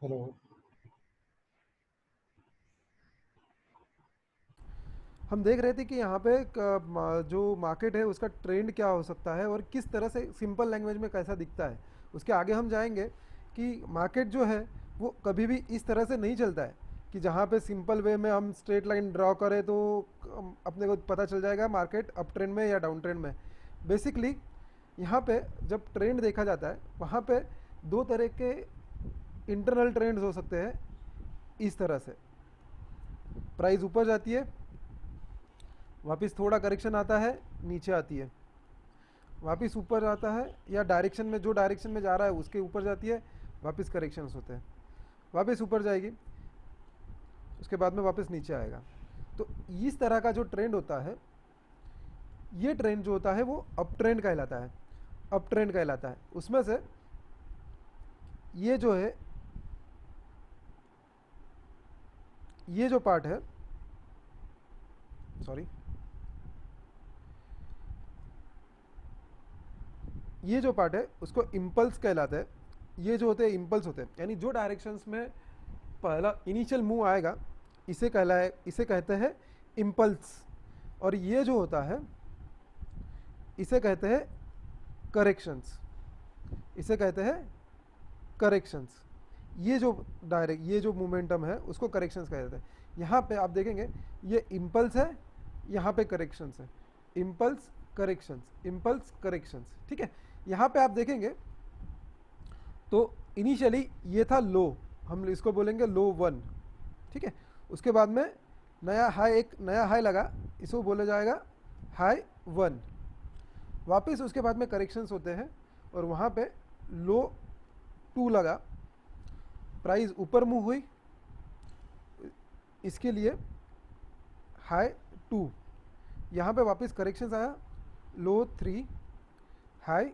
Hello. हम देख रहे थे कि यहाँ पे जो मार्केट है उसका ट्रेंड क्या हो सकता है और किस तरह से सिंपल लैंग्वेज में कैसा दिखता है। उसके आगे हम जाएंगे कि मार्केट जो है वो कभी भी इस तरह से नहीं चलता है कि जहाँ पे सिंपल वे में हम स्ट्रेट लाइन ड्रॉ करें तो अपने को पता चल जाएगा मार्केट अप ट्रेंड में या डाउन ट्रेंड में। बेसिकली यहाँ पे जब ट्रेंड देखा जाता है वहाँ पे दो तरह के इंटरनल ट्रेंड्स हो सकते हैं। इस तरह से प्राइस ऊपर जाती है, वापस थोड़ा करेक्शन आता है, नीचे आती है, वापस ऊपर आता है या डायरेक्शन में जो डायरेक्शन में जा रहा है उसके ऊपर जाती है, वापस करेक्शंस होते हैं, वापस ऊपर जाएगी, उसके बाद में वापस नीचे आएगा। तो इस तरह का जो ट्रेंड होता है, ये ट्रेंड जो होता है वो अप ट्रेंड कहलाता है। अप ट्रेंड कहलाता है। उसमें से ये जो है, ये जो पार्ट है, सॉरी, ये जो पार्ट है उसको इम्पल्स कहलाता है। ये जो होते हैं इम्पल्स होते हैं, यानी जो डायरेक्शंस में पहला इनिशियल मूव आएगा इसे कहते हैं इम्पल्स। और ये जो होता है इसे कहते हैं करेक्शंस। इसे कहते हैं करेक्शंस। ये जो मोमेंटम है उसको करेक्शंस कहते हैं। यहाँ पे आप देखेंगे ये इम्पल्स है, यहाँ पे करेक्शंस है। इम्पल्स करेक्शंस, इम्पल्स करेक्शंस, ठीक है। यहाँ पे आप देखेंगे तो इनिशियली ये था लो, हम इसको बोलेंगे लो वन, ठीक है। उसके बाद में एक नया हाई लगा, इसको बोला जाएगा हाई वन। वापस उसके बाद में करेक्शंस होते हैं और वहाँ पे लो टू लगा, प्राइस ऊपर मूव हुई, इसके लिए हाई टू। यहाँ पे वापस करेक्शंस आया, लो थ्री, हाई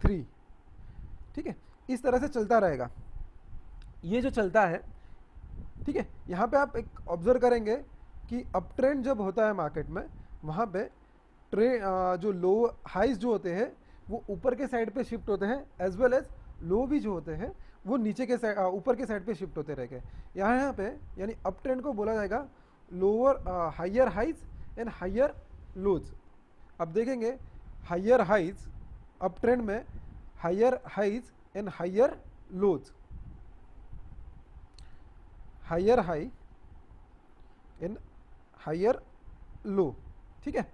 थ्री, ठीक है। इस तरह से चलता रहेगा, ये जो चलता है, ठीक है। यहाँ पे आप एक ऑब्जर्व करेंगे कि अप ट्रेंड जब होता है मार्केट में, वहाँ पे जो लो हाइज जो होते हैं वो ऊपर के साइड पे शिफ्ट होते हैं, एज वेल एज लो भी जो होते हैं वो नीचे के साइड ऊपर के साइड पे शिफ्ट होते रहेंगे। यहाँ पे यानी अप ट्रेंड को बोला जाएगा lower higher highs and higher lows. अब देखेंगे हाइयर हाइज अप ट्रेंड में, higher highs and higher lows, higher high in higher low, ठीक है।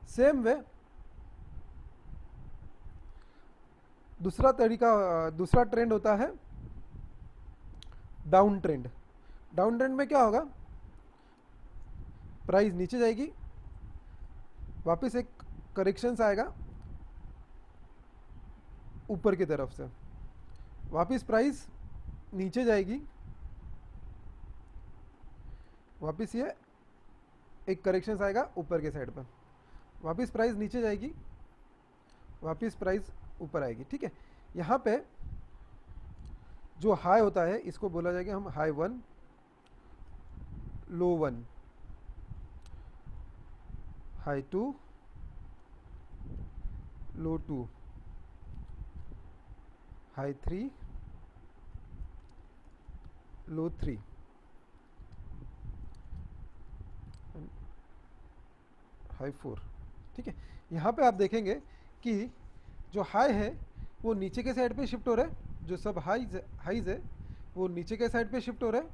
सेम वे दूसरा ट्रेंड होता है डाउन ट्रेंड। डाउन ट्रेंड में क्या होगा, प्राइस नीचे जाएगी, वापस एक करेक्शंस आएगा ऊपर की तरफ से, वापस प्राइस नीचे जाएगी, वापस ये एक करेक्शंस आएगा ऊपर के साइड पर, वापस प्राइस नीचे जाएगी, वापस प्राइस ऊपर आएगी, ठीक है। यहाँ पे जो हाई होता है इसको बोला जाएगा हम high one, low one, high two, low two, high three, low three, high four, ठीक है। यहाँ पे आप देखेंगे कि जो हाई है वो नीचे के साइड पे शिफ्ट हो रहा है, जो सब हाइज है वो नीचे के साइड पे शिफ्ट हो रहा है,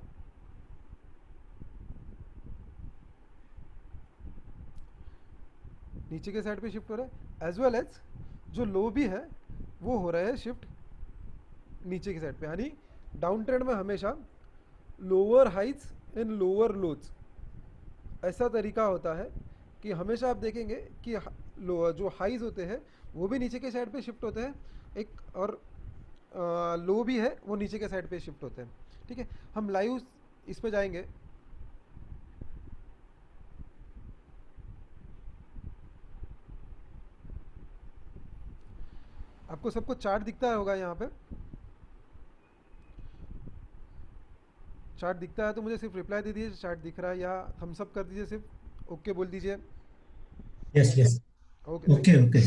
नीचे के साइड पे शिफ्ट हो रहा है, एज वेल एज जो लो भी है वो हो रहा है शिफ्ट नीचे की साइड पे। यानी डाउन ट्रेंड में हमेशा lower highs and lower lows ऐसा तरीका होता है कि हमेशा आप देखेंगे कि जो हाइज होते हैं वो भी नीचे के साइड पे शिफ्ट होते हैं, एक और लो भी है वो नीचे के साइड पे शिफ्ट होते हैं, ठीक है। हम लाइव इस पे जाएंगे। आपको सबको चार्ट दिखता होगा यहाँ पे, चार्ट दिखता है तो मुझे सिर्फ रिप्लाई दे दीजिए चार्ट दिख रहा है, या थम्स अप कर दीजिए, सिर्फ ओके बोल दीजिए। Yes yes. Okay, thank okay you. Okay.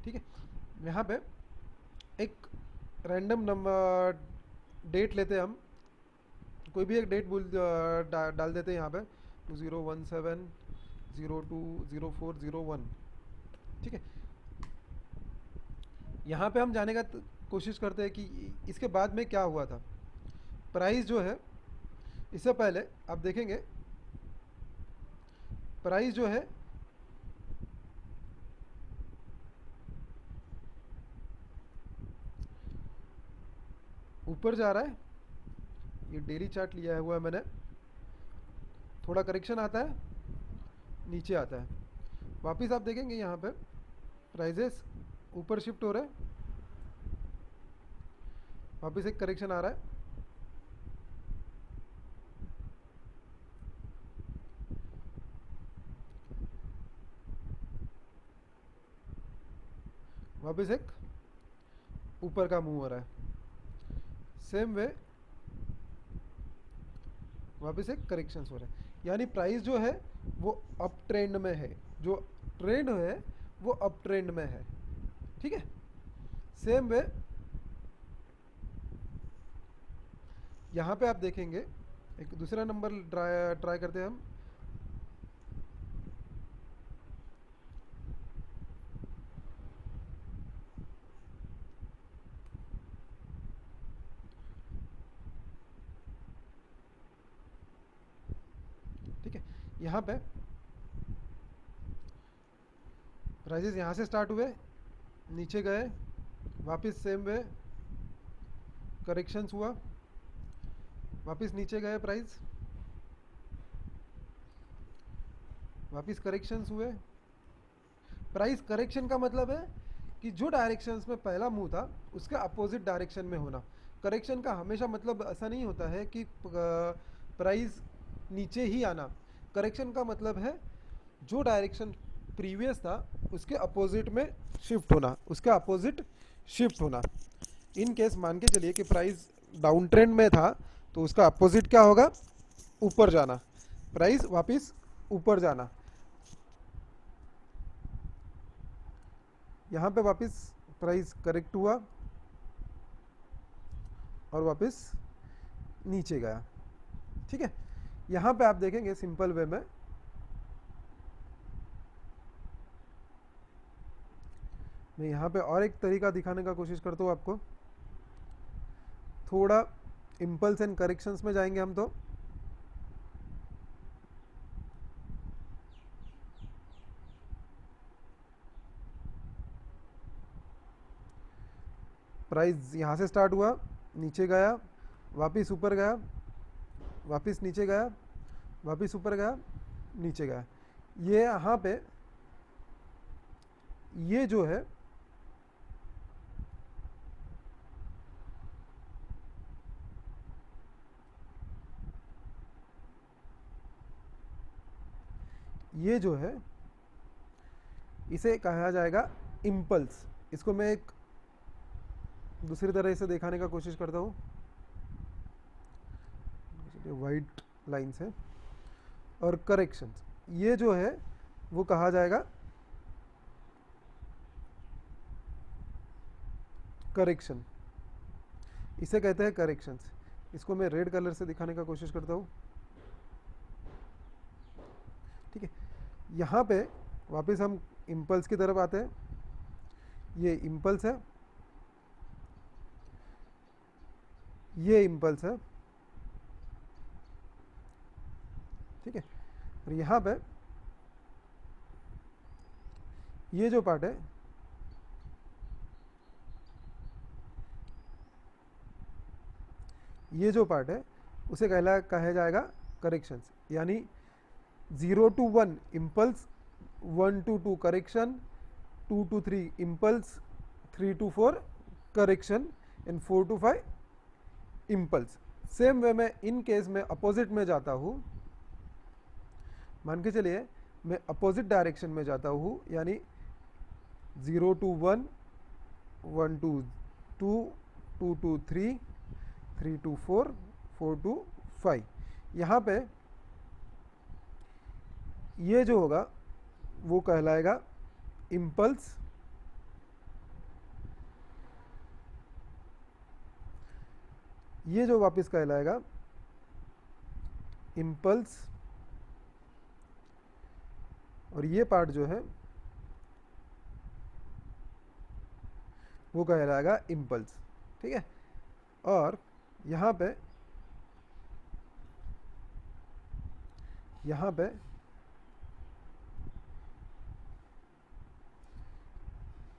ठीक है, यहाँ पे एक रैंडम नंबर डेट लेते हैं हम, कोई भी एक डेट डाल देते हैं यहाँ पे 2017 02 04 01। ठीक है, यहाँ पे हम जाने का कोशिश करते हैं कि इसके बाद में क्या हुआ था। प्राइस जो है, इससे पहले आप देखेंगे प्राइस जो है ऊपर जा रहा है, ये डेली चार्ट लिया हुआ है मैंने, थोड़ा करेक्शन आता है, नीचे आता है, वापस आप देखेंगे यहाँ पे प्राइजेस ऊपर शिफ्ट हो रहे हैं, वापस एक करेक्शन आ रहा है, वापस एक ऊपर का मूव हो रहा है, सेम वे वापस एक करेक्शंस हो रहे हैं। यानी प्राइस जो है वो अप ट्रेंड में है, जो ट्रेंड है वो अप ट्रेंड में है। ठीक है, सेम वे यहाँ पे आप देखेंगे, एक दूसरा नंबर ट्राई करते हैं हम। ठीक है, यहाँ पे प्राइजेस यहाँ से स्टार्ट हुए, नीचे गए, वापस सेम वे करेक्शंस हुआ, वापस नीचे गए प्राइस, वापस करेक्शंस हुए। प्राइस करेक्शन का मतलब है कि जो डायरेक्शंस में पहला मूव था उसके अपोजिट डायरेक्शन में होना। करेक्शन का हमेशा मतलब ऐसा नहीं होता है कि प्राइस नीचे ही आना। करेक्शन का मतलब है जो डायरेक्शन प्रीवियस था उसके अपोजिट में शिफ्ट होना, उसके अपोजिट शिफ्ट होना। इन केस मान के चलिए कि प्राइस डाउन ट्रेंड में था तो उसका अपोजिट क्या होगा, ऊपर जाना, प्राइस वापस ऊपर जाना। यहाँ पे वापस प्राइस करेक्ट हुआ और वापस नीचे गया। ठीक है, यहाँ पे आप देखेंगे सिंपल वे में मैं यहाँ पे और एक तरीका दिखाने का कोशिश करता हूँ आपको। थोड़ा इम्पल्स एंड करेक्शंस में जाएंगे हम, तो प्राइस यहाँ से स्टार्ट हुआ, नीचे गया, वापस ऊपर गया, वापस नीचे गया, वापस ऊपर गया, नीचे गया। ये यहाँ पे ये जो है ये जो है इसे कहा जाएगा इम्पल्स। इसको मैं एक दूसरी तरह से दिखाने का कोशिश करता हूँ, वाइट लाइन से। और करेक्शंस ये जो है वो कहा जाएगा करेक्शन, इसे कहते हैं करेक्शंस। इसको मैं रेड कलर से दिखाने का कोशिश करता हूँ। ठीक है, यहाँ पे वापस हम इम्पल्स की तरफ आते हैं, ये इम्पल्स है, ये इम्पल्स है। ठीक है, और यहाँ पे ये जो पार्ट है ये जो पार्ट है उसे कहा जाएगा करेक्शंस। यानी 0 to 1 impulse, 1 to 2 correction, 2 to 3 impulse, 3 to 4 correction and 4 to 5 impulse. Same way में इन केस में अपोजिट में जाता हूँ, मान के चलिए मैं अपोजिट डायरेक्शन में जाता हूँ, यानी 0 to 1, 1 to 2, 2 to 3, 3 to 4, 4 to 5। यहाँ पे ये जो होगा वो कहलाएगा इम्पल्स, ये जो वापस कहलाएगा इम्पल्स, और ये पार्ट जो है वो कहलाएगा इम्पल्स। ठीक है, और यहाँ पे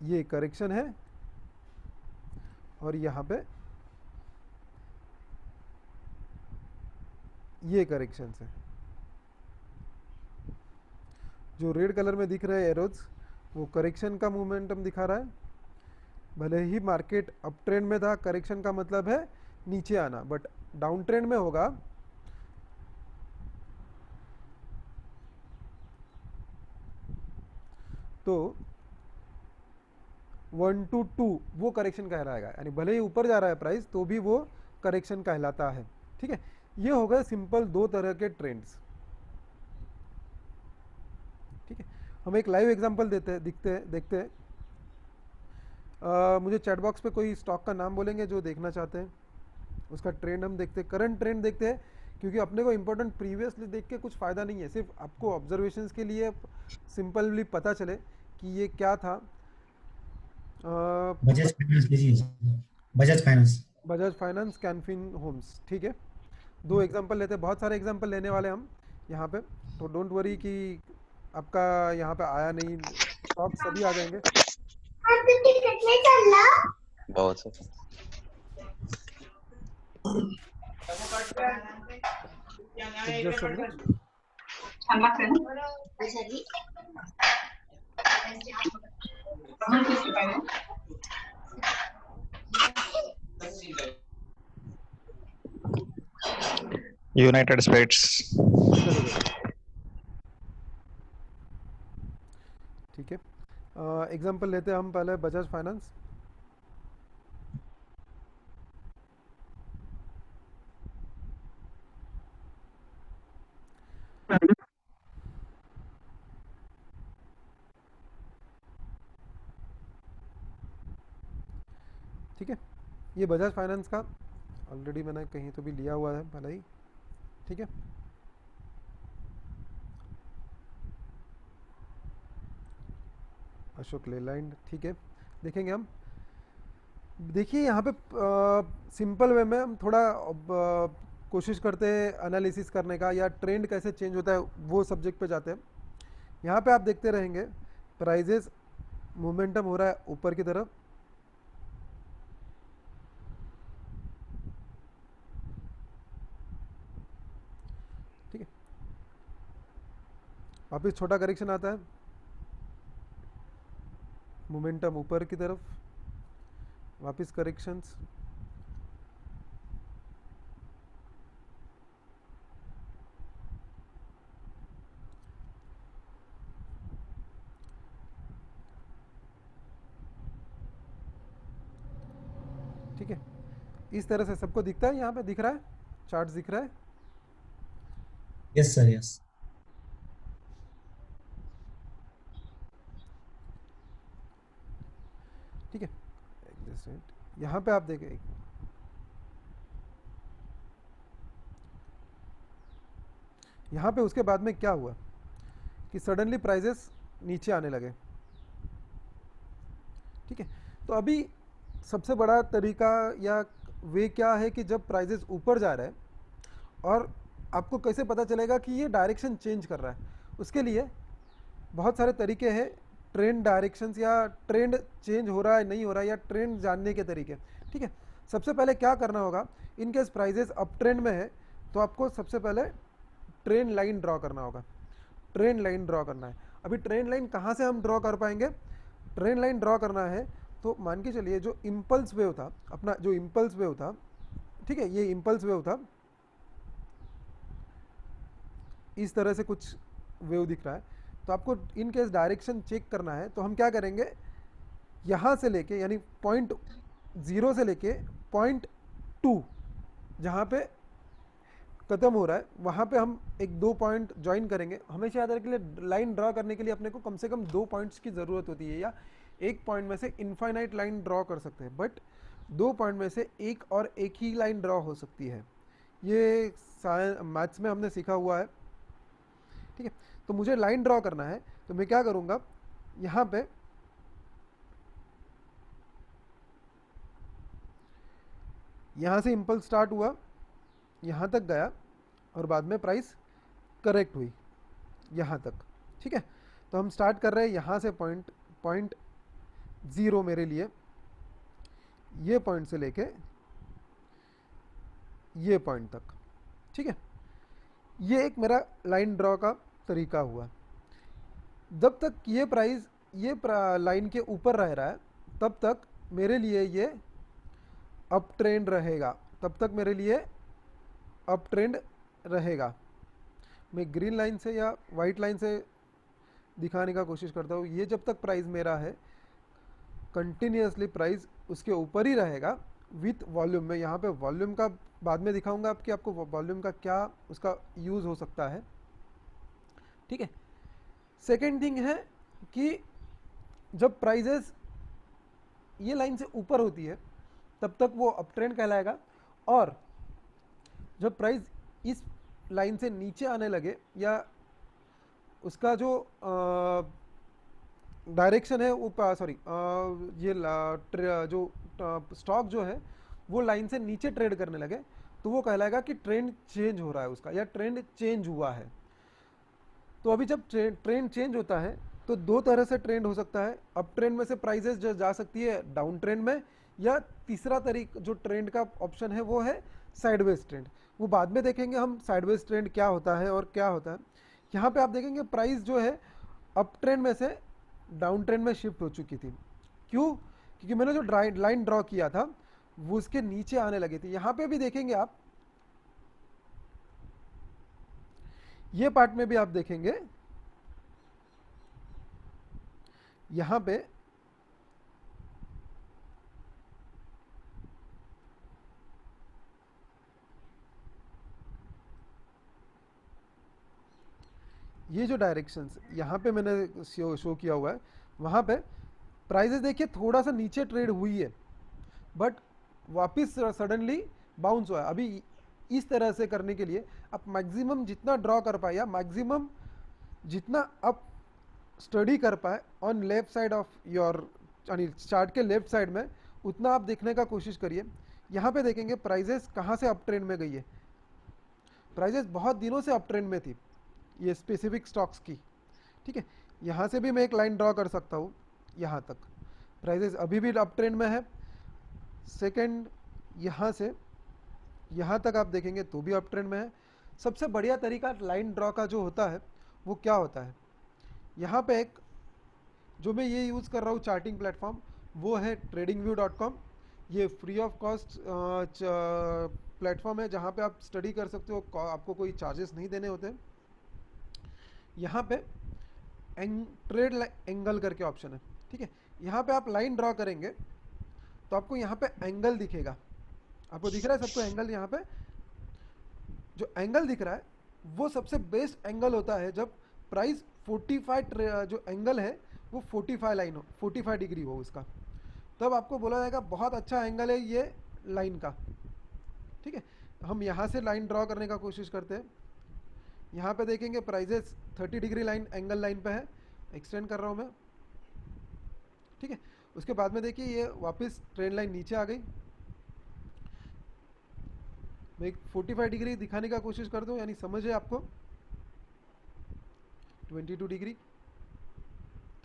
ये करेक्शन है, और यहाँ पे ये करेक्शन है। जो रेड कलर में दिख रहे हैं एरोज, वो करेक्शन का मोमेंटम दिखा रहा है। भले ही मार्केट अप ट्रेंड में था, करेक्शन का मतलब है नीचे आना, बट डाउन ट्रेंड में होगा तो 1 to 2 वो करेक्शन कहलाएगा, यानी भले ही ऊपर जा रहा है प्राइस तो भी वो करेक्शन कहलाता है। ठीक है, ये हो गए सिंपल दो तरह के ट्रेंड्स। ठीक है, हम एक लाइव एग्जांपल देखते हैं। मुझे चैट बॉक्स पे कोई स्टॉक का नाम बोलेंगे जो देखना चाहते हैं, उसका ट्रेंड हम देखते हैं, करंट ट्रेंड देखते हैं, क्योंकि अपने को इंपॉर्टेंट प्रीवियसली देख के कुछ फ़ायदा नहीं है, सिर्फ आपको ऑब्जर्वेशंस के लिए सिंपली पता चले कि ये क्या था। बजाज फाइनेंस लीजिए, Bajaj Finance. Bajaj Finance, Canfin Homes. ठीक है, दो एग्जांपल लेते हैं, बहुत सारे एग्जांपल लेने वाले हम यहाँ पे, तो डोंट वरी कि आपका यहाँ पे आया नहीं, स्टॉक सभी आ जाएंगे। बहुत से Just a minute. United states. ठीक है, एग्जांपल लेते हैं हम पहले बजाज फाइनेंस। ठीक है, ये बजाज फाइनेंस का ऑलरेडी मैंने कहीं तो भी लिया हुआ है पहले ही। ठीक है, अशोक लेलैंड। ठीक है, देखेंगे हम। देखिए यहाँ पे सिंपल वे में हम थोड़ा कोशिश करते हैं एनालिसिस करने का, या ट्रेंड कैसे चेंज होता है वो सब्जेक्ट पे जाते हैं। यहाँ पे आप देखते रहेंगे प्राइजेस मोमेंटम हो रहा है ऊपर की तरफ, ठीक है, वापिस छोटा करेक्शन आता है, मोमेंटम ऊपर की तरफ, वापिस करेक्शंस, ठीक है। इस तरह से सबको दिखता है, यहाँ पे दिख रहा है, चार्ट दिख रहा है। Yes sir, yes. ठीक है, यहाँ पे आप देखें, यहाँ पे उसके बाद में क्या हुआ कि सडनली प्राइजेस नीचे आने लगे। ठीक है, तो अभी सबसे बड़ा तरीका या वे क्या है कि जब प्राइजेस ऊपर जा रहे हैं, और आपको कैसे पता चलेगा कि ये डायरेक्शन चेंज कर रहा है, उसके लिए बहुत सारे तरीके हैं, ट्रेंड डायरेक्शंस, या ट्रेंड चेंज हो रहा है नहीं हो रहा है, या ट्रेंड जानने के तरीके। ठीक है, सबसे पहले क्या करना होगा, in case prices up trend में है तो आपको सबसे पहले ट्रेंड लाइन ड्रॉ करना होगा। ट्रेंड लाइन ड्रॉ करना है। अभी ट्रेंड लाइन कहाँ से हम ड्रॉ कर पाएंगे? ट्रेंड लाइन ड्रॉ करना है तो मान के चलिए जो इम्पल्स वेव था, अपना जो इम्पल्स वेव था, ठीक है, ये इम्पल्स वेव था, इस तरह से कुछ वेव दिख रहा है, तो आपको इन केस डायरेक्शन चेक करना है तो हम क्या करेंगे, यहाँ से लेके यानी 0.0 से लेके 0.2 जहाँ पे ख़त्म हो रहा है वहाँ पे हम एक 2 पॉइंट ज्वाइन करेंगे। हमेशा याद रखने के लिए लाइन ड्रॉ करने के लिए अपने को कम से कम 2 पॉइंट्स की ज़रूरत होती है, या एक पॉइंट में से इनफाइनाइट लाइन ड्रॉ कर सकते हैं, बट दो पॉइंट में से एक और एक ही लाइन ड्रॉ हो सकती है। ये मैथ्स में हमने सीखा हुआ है, ठीक है। तो मुझे लाइन ड्रॉ करना है, तो मैं क्या करूँगा, यहाँ पे यहाँ से इम्पल्स स्टार्ट हुआ, यहाँ तक गया और बाद में प्राइस करेक्ट हुई यहाँ तक, ठीक है। तो हम स्टार्ट कर रहे हैं यहाँ से पॉइंट ज़ीरो मेरे लिए, ये पॉइंट से लेके ये पॉइंट तक, ठीक है। ये एक मेरा लाइन ड्रॉ का तरीका हुआ। जब तक ये प्राइस ये लाइन के ऊपर रह रहा है तब तक मेरे लिए ये अप ट्रेंड रहेगा, तब तक मेरे लिए अप ट्रेंड रहेगा। मैं ग्रीन लाइन से या वाइट लाइन से दिखाने का कोशिश करता हूँ। ये जब तक प्राइस मेरा है कंटिन्यूसली प्राइस उसके ऊपर ही रहेगा विथ वॉल्यूम। मैं यहाँ पे वॉल्यूम का बाद में दिखाऊंगा आपको वॉल्यूम का क्या उसका यूज़ हो सकता है, ठीक है। सेकेंड थिंग है कि जब प्राइजेस ये लाइन से ऊपर होती है तब तक वो अप ट्रेंड कहलाएगा, और जब प्राइस इस लाइन से नीचे आने लगे या उसका जो डायरेक्शन है वो सॉरी ये जो स्टॉक जो है वो लाइन से नीचे ट्रेड करने लगे तो वो कहलाएगा कि ट्रेंड चेंज हो रहा है उसका, या ट्रेंड चेंज हुआ है। तो अभी जब ट्रेंड चेंज होता है तो दो तरह से ट्रेंड हो सकता है। अप ट्रेंड में से प्राइजेस जो जा सकती है डाउन ट्रेंड में, या तीसरा तरीका जो ट्रेंड का ऑप्शन है वो है साइडवेज ट्रेंड। वो बाद में देखेंगे हम साइडवेज ट्रेंड क्या होता है और क्या होता है। यहाँ पे आप देखेंगे प्राइस जो है अप ट्रेंड में से डाउन ट्रेंड में शिफ्ट हो चुकी थी। क्यों? क्योंकि मैंने जो लाइन ड्रॉ किया था वो उसके नीचे आने लगी थी। यहाँ पे भी देखेंगे आप, ये पार्ट में भी आप देखेंगे यहाँ पे ये जो डायरेक्शंस यहाँ पे मैंने शो किया हुआ है, वहाँ पे प्राइजेस देखिए थोड़ा सा नीचे ट्रेड हुई है बट वापस सडनली बाउंस हुआ है। अभी इस तरह से करने के लिए आप मैक्सिमम जितना ड्रॉ कर पाए या मैक्सिमम जितना आप स्टडी कर पाए on left side of your यानी चार्ट के लेफ्ट साइड में, उतना आप देखने का कोशिश करिए। यहाँ पे देखेंगे प्राइजेस कहाँ से अप ट्रेंड में गई है। प्राइजेस बहुत दिनों से अप ट्रेंड में थी ये स्पेसिफिक स्टॉक्स की, ठीक है। यहाँ से भी मैं एक लाइन ड्रॉ कर सकता हूँ, यहाँ तक प्राइजेस अभी भी अप ट्रेंड में है। सेकंड यहाँ से यहाँ तक आप देखेंगे तो भी अप ट्रेंड में है। सबसे बढ़िया तरीका लाइन ड्रॉ का जो होता है वो क्या होता है, यहाँ पे एक जो मैं ये यूज़ कर रहा हूँ चार्टिंग प्लेटफॉर्म वो है tradingview.com। ये फ्री ऑफ कॉस्ट प्लेटफॉर्म है जहाँ पे आप स्टडी कर सकते हो, आपको कोई चार्जेस नहीं देने होते। यहाँ पे ट्रेड एंगल करके ऑप्शन है, ठीक है। यहाँ पे आप लाइन ड्रॉ करेंगे तो आपको यहाँ पे एंगल दिखेगा। आपको दिख रहा है सबको एंगल? यहाँ पे जो एंगल दिख रहा है वो सबसे बेस्ट एंगल होता है जब प्राइस 45 जो एंगल है वो 45 लाइन हो, 45 डिग्री हो उसका, तब आपको बोला जाएगा बहुत अच्छा एंगल है ये लाइन का, ठीक है। हम यहाँ से लाइन ड्रॉ करने का कोशिश करते हैं। यहाँ पे देखेंगे prices 30 degree line angle line पे है, एक्सटेंड कर रहा हूँ मैं, ठीक है। उसके बाद में देखिए ये वापस ट्रेंड लाइन नीचे आ गई। मैं एक 45 डिग्री दिखाने का कोशिश करता हूँ, यानी समझ है आपको 22 डिग्री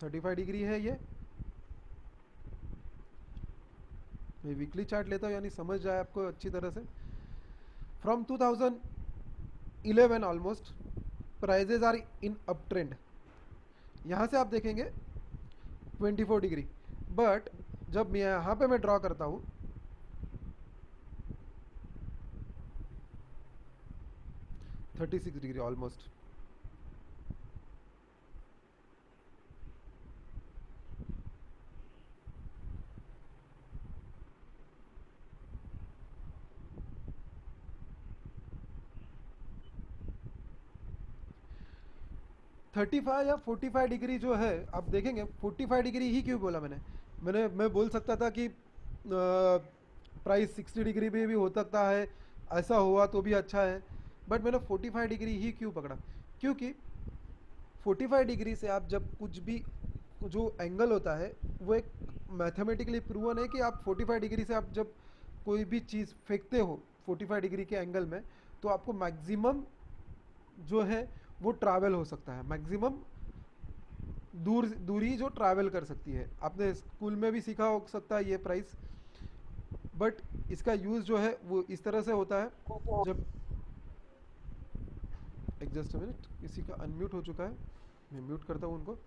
35 डिग्री है ये। मैं वीकली चार्ट लेता हूँ यानी समझ जाए आपको अच्छी तरह से। From 2011 almost prices are in up trend. यहाँ से आप देखेंगे 24 डिग्री, बट जब मैं यहाँ पे मैं ड्रॉ करता हूँ 36 डिग्री ऑलमोस्ट। थर्टी फाइव या 45 डिग्री जो है आप देखेंगे, 45 डिग्री ही क्यों बोला मैं बोल सकता था कि प्राइस 60 डिग्री पे भी हो सकता है, ऐसा हुआ तो भी अच्छा है, बट मैंने 45 डिग्री ही क्यों पकड़ा? क्योंकि 45 डिग्री से आप जब कुछ भी जो एंगल होता है वो एक मैथमेटिकली प्रूवन है कि आप 45 डिग्री से आप जब कोई भी चीज़ फेंकते हो 45 डिग्री के एंगल में, तो आपको मैक्सिमम जो है वो ट्रैवल हो सकता है, मैक्सिमम दूरी जो ट्रैवल कर सकती है। आपने स्कूल में भी सीखा हो सकता है ये प्राइस, बट इसका यूज़ जो है वो इस तरह से होता है। जब एक जस्ट मिनट, किसी का अनम्यूट हो चुका है, मैं म्यूट करता हूँ उनको।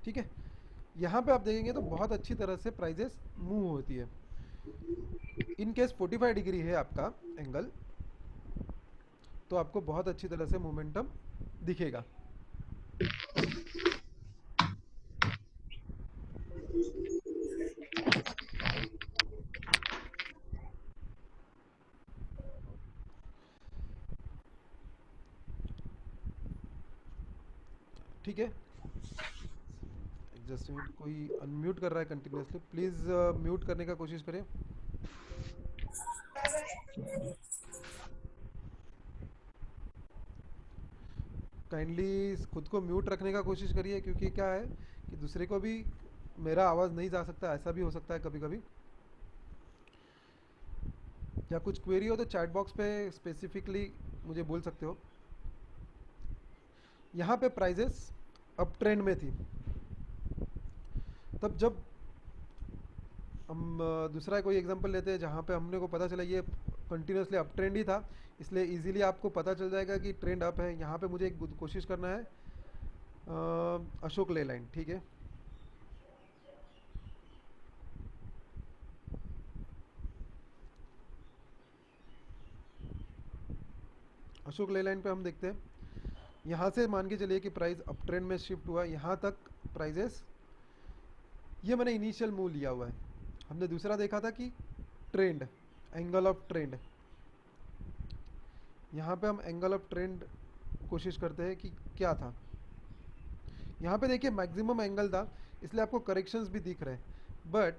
ठीक है, यहाँ पे आप देखेंगे तो बहुत अच्छी तरह से प्राइजेस मूव होती है। इन केस 45 डिग्री है आपका एंगल, तो आपको बहुत अच्छी तरह से मोमेंटम दिखेगा। ठीक है, जस्ट मिनट, कोई अनम्यूट कर रहा है कंटिन्यूसली, प्लीज़ म्यूट करने का कोशिश करें। काइंडली खुद को म्यूट रखने का कोशिश करिए, क्योंकि क्या है कि दूसरे को भी मेरा आवाज़ नहीं जा सकता, ऐसा भी हो सकता है कभी कभी। या कुछ क्वेरी हो तो चैट बॉक्स पे स्पेसिफिकली मुझे बोल सकते हो। यहाँ पे प्राइजेस अप ट्रेंड में थी, तब जब हम दूसरा कोई एग्जांपल लेते हैं जहाँ पे हमने को पता चला ये कंटिन्यूसली अप ट्रेंड ही था, इसलिए इजीली आपको पता चल जाएगा कि ट्रेंड अप है। यहाँ पे मुझे एक कोशिश करना है अशोक लेलैंड, ठीक है। अशोक लेलैंड पे हम देखते हैं, यहाँ से मान के चलिए कि प्राइस अप ट्रेंड में शिफ्ट हुआ, यहाँ तक प्राइजेस, ये मैंने इनिशियल मूव लिया हुआ है। हमने दूसरा देखा था कि ट्रेंड, एंगल ऑफ ट्रेंड, यहाँ पे हम एंगल ऑफ ट्रेंड कोशिश करते हैं कि क्या था। यहाँ पे देखिए मैक्सिमम एंगल था, इसलिए आपको करेक्शंस भी दिख रहे हैं, बट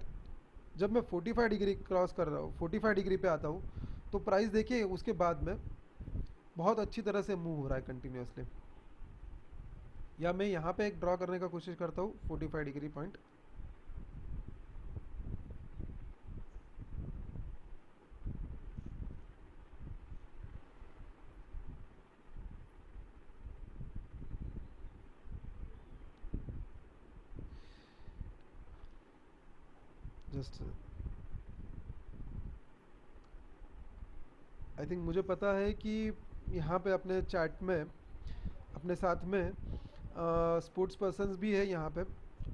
जब मैं 45 डिग्री क्रॉस कर रहा हूँ, 45 डिग्री पे आता हूँ, तो प्राइस देखिए उसके बाद में बहुत अच्छी तरह से मूव हो रहा है कंटिन्यूसली। या मैं यहाँ पे एक ड्रॉ करने का कोशिश करता हूँ 45 degree point. Just I think मुझे पता है कि यहाँ पे अपने चैट में अपने साथ में स्पोर्ट्स पर्सन्स भी है यहाँ पे,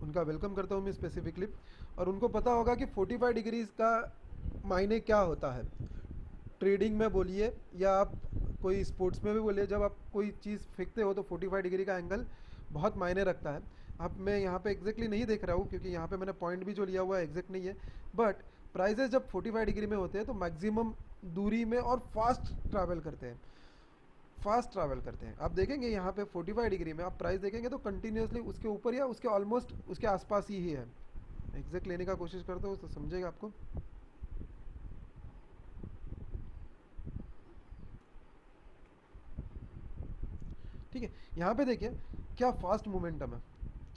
उनका वेलकम करता हूँ मैं स्पेसिफिकली, और उनको पता होगा कि 45 डिग्रीज का मायने क्या होता है। ट्रेडिंग में बोलिए या आप कोई स्पोर्ट्स में भी बोलिए, जब आप कोई चीज़ फेंकते हो तो 45 डिग्री का एंगल बहुत मायने रखता है। अब मैं यहाँ पे एग्जैक्टली नहीं देख रहा हूँ, क्योंकि यहाँ पे मैंने पॉइंट भी जो लिया हुआ है एग्जैक्ट नहीं है, बट प्राइजेस जब 45 डिग्री में होते हैं तो मैक्सिमम दूरी में और फास्ट ट्रैवल करते हैं, फास्ट ट्रैवल करते हैं। आप देखेंगे यहाँ पे 45 डिग्री में आप प्राइस देखेंगे तो कंटिन्यूसली उसके ऊपर या उसके ऑलमोस्ट उसके आसपास ही है। एग्जैक्ट लेने का कोशिश करते हो तो समझेगा आपको। ठीक है, यहाँ पे देखिए क्या फास्ट मोमेंटम है,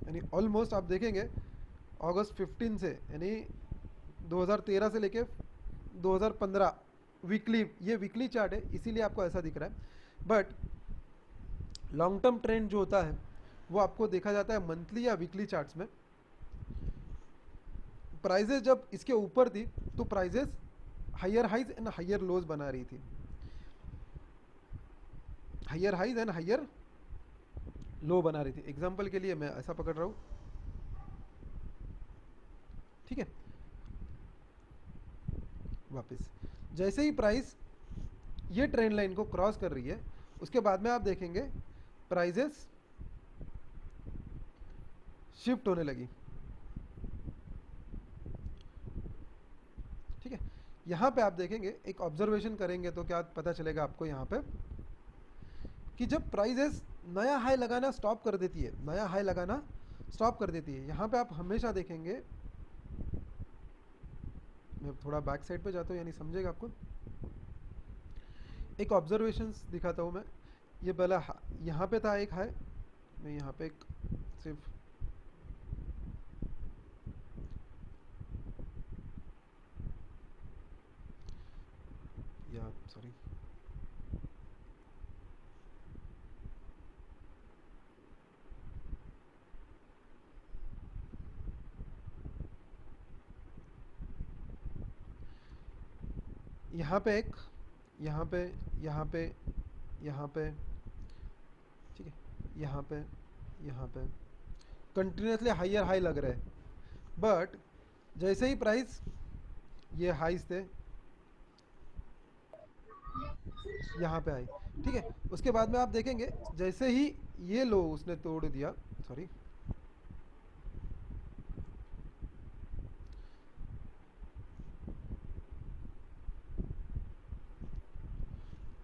यानी ऑलमोस्ट आप देखेंगे अगस्त 15 से, यानी 2013 से लेके 2015 वीकली, ये वीकली चार्ट है इसीलिए आपको ऐसा दिख रहा है, बट लॉन्ग टर्म ट्रेंड जो होता है वो आपको देखा जाता है मंथली या वीकली चार्ट्स में। प्राइजेस जब इसके ऊपर थी तो prices higher highs and higher lows बना रही थी, higher highs and higher low बना रही थी। एग्जांपल के लिए मैं ऐसा पकड़ रहा हूँ, ठीक है। वापस जैसे ही प्राइस ये ट्रेंड लाइन को क्रॉस कर रही है, उसके बाद में आप देखेंगे प्राइजेस शिफ्ट होने लगी। ठीक है, यहाँ पे आप देखेंगे, एक ऑब्जर्वेशन करेंगे तो क्या पता चलेगा आपको यहाँ पे कि जब प्राइजेस नया हाई लगाना स्टॉप कर देती है, नया हाई लगाना स्टॉप कर देती है, यहाँ पे आप हमेशा देखेंगे, मैं थोड़ा बैक साइड पे जाता हूँ यानी समझेगा आपको। एक ऑब्जर्वेशंस दिखाता हूँ मैं। ये पहला यहाँ पे था एक हाई, मैं यहाँ पे एक सिर्फ या सॉरी यहाँ पे एक, यहाँ पे, यहाँ पे, यहाँ पे, ठीक है, यहाँ पे, यहाँ पे कंटिन्यूसली हायर हाई लग रहे हैं, बट जैसे ही प्राइस ये हाइस थे यहाँ पे आई, ठीक है, उसके बाद में आप देखेंगे जैसे ही ये लो उसने तोड़ दिया, सॉरी,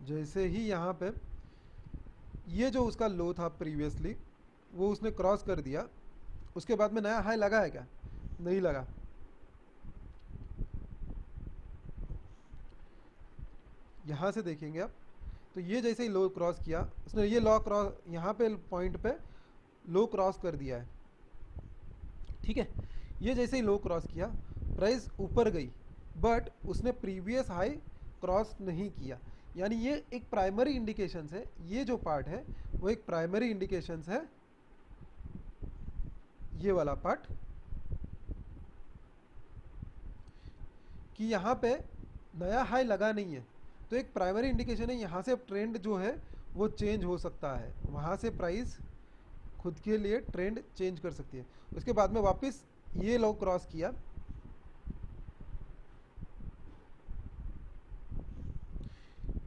जैसे ही यहाँ पे ये जो उसका लो था प्रीवियसली वो उसने क्रॉस कर दिया, उसके बाद में नया हाई लगा है क्या? नहीं लगा। यहाँ से देखेंगे आप तो ये जैसे ही लो क्रॉस किया उसने, ये लो क्रॉस यहाँ पे पॉइंट पे लो क्रॉस कर दिया है, ठीक है, ये जैसे ही लो क्रॉस किया प्राइस ऊपर गई, बट उसने प्रीवियस हाई क्रॉस नहीं किया, यानी ये एक प्राइमरी इंडिकेशंस है, ये जो पार्ट है वो एक प्राइमरी इंडिकेशंस है, ये वाला पार्ट, कि यहाँ पे नया हाई लगा नहीं है, तो एक प्राइमरी इंडिकेशन है यहाँ से ट्रेंड जो है वो चेंज हो सकता है, वहाँ से प्राइस खुद के लिए ट्रेंड चेंज कर सकती है। उसके बाद में वापस ये लो क्रॉस किया,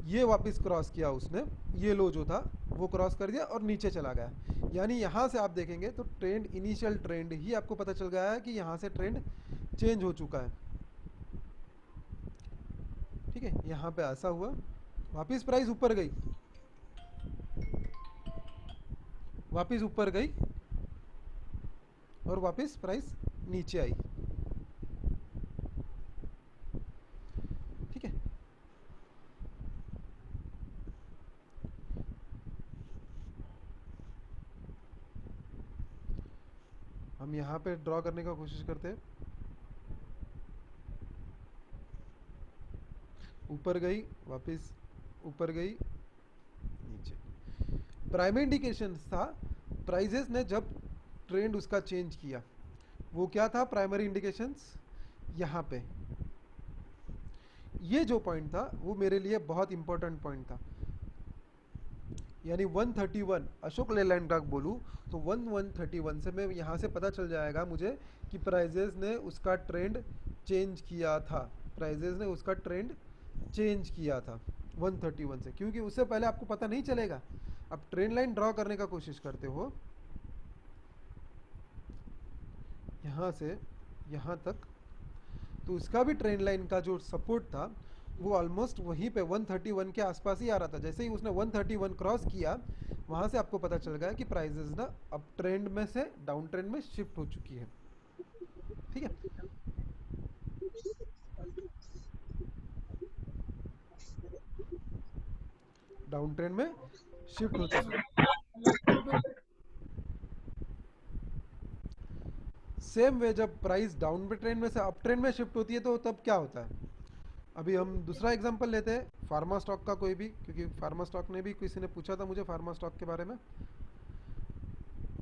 ये वापस क्रॉस किया उसने, ये लो जो था वो क्रॉस कर दिया और नीचे चला गया, यानी यहाँ से आप देखेंगे तो ट्रेंड, इनिशियल ट्रेंड ही आपको पता चल गया है कि यहाँ से ट्रेंड चेंज हो चुका है, ठीक है। यहाँ पे ऐसा हुआ, वापस प्राइस ऊपर गई, वापस ऊपर गई और वापस प्राइस नीचे आई, ठीक है। हम यहाँ पे ड्रॉ करने का कोशिश करते हैं, ऊपर गई, वापस ऊपर गई, नीचे। प्राइमरी इंडिकेशन था प्राइजेस ने जब ट्रेंड उसका चेंज किया, वो क्या था प्राइमरी इंडिकेशंस? यहाँ पे ये जो पॉइंट था वो मेरे लिए बहुत इंपॉर्टेंट पॉइंट था, यानी 131 अशोक लेलैंड का बोलूँ तो 131 से मैं यहाँ से पता चल जाएगा मुझे कि प्राइजेस ने उसका ट्रेंड चेंज किया था, प्राइजेस ने उसका ट्रेंड चेंज किया था 131 से, क्योंकि उससे पहले आपको पता नहीं चलेगा। अब ट्रेंड लाइन ड्रॉ करने का कोशिश करते हो यहाँ से यहाँ तक, तो उसका भी ट्रेंड लाइन का जो सपोर्ट था वो ऑलमोस्ट वहीं पे 131 के आसपास ही आ रहा था। जैसे ही उसने 131 क्रॉस किया वहाँ से आपको पता चल गया कि प्राइजेस ना अब ट्रेंड में से डाउन ट्रेंड में शिफ्ट हो चुकी है, ठीक है। डाउन ट्रेंड में शिफ्ट हो चुकी है। सेम वे जब प्राइस डाउन ट्रेंड में से अप ट्रेंड में शिफ्ट होती है तो तब क्या होता है? अभी हम दूसरा एग्जांपल लेते हैं फार्मा स्टॉक का कोई भी, क्योंकि फार्मा स्टॉक ने भी, किसी ने पूछा था मुझे फार्मा स्टॉक के बारे में,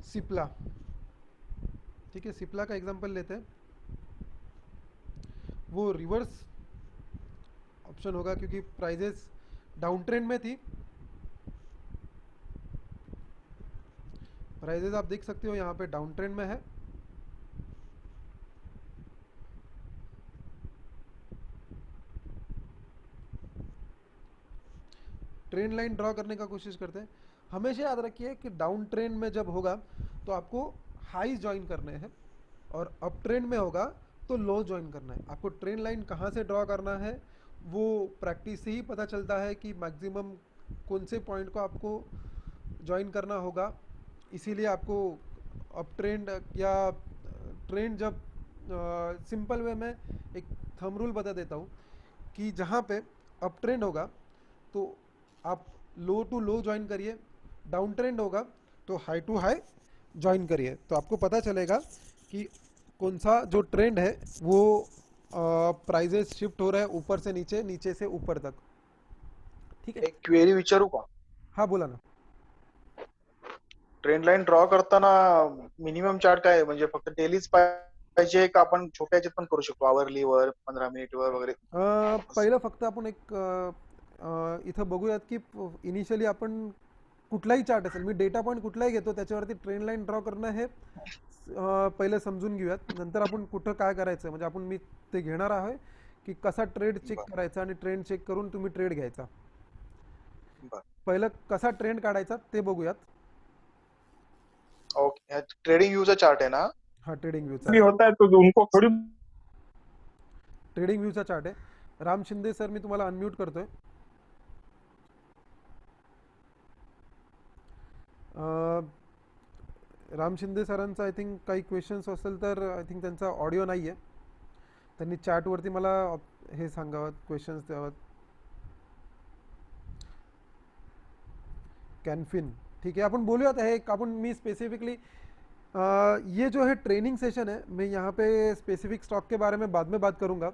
सिप्ला, ठीक है, सिप्ला का एग्जांपल लेते हैं। वो रिवर्स ऑप्शन होगा क्योंकि प्राइजेस डाउन ट्रेंड में थी, प्राइजेस आप देख सकते हो यहाँ पे डाउन ट्रेंड में है, ट्रेंड लाइन ड्रॉ करने का कोशिश करते हैं। हमेशा याद रखिए कि डाउन ट्रेंड में जब होगा तो आपको हाई ज्वाइन करने हैं और अप ट्रेंड में होगा तो लो ज्वाइन करना है। आपको ट्रेंड लाइन कहाँ से ड्रॉ करना है वो प्रैक्टिस से ही पता चलता है कि मैक्सिमम कौन से पॉइंट को आपको ज्वाइन करना होगा। इसीलिए आपको अप ट्रेंड या ट्रेंड जब सिंपल वे में एक थंब रूल बता देता हूँ कि जहाँ पे अप ट्रेंड होगा तो आप लो टू लो ज्वाइन करिए, डाउन ट्रेंड होगा तो हाई टू हाई ज्वाइन करिए। तो आपको पता चलेगा कि कौन सा जो ट्रेंड है वो प्राइजेस शिफ्ट हो रहा है ऊपर से नीचे, नीचे से ऊपर तक। ठीक है, एक क्वेरी विचारू का? हाँ बोला ना। ट्रेंड लाईन ड्रॉ करताना मिनिमम चार्ट काय आहे? म्हणजे फक्त डेलीच पाहिजे का आपण छोट्या ह्याच्यात पण करू शकतो, आवरली वर 15 मिनिट वर वगैरे? पहिलं फक्त आपण एक इथं बघूयात की इनिशियली आपण कुठलाही चार्ट असेल, मी डेटा पॉईंट कुठलाही घेतो त्याच्यावरती ट्रेंड लाईन ड्रॉ करणं हे पहिलं समजून घेऊयात, नंतर आपण कुठं काय करायचं म्हणजे आपण मी ते घेणार आहे की कसा ट्रेड चेक बरं. करायचा आणि ट्रेंड चेक करून तुम्ही ट्रेड घ्यायचा। बरं. पहिलं कसा ट्रेंड काढायचा ते बघूयात। ओके, ट्रेडिंग व्ह्यूचा चार्ट आहे ना? हा ट्रेडिंग व्ह्यूचा भी होता है तो उनको थोड़ी ट्रेडिंग व्ह्यूचा चार्ट आहे। राम शिंदे सर मी तुम्हाला अनम्यूट करतोय। राम शिंदे सरांचा आय थिंक काही क्वेश्चन्स असेल तर आय थिंक त्यांचा ऑडिओ नाही आहे, त्यांनी चॅटवरती मला हे सांगावं, क्वेश्चन्स द्यावं। कैनफिन ठीक है, अपन बोलूयात है एक अपन मी स्पेसिफिकली ये जो है ट्रेनिंग सेशन है, मैं यहाँ पे स्पेसिफिक स्टॉक के बारे में बाद में बात करूँगा।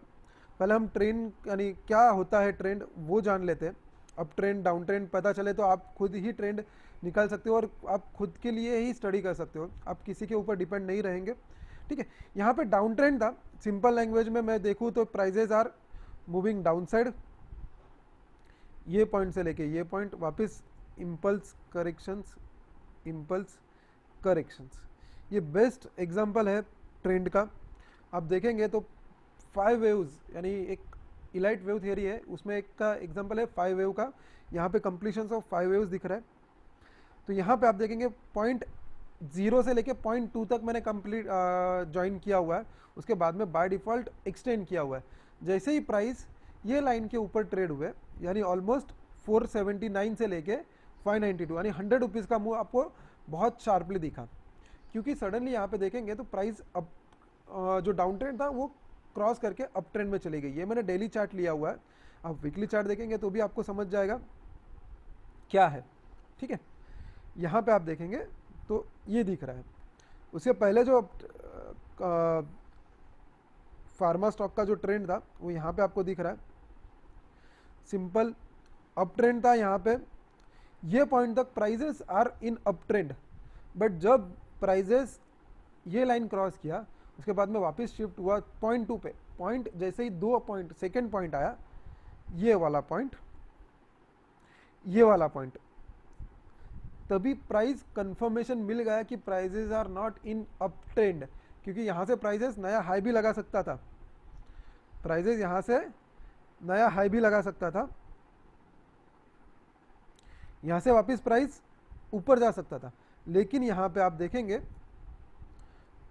पहले हम ट्रेंड यानी क्या होता है ट्रेंड वो जान लेते हैं। अब ट्रेंड डाउन ट्रेंड पता चले तो आप खुद ही ट्रेंड निकाल सकते हो और आप खुद के लिए ही स्टडी कर सकते हो, आप किसी के ऊपर डिपेंड नहीं रहेंगे। ठीक है, यहाँ पे डाउन ट्रेंड था, सिंपल लैंग्वेज में मैं देखूँ तो prices are moving down side, ये पॉइंट से लेके ये पॉइंट वापस इम्पल्स करेक्शंस, इम्पल्स करेक्शंस, ये बेस्ट एग्जांपल है ट्रेंड का। आप देखेंगे तो 5 वेव्स यानी एक इलाइट वेव थियरी है, उसमें एक का एग्जांपल है 5 वेव का। यहाँ पे कंप्लीशंस ऑफ 5 वेव्स दिख रहा है, तो यहाँ पे आप देखेंगे पॉइंट 0 से लेके पॉइंट 2 तक मैंने कंप्लीट ज्वाइन किया हुआ है, उसके बाद में बाय डिफ़ॉल्ट एक्सटेंड किया हुआ है। जैसे ही प्राइस ये लाइन के ऊपर ट्रेड हुए यानी ऑलमोस्ट 479 से लेके 592 यानी 100 रुपीज़ का मूव आपको बहुत शार्पली दिखा, क्योंकि सडनली यहाँ पे देखेंगे तो प्राइस अब जो डाउन ट्रेंड था वो क्रॉस करके अप ट्रेंड में चली गई। ये मैंने डेली चार्ट लिया हुआ है, आप वीकली चार्ट देखेंगे तो भी आपको समझ जाएगा क्या है। ठीक है, यहाँ पे आप देखेंगे तो ये दिख रहा है। उससे पहले जो फार्मा स्टॉक का जो ट्रेंड था वो यहाँ पे आपको दिख रहा है, सिंपल अप ट्रेंड था। यहाँ पे ये पॉइंट तक prices are in up trend, but जब प्राइजेस ये लाइन क्रॉस किया उसके बाद में वापस शिफ्ट हुआ पॉइंट 2 पे। पॉइंट जैसे ही 2 पॉइंट सेकेंड पॉइंट आया, ये वाला पॉइंट, ये वाला पॉइंट, तभी प्राइस कंफर्मेशन मिल गया कि prices are not in up trend, क्योंकि यहाँ से प्राइजेस नया हाई भी लगा सकता था, प्राइजेस यहाँ से नया हाई भी लगा सकता था, यहाँ से वापस प्राइस ऊपर जा सकता था। लेकिन यहाँ पे आप देखेंगे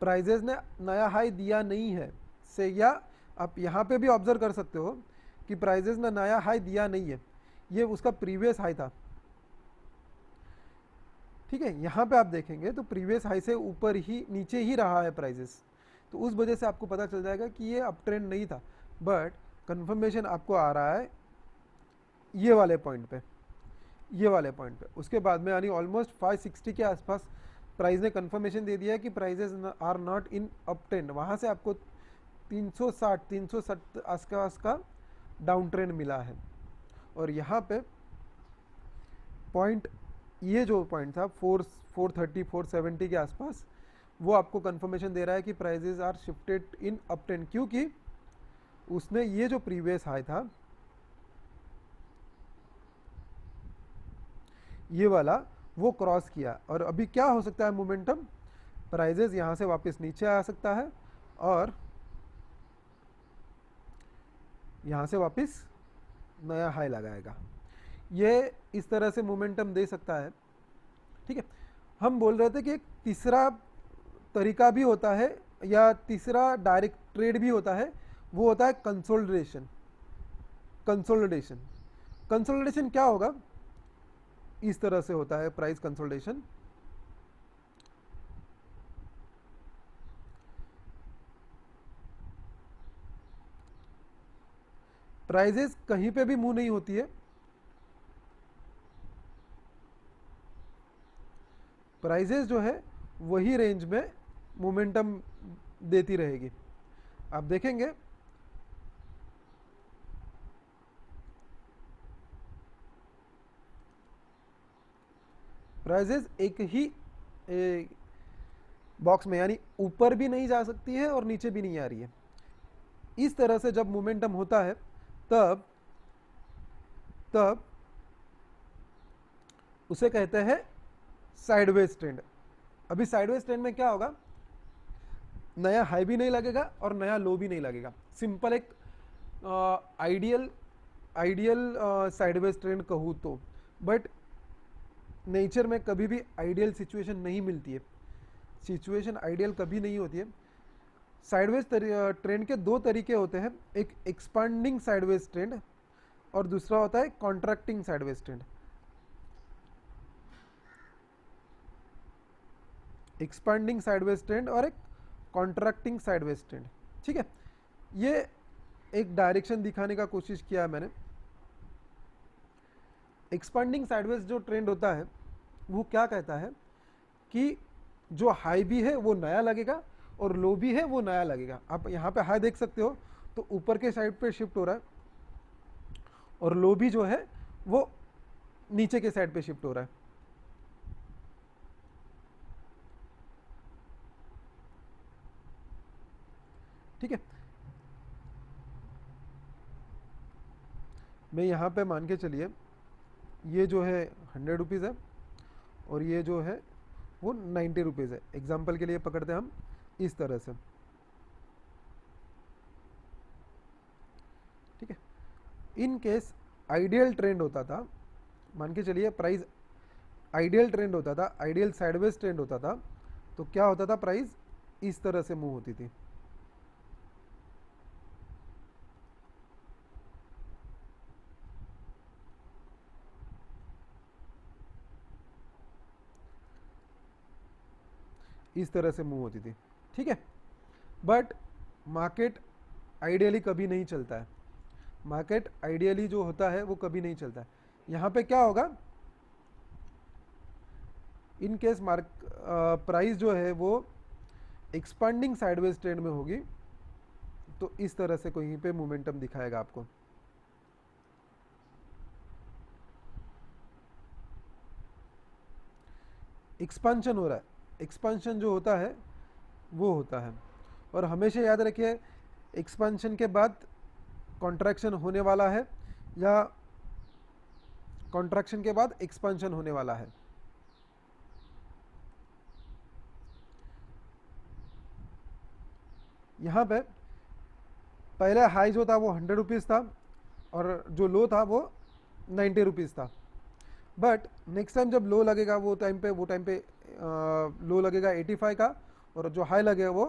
प्राइजेस ने नया हाई दिया नहीं है से, या आप यहाँ पे भी ऑब्जर्व कर सकते हो कि प्राइजेस ने नया हाई दिया नहीं है, ये उसका प्रीवियस हाई था। ठीक है, यहाँ पे आप देखेंगे तो प्रीवियस हाई से ऊपर ही नीचे ही रहा है प्राइजेस, तो उस वजह से आपको पता चल जाएगा कि ये अप ट्रेंड नहीं था, बट कंफर्मेशन आपको आ रहा है ये वाले पॉइंट पे, ये वाले पॉइंट पे। उसके बाद में यानी ऑलमोस्ट 560 के आसपास प्राइस ने कंफर्मेशन दे दिया है कि prices are not in up trend. वहाँ से आपको 360 आसपास का डाउन ट्रेंड मिला है, और यहाँ पे पॉइंट, ये जो पॉइंट था 430 470 के आसपास, वो आपको कंफर्मेशन दे रहा है कि prices are shifted in up trend, क्योंकि उसने ये जो प्रीवियस हाई था ये वाला वो क्रॉस किया। और अभी क्या हो सकता है मोमेंटम, प्राइजेस यहाँ से वापस नीचे आ सकता है और यहाँ से वापस नया हाई लगाएगा, ये इस तरह से मोमेंटम दे सकता है। ठीक है, हम बोल रहे थे कि एक तीसरा तरीका भी होता है या तीसरा डायरेक्ट ट्रेड भी होता है, वो होता है कंसोलिडेशन। कंसोलिडेशन कंसोलिडेशन क्या होगा, इस तरह से होता है प्राइस कंसोलिडेशन। प्राइजेस कहीं पे भी मूव नहीं होती है, प्राइजेस जो है वही रेंज में मोमेंटम देती रहेगी। आप देखेंगे प्राइजेस एक ही बॉक्स में, यानी ऊपर भी नहीं जा सकती है और नीचे भी नहीं आ रही है। इस तरह से जब मोमेंटम होता है तब तब उसे कहते हैं साइडवेज ट्रेंड। अभी साइडवेज ट्रेंड में क्या होगा, नया हाई भी नहीं लगेगा और नया लो भी नहीं लगेगा। सिंपल एक आइडियल आइडियल साइडवेज ट्रेंड कहूँ तो, बट नेचर में कभी भी आइडियल सिचुएशन नहीं मिलती है, सिचुएशन आइडियल कभी नहीं होती है। साइडवेज ट्रेंड के दो तरीके होते हैं, एक एक्सपांडिंग साइडवेज ट्रेंड और दूसरा होता है contracting sideways trend. Expanding sideways trend और एक कॉन्ट्रैक्टिंग साइडवेज ट्रेंड। ठीक है, ये एक डायरेक्शन दिखाने का कोशिश किया है मैंने। एक्सपांडिंग साइडवेज जो ट्रेंड होता है वो क्या कहता है कि जो हाई भी है वो नया लगेगा और लो भी है वो नया लगेगा। आप यहाँ पे हाई देख सकते हो तो ऊपर के साइड पे शिफ्ट हो रहा है और लो भी जो है वो नीचे के साइड पे शिफ्ट हो रहा है। ठीक है, मैं यहाँ पे मान के चलिए ये जो है 100 रुपीज़ है और ये जो है वो 90 रुपीज़ है। एग्जाम्पल के लिए पकड़ते हैं हम इस तरह से। ठीक है, इन केस आइडियल ट्रेंड होता था, मान के चलिए प्राइस आइडियल ट्रेंड होता था, आइडियल साइडवेज ट्रेंड होता था, तो क्या होता था, प्राइस इस तरह से मूव होती थी। इस तरह से मूव होती थी। ठीक है, बट मार्केट आइडियली कभी नहीं चलता है, मार्केट आइडियली जो होता है वो कभी नहीं चलता है। यहाँ पे क्या होगा, इन केस प्राइस जो है वो एक्सपांडिंग साइडवेज ट्रेंड में होगी तो इस तरह से कहीं पे मोमेंटम दिखाएगा आपको। एक्सपांशन हो रहा है, एक्सपांशन जो होता है वो होता है, और हमेशा याद रखिए एक्सपांशन के बाद कॉन्ट्रैक्शन होने वाला है या कॉन्ट्रैक्शन के बाद एक्सपांशन होने वाला है। यहाँ पे पहले हाई जो था वो 100 रुपीज़ था और जो लो था वो 90 रुपीज़ था, बट नेक्स्ट टाइम जब लो लगेगा वो टाइम पे लो लगेगा 85 का और जो हाई लगेगा वो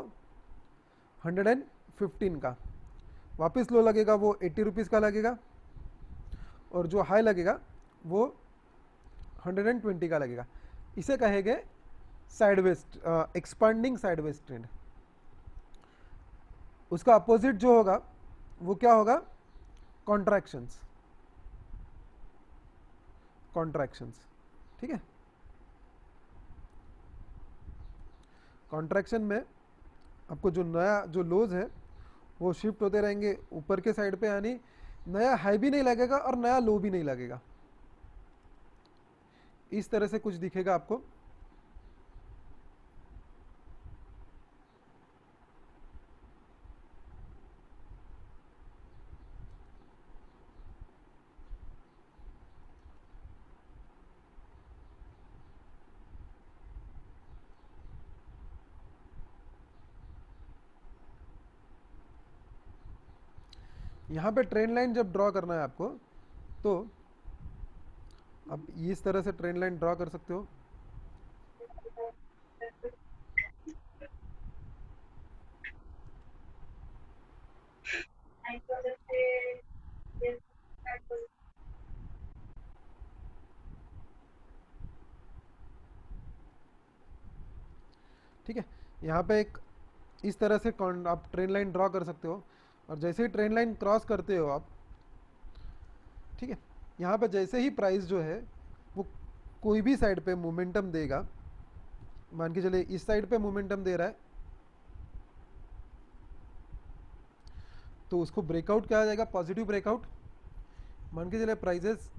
115 का। वापस लो लगेगा वो 80 रुपीज़ का लगेगा और जो हाई लगेगा वो 120 का लगेगा। इसे कहेंगे साइडवेज एक्सपांडिंग साइडवेज ट्रेंड। उसका अपोजिट जो होगा वो क्या होगा, कॉन्ट्रैक्शंस, कॉन्ट्रैक्शंस। ठीक है, कॉन्ट्रैक्शन में आपको जो नया जो लोज है वो शिफ्ट होते रहेंगे ऊपर के साइड पे, यानी नया हाई भी नहीं लगेगा और नया लो भी नहीं लगेगा। इस तरह से कुछ दिखेगा आपको। यहाँ पे ट्रेंड लाइन जब ड्रॉ करना है आपको तो आप इस तरह से ट्रेंड लाइन ड्रॉ कर सकते हो। ठीक है, यहाँ पे एक इस तरह से आप ट्रेन लाइन ड्रॉ कर सकते हो, और जैसे ही ट्रेन लाइन क्रॉस करते हो आप, ठीक है, यहाँ पे जैसे ही प्राइस जो है वो कोई भी साइड पे मोमेंटम देगा, मान के चलिए इस साइड पे मोमेंटम दे रहा है, तो उसको ब्रेकआउट कहा जाएगा, पॉजिटिव ब्रेकआउट। मान के चलिए प्राइजेस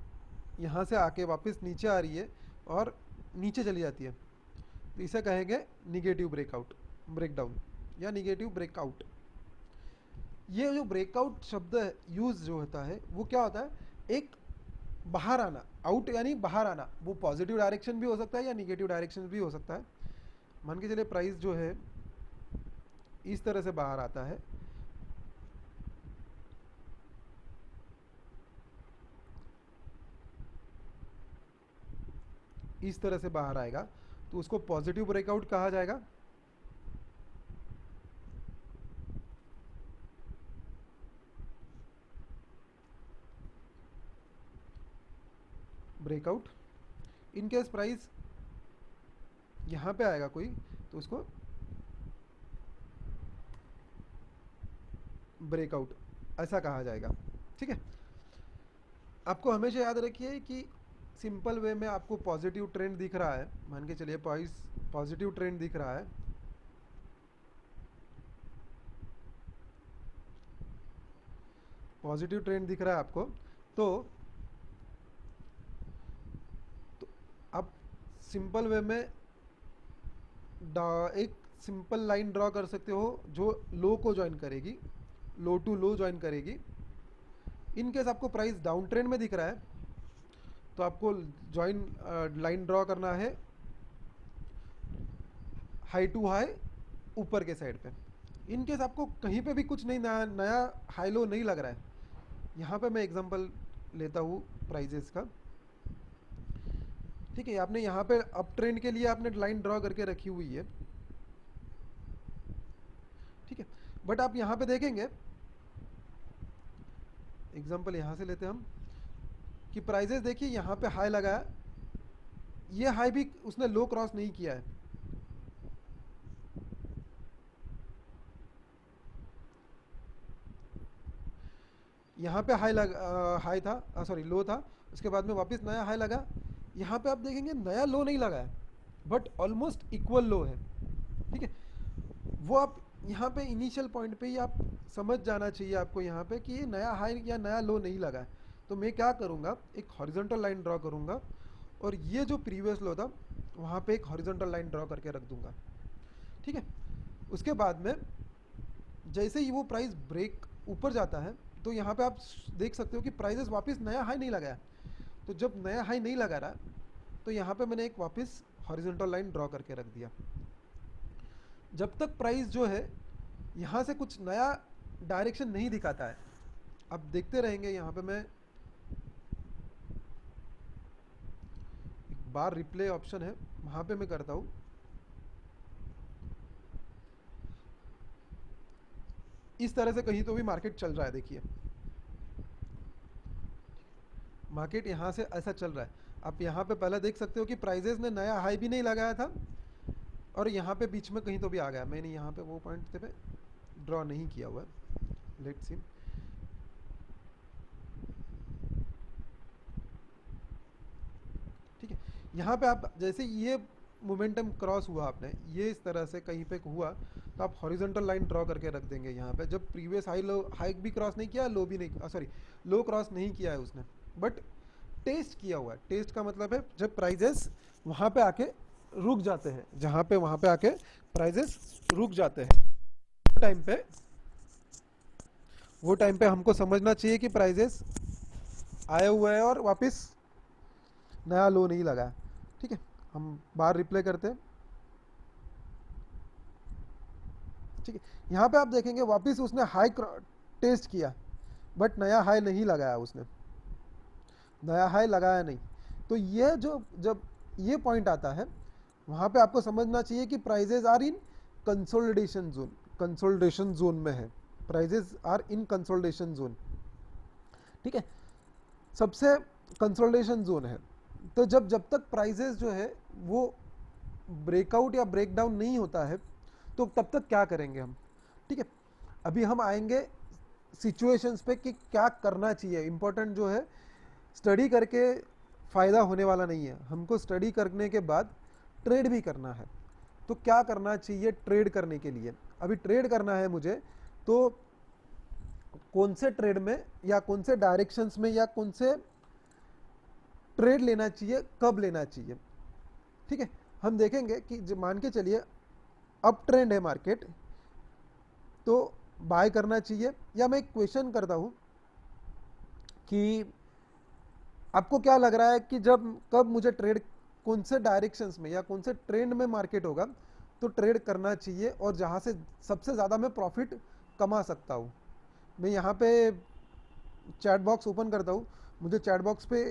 यहाँ से आके वापस नीचे आ रही है और नीचे चली जाती है, तो इसे कहेंगे निगेटिव ब्रेकआउट, ब्रेकडाउन या निगेटिव ब्रेकआउट। ये जो ब्रेकआउट शब्द यूज जो होता है वो क्या होता है, एक बाहर आना, आउट यानी बाहर आना, वो पॉजिटिव डायरेक्शन भी हो सकता है या निगेटिव डायरेक्शन भी हो सकता है। मान के चलिए प्राइस जो है इस तरह से बाहर आता है, इस तरह से बाहर आएगा, तो उसको पॉजिटिव ब्रेकआउट कहा जाएगा। ब्रेकआउट। इन केस प्राइस यहां पे आएगा कोई, तो उसको ब्रेकआउट ऐसा कहा जाएगा। ठीक है, आपको हमेशा याद रखिए कि सिंपल वे में आपको पॉजिटिव ट्रेंड दिख रहा है, मान के चलिए प्राइस पॉजिटिव ट्रेंड दिख रहा है, पॉजिटिव ट्रेंड दिख रहा है आपको, तो आप सिंपल वे में एक सिंपल लाइन ड्रॉ कर सकते हो जो लो को ज्वाइन करेगी, लो टू लो ज्वाइन करेगी। इन केस आपको प्राइस डाउन ट्रेंड में दिख रहा है, तो आपको ज्वाइन लाइन ड्रॉ करना है हाई टू हाई ऊपर के साइड पे। इन केस आपको कहीं पे भी कुछ नहीं नया हाई लो नहीं लग रहा है, यहाँ पे मैं एग्जांपल लेता हूँ प्राइजेस का। ठीक है, आपने यहाँ पे अप ट्रेंड के लिए आपने लाइन ड्रॉ करके रखी हुई है, ठीक है, बट आप यहाँ पे देखेंगे, एग्जांपल यहाँ से लेते हैं हम, कि प्राइजेस देखिए यहाँ पे हाई लगा है, ये हाई भी उसने लो क्रॉस नहीं किया है, यहाँ पे हाई था, सॉरी लो था, उसके बाद में वापस नया हाई लगा। यहाँ पे आप देखेंगे नया लो नहीं लगा है, बट ऑलमोस्ट इक्वल लो है। ठीक है, वो आप यहाँ पे इनिशियल पॉइंट पे ही आप समझ जाना चाहिए आपको यहाँ पे कि ये नया हाई या नया लो नहीं लगा है। तो मैं क्या करूँगा, एक हॉरिजॉन्टल लाइन ड्रॉ करूँगा, और ये जो प्रीवियस लो था वहाँ पे एक हॉरिजॉन्टल लाइन ड्रॉ करके रख दूंगा। ठीक है, उसके बाद में जैसे ही वो प्राइस ब्रेक ऊपर जाता है, तो यहाँ पे आप देख सकते हो कि प्राइजेस वापस नया हाई नहीं लगाया। तो जब नया हाई नहीं लगा रहा, तो यहाँ पे मैंने एक वापस हॉरिजॉन्टल लाइन ड्रॉ करके रख दिया। जब तक प्राइस जो है यहाँ से कुछ नया डायरेक्शन नहीं दिखाता है, आप देखते रहेंगे। यहाँ पे मैं एक बार रिप्ले ऑप्शन है, वहाँ पे मैं करता हूँ। इस तरह से कहीं तो भी मार्केट चल रहा है, देखिए मार्केट यहाँ से ऐसा चल रहा है। आप यहाँ पे पहले देख सकते हो कि प्राइजेस ने नया हाई भी नहीं लगाया था, और यहाँ पे बीच में कहीं तो भी आ गया। मैंने यहाँ पे वो पॉइंट पे ड्रॉ नहीं किया हुआ है, लेट्स सी। ठीक है, यहाँ पे आप जैसे ये मोमेंटम क्रॉस हुआ, आपने ये इस तरह से कहीं पे हुआ, तो आप हॉरिजॉन्टल लाइन ड्रॉ करके रख देंगे यहाँ पे। जब प्रीवियस हाई भी क्रॉस नहीं किया, लो भी नहीं, सॉरी लो क्रॉस नहीं किया है उसने, बट टेस्ट किया हुआ है। टेस्ट का मतलब है जब प्राइजेस वहाँ पे आके रुक जाते हैं, जहाँ पे वहाँ पे आके प्राइजेस रुक जाते हैं, वो टाइम पे हमको समझना चाहिए कि प्राइजेस आए हुए हैं और वापस नया लो नहीं लगा। ठीक है, हम बार रिप्ले करते हैं। ठीक है, यहाँ पे आप देखेंगे वापस उसने हाई टेस्ट किया, बट नया हाई नहीं लगाया, उसने नया हाई लगाया नहीं। तो ये जब ये पॉइंट आता है, वहाँ पे आपको समझना चाहिए कि prices are in consolidation zone में है prices are in consolidation zone, ठीक है, सबसे कंसोलिडेशन जोन है। तो जब तक प्राइजेस जो है वो ब्रेकआउट या ब्रेकडाउन नहीं होता है तो तब तक क्या करेंगे हम, ठीक है। अभी हम आएंगे सिचुएशंस पे कि क्या करना चाहिए। इंपॉर्टेंट जो है, स्टडी करके फ़ायदा होने वाला नहीं है, हमको स्टडी करने के बाद ट्रेड भी करना है। तो क्या करना चाहिए ट्रेड करने के लिए? अभी ट्रेड करना है मुझे, तो कौन से ट्रेड में या कौन से डायरेक्शंस में या कौन से ट्रेड लेना चाहिए, कब लेना चाहिए, ठीक है। हम देखेंगे कि मान के चलिए अप ट्रेंड है मार्केट, तो बाय करना चाहिए। या मैं एक क्वेश्चन करता हूं कि आपको क्या लग रहा है कि कब मुझे ट्रेड, कौन से डायरेक्शंस में या कौन से ट्रेंड में मार्केट होगा तो ट्रेड करना चाहिए और जहां से सबसे ज़्यादा मैं प्रॉफिट कमा सकता हूं। मैं यहाँ पे चैट बॉक्स ओपन करता हूँ, मुझे चैट बॉक्स पे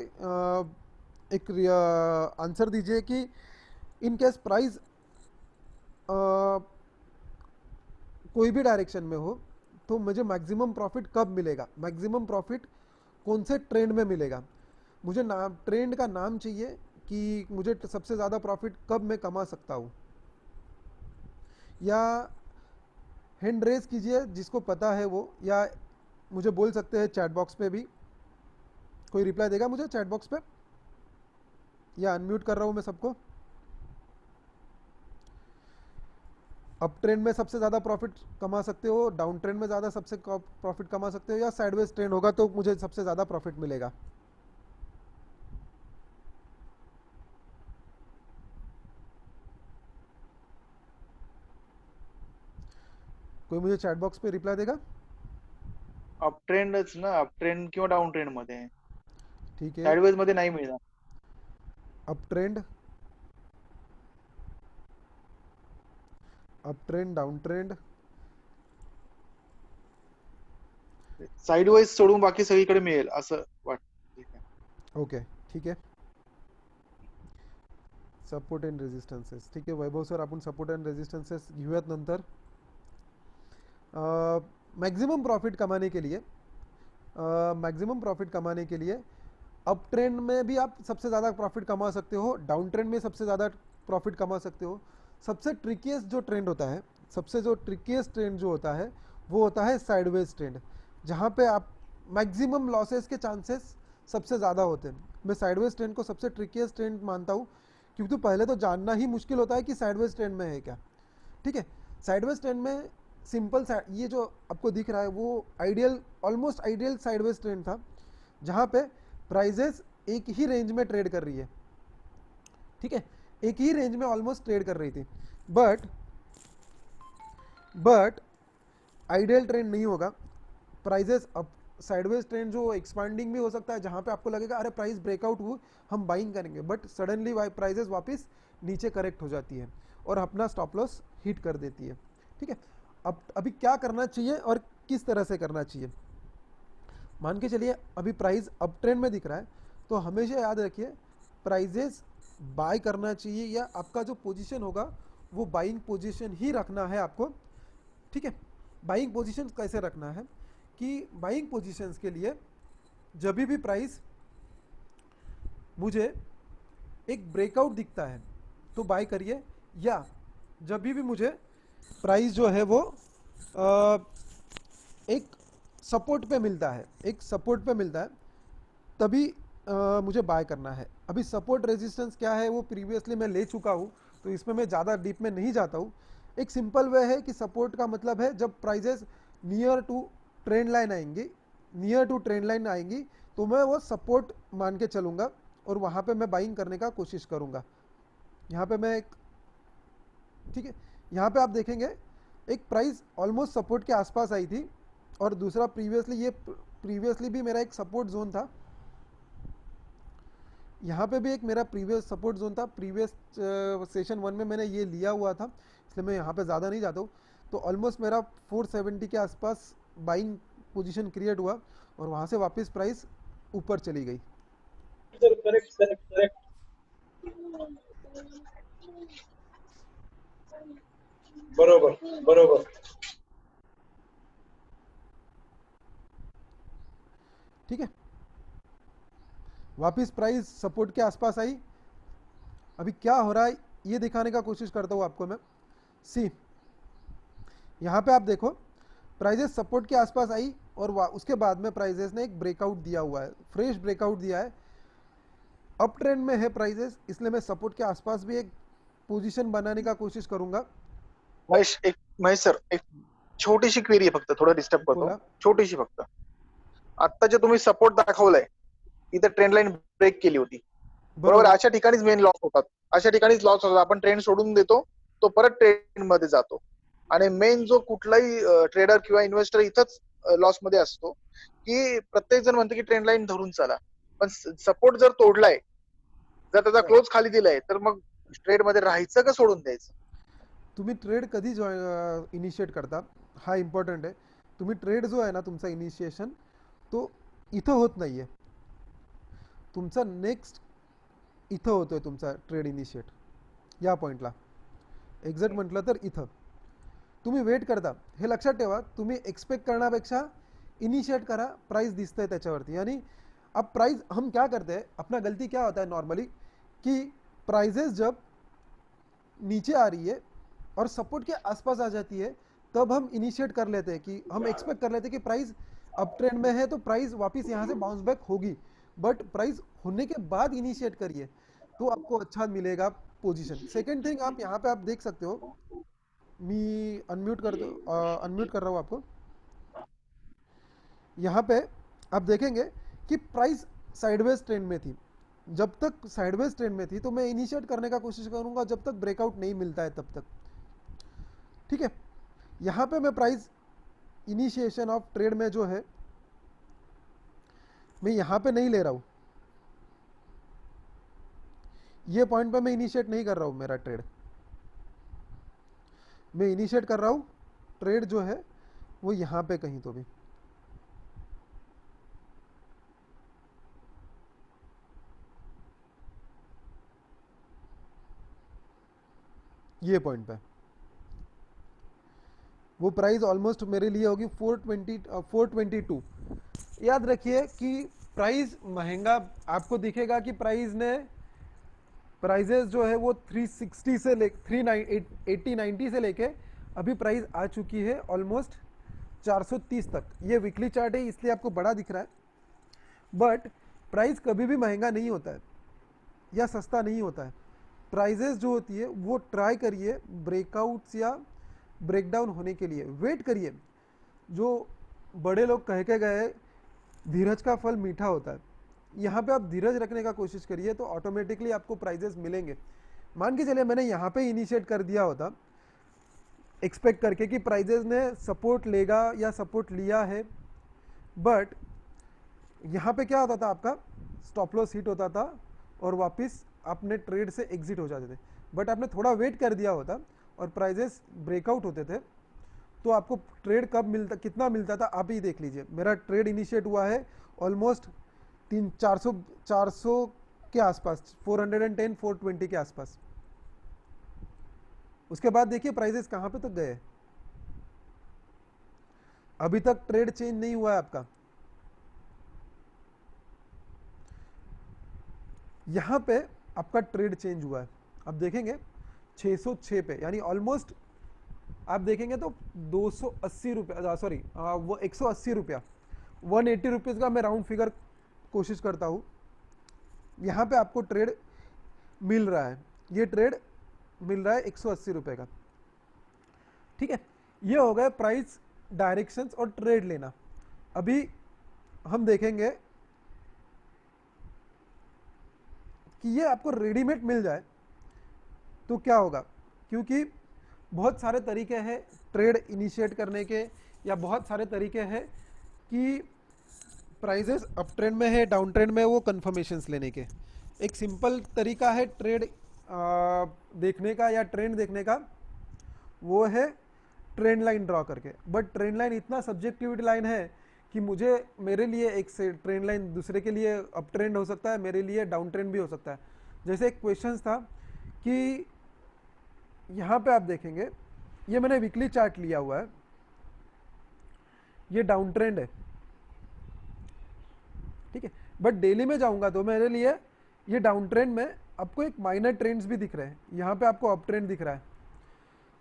एक आंसर दीजिए कि इन केस प्राइस कोई भी डायरेक्शन में हो तो मुझे मैक्सिमम प्रॉफिट कब मिलेगा, मैक्सिमम प्रॉफिट कौन से ट्रेंड में मिलेगा। मुझे नाम, ट्रेंड का नाम चाहिए कि मुझे सबसे ज़्यादा प्रॉफिट कब मैं कमा सकता हूँ। या हैंड रेज कीजिए जिसको पता है वो, या मुझे बोल सकते हैं चैट बॉक्स पे भी। कोई रिप्लाई देगा मुझे चैट बॉक्स पे, या अनम्यूट कर रहा हूँ मैं सबको। अप ट्रेंड में सबसे ज़्यादा प्रॉफिट कमा सकते हो, डाउन ट्रेंड में ज़्यादा सबसे प्रॉफिट कमा सकते हो, या साइडवेज ट्रेंड होगा तो मुझे सबसे ज़्यादा प्रॉफिट मिलेगा। कोई मुझे चैट बॉक्स पे रिप्लाई देगा? अप ट्रेंडच ना, अप ट्रेंड किंवा डाऊन ट्रेंड मध्ये, ठीक है, साइडवेज मध्ये नाही मिळणार. Up trend, up trend, down trend, sideways सोडून बाकी सगळीकडे मिळेल असं वाटतं. ओके, ठीक आहे। सपोर्ट अँड रेजिस्टन्सेस, ठीक आहे वैभव सर, आपण सपोर्ट अँड रेजिस्टन्सेस घेऊयात नंतर। मैक्सिमम प्रॉफिट कमाने के लिए, मैक्सिमम प्रॉफिट कमाने के लिए अप ट्रेंड में भी आप सबसे ज़्यादा प्रॉफिट कमा सकते हो, डाउन ट्रेंड में सबसे ज़्यादा प्रॉफिट कमा सकते हो। सबसे ट्रिकियस्ट जो ट्रेंड होता है, सबसे जो ट्रिकियस्ट ट्रेंड जो होता है वो होता है साइडवेज ट्रेंड, जहाँ पे आप मैक्सिमम लॉसेस के चांसेस सबसे ज़्यादा होते हैं। मैं साइडवेज ट्रेंड को सबसे ट्रिकियस्ट ट्रेंड मानता हूँ, क्योंकि तो पहले तो जानना ही मुश्किल होता है कि साइडवेज ट्रेंड में है क्या, ठीक है। साइडवेज ट्रेंड में सिंपल, ये जो आपको दिख रहा है वो ideal, almost ideal sideways trend था, जहाँ पे प्राइजेस एक ही रेंज में ट्रेड कर रही है, ठीक है, एक ही रेंज में ऑलमोस्ट ट्रेड कर रही थी। बट आइडियल ट्रेंड नहीं होगा, प्राइजेस अप, साइडवेज ट्रेंड जो एक्सपांडिंग भी हो सकता है, जहां पे आपको लगेगा अरे प्राइस ब्रेकआउट हुआ, हम बाइंग करेंगे, बट सडनली प्राइजेस वापस नीचे करेक्ट हो जाती है और अपना स्टॉप लॉस हिट कर देती है, ठीक है। अब अभी क्या करना चाहिए और किस तरह से करना चाहिए? मान के चलिए अभी प्राइस अप ट्रेंड में दिख रहा है, तो हमेशा याद रखिए प्राइजेस बाय करना चाहिए, या आपका जो पोजीशन होगा वो बाइंग पोजीशन ही रखना है आपको, ठीक है। बाइंग पोजीशन कैसे रखना है कि बाइंग पोजीशंस के लिए जब भी प्राइस मुझे एक ब्रेकआउट दिखता है तो बाय करिए, या जब भी मुझे प्राइस जो है वो एक सपोर्ट पे मिलता है, एक सपोर्ट पे मिलता है, तभी मुझे बाय करना है। अभी सपोर्ट रेजिस्टेंस क्या है वो प्रीवियसली मैं ले चुका हूँ, तो इसमें मैं ज़्यादा डीप में नहीं जाता हूँ। एक सिंपल वे है कि सपोर्ट का मतलब है जब prices near to trend line आएंगी, नियर टू ट्रेंड लाइन आएंगी तो मैं वो सपोर्ट मान के चलूँगा और वहाँ पे मैं बाइंग करने का कोशिश करूँगा। यहाँ पे मैं एक, ठीक है, यहाँ पे आप देखेंगे एक प्राइस ऑलमोस्ट सपोर्ट के आसपास आई थी, और दूसरा प्रीवियसली भी मेरा एक सपोर्ट जोन था, यहाँ पे भी एक मेरा प्रीवियस सपोर्ट जोन था, प्रीवियस सेशन 1 में मैंने ये लिया हुआ था, इसलिए मैं यहाँ पे ज़्यादा नहीं जाता हूँ। तो ऑलमोस्ट मेरा 470 के आसपास बाइंग पोजीशन क्रिएट हुआ और वहाँ से वापस प्राइस ऊपर चली गई। करेक्ट। बरोबर। ठीक है, वापस प्राइस सपोर्ट के आसपास आई। अभी क्या हो रहा है ये दिखाने का कोशिश करता हूँ आपको मैं। सी यहाँ पे आप देखो, प्राइजेस सपोर्ट के आसपास आई और उसके बाद में प्राइजेस ने एक ब्रेकआउट दिया हुआ है, फ्रेश ब्रेकआउट दिया है। अप ट्रेंड में है प्राइजेस, इसलिए मैं सपोर्ट के आसपास भी एक पोजीशन बनाने का कोशिश करूंगा। महेश सर, एक छोटीशी क्वेरी आहे, फक्त थोडं डिस्टर्ब करतो, बोला। छोटीशी फक्त. आता जे तुम्ही सपोर्ट दाखवलाय, इथे ट्रेंड लाईन ब्रेक केली होती, बरोबर. अशा ठिकाणीच मेन लॉस होतात, अशा ठिकाणीच लॉस होतात. आपण ट्रेंड सोडून देतो, तो परत ट्रेंड मध्ये जातो. आणि मेन जो कुठलाही ट्रेडर किंवा इन्व्हेस्टर इथंच लॉस मध्ये असतो, की प्रत्येक जण म्हणतो की ट्रेंड लाईन धरून चला, पण सपोर्ट जर तोडलाय, जर त्याचा क्लोज खाली दिलाय, तर मग ट्रेड मध्ये राहायचं का सोडून द्यायचं? तुम्ही ट्रेड कधी इनिशिएट करता हा इम्पॉर्टंट आहे. तुम्ही ट्रेड जो आहे ना तुमचा इनिशिएशन तो इथं होत नाहीये, तुमचा नेक्स्ट इथं होतोय तुमचा ट्रेड इनिशिएट, या पॉईंटला एक्झॅक्ट म्हटलं तर इथं तुम्ही वेट करता. हे लक्षात ठेवा, तुम्ही एक्सपेक्ट करण्यापेक्षा इनिशिएट करा, प्राइस दिसतंय त्याच्यावरती. यानी अब प्राइस हम क्या करते हैं, अपना गलती क्या होता है नॉर्मली कि प्राइजेस जब नीचे आ रही है और सपोर्ट के आसपास आ जाती है, तब हम इनिशिएट कर लेते हैं कि हम एक्सपेक्ट कर लेते हैं कि प्राइस अप ट्रेंड में है तो प्राइस वापस यहाँ से बाउंस बैक होगी. बट प्राइस होने के बाद इनिशिएट करिए तो आपको अच्छा मिलेगा पोजीशन. सेकेंड थिंग, आप यहाँ पे आप देख सकते हो, मी अनम्यूट कर रहा हूँ आपको. यहाँ पे आप देखेंगे कि प्राइस साइडवेज ट्रेंड में थी. जब तक साइडवेज ट्रेंड में थी तो मैं इनिशिएट करने का कोशिश करूंगा जब तक ब्रेकआउट नहीं मिलता है तब तक. ठीक है, यहाँ पे मैं प्राइस इनिशिएशन ऑफ ट्रेड में जो है मैं यहाँ पे नहीं ले रहा हूँ, ये पॉइंट पे मैं इनिशिएट नहीं कर रहा हूँ मेरा ट्रेड. मैं इनिशिएट कर रहा हूँ ट्रेड जो है वो यहाँ पे कहीं तो भी. ये पॉइंट पे वो प्राइस ऑलमोस्ट मेरे लिए होगी 422. याद रखिए कि प्राइस महंगा आपको दिखेगा कि प्राइजेस जो है वो 360 से ले 380 90 से लेके अभी प्राइस आ चुकी है ऑलमोस्ट 430 तक. ये वीकली चार्ट है इसलिए आपको बड़ा दिख रहा है, बट प्राइस कभी भी महंगा नहीं होता है या सस्ता नहीं होता है. प्राइजेस जो होती है वो ट्राई करिए ब्रेकआउट्स या ब्रेकडाउन होने के लिए वेट करिए. जो बड़े लोग कह के गए धीरज का फल मीठा होता है, यहाँ पे आप धीरज रखने का कोशिश करिए तो ऑटोमेटिकली आपको प्राइजेस मिलेंगे. मान के चलिए मैंने यहाँ पे इनिशिएट कर दिया होता एक्सपेक्ट करके कि प्राइजेस ने सपोर्ट लेगा या सपोर्ट लिया है, बट यहाँ पे क्या होता था, आपका स्टॉप लॉस हिट होता था और वापस अपने ट्रेड से एग्जिट हो जाते थे. बट आपने थोड़ा वेट कर दिया होता और प्राइजेस ब्रेकआउट होते थे तो आपको ट्रेड कब मिलता, कितना मिलता था आप ही देख लीजिए. मेरा ट्रेड इनिशिएट हुआ है ऑलमोस्ट 400 के आसपास, 410 420 के आसपास. उसके बाद देखिए प्राइजेस कहाँ पे तक गए. अभी तक ट्रेड चेंज नहीं हुआ है आपका. यहाँ पे आपका ट्रेड चेंज हुआ है, अब देखेंगे 606 पे, यानी ऑलमोस्ट आप देखेंगे तो 280 रुपया, सॉरी वो 180 रुपया, 180 रुपीज़ का मैं राउंड फिगर कोशिश करता हूँ. यहाँ पे आपको ट्रेड मिल रहा है, ये ट्रेड मिल रहा है 180 रुपये का. ठीक है, ये हो गए प्राइस डायरेक्शंस और ट्रेड लेना. अभी हम देखेंगे कि ये आपको रेडीमेड मिल जाए तो क्या होगा, क्योंकि बहुत सारे तरीके हैं ट्रेड इनिशिएट करने के, या बहुत सारे तरीके हैं कि प्राइजेस अप ट्रेंड में है डाउन ट्रेंड में वो कंफर्मेशंस लेने के. एक सिंपल तरीका है ट्रेड देखने का या ट्रेंड देखने का, वो है ट्रेंड लाइन ड्रॉ करके. बट ट्रेंड लाइन इतना सब्जेक्टिविटी लाइन है कि मेरे लिए एक से ट्रेंड लाइन दूसरे के लिए अप ट्रेंड हो सकता है, मेरे लिए डाउन ट्रेंड भी हो सकता है. जैसे एक क्वेश्चन था कि यहाँ पे आप देखेंगे, ये मैंने वीकली चार्ट लिया हुआ है, ये डाउन ट्रेंड है, ठीक है। बट डेली में जाऊंगा तो मेरे लिए ये डाउन ट्रेंड में आपको एक माइनर ट्रेंड्स भी दिख रहे हैं, यहाँ पे आपको अप ट्रेंड दिख रहा है।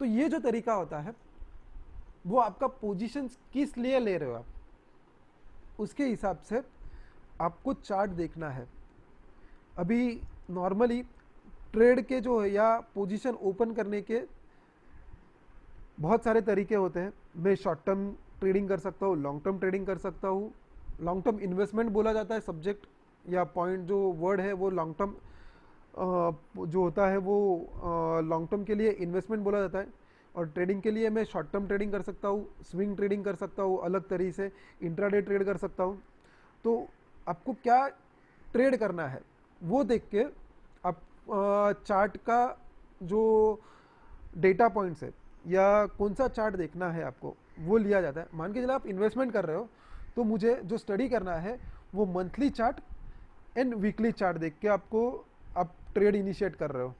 तो ये जो तरीका होता है वो आपका पोजीशन किस लिए ले रहे हो आप, उसके हिसाब से आपको चार्ट देखना है। अभी नॉर्मली ट्रेड के जो है या पोजीशन ओपन करने के बहुत सारे तरीके होते हैं। मैं शॉर्ट टर्म ट्रेडिंग कर सकता हूँ, लॉन्ग टर्म ट्रेडिंग कर सकता हूँ। लॉन्ग टर्म इन्वेस्टमेंट बोला जाता है, सब्जेक्ट या पॉइंट जो वर्ड है वो लॉन्ग टर्म जो होता है वो लॉन्ग टर्म के लिए इन्वेस्टमेंट बोला जाता है। और ट्रेडिंग के लिए मैं शॉर्ट टर्म ट्रेडिंग कर सकता हूँ, स्विंग ट्रेडिंग कर सकता हूँ, अलग तरीके से इंट्राडे ट्रेड कर सकता हूँ। तो आपको क्या ट्रेड करना है वो देख के आप चार्ट का जो डेटा पॉइंट्स है या कौन सा चार्ट देखना है आपको वो लिया जाता है। मान के चलो आप इन्वेस्टमेंट कर रहे हो तो मुझे जो स्टडी करना है वो monthly chart and weekly chart देख के आपको आप ट्रेड इनिशिएट कर रहे हो।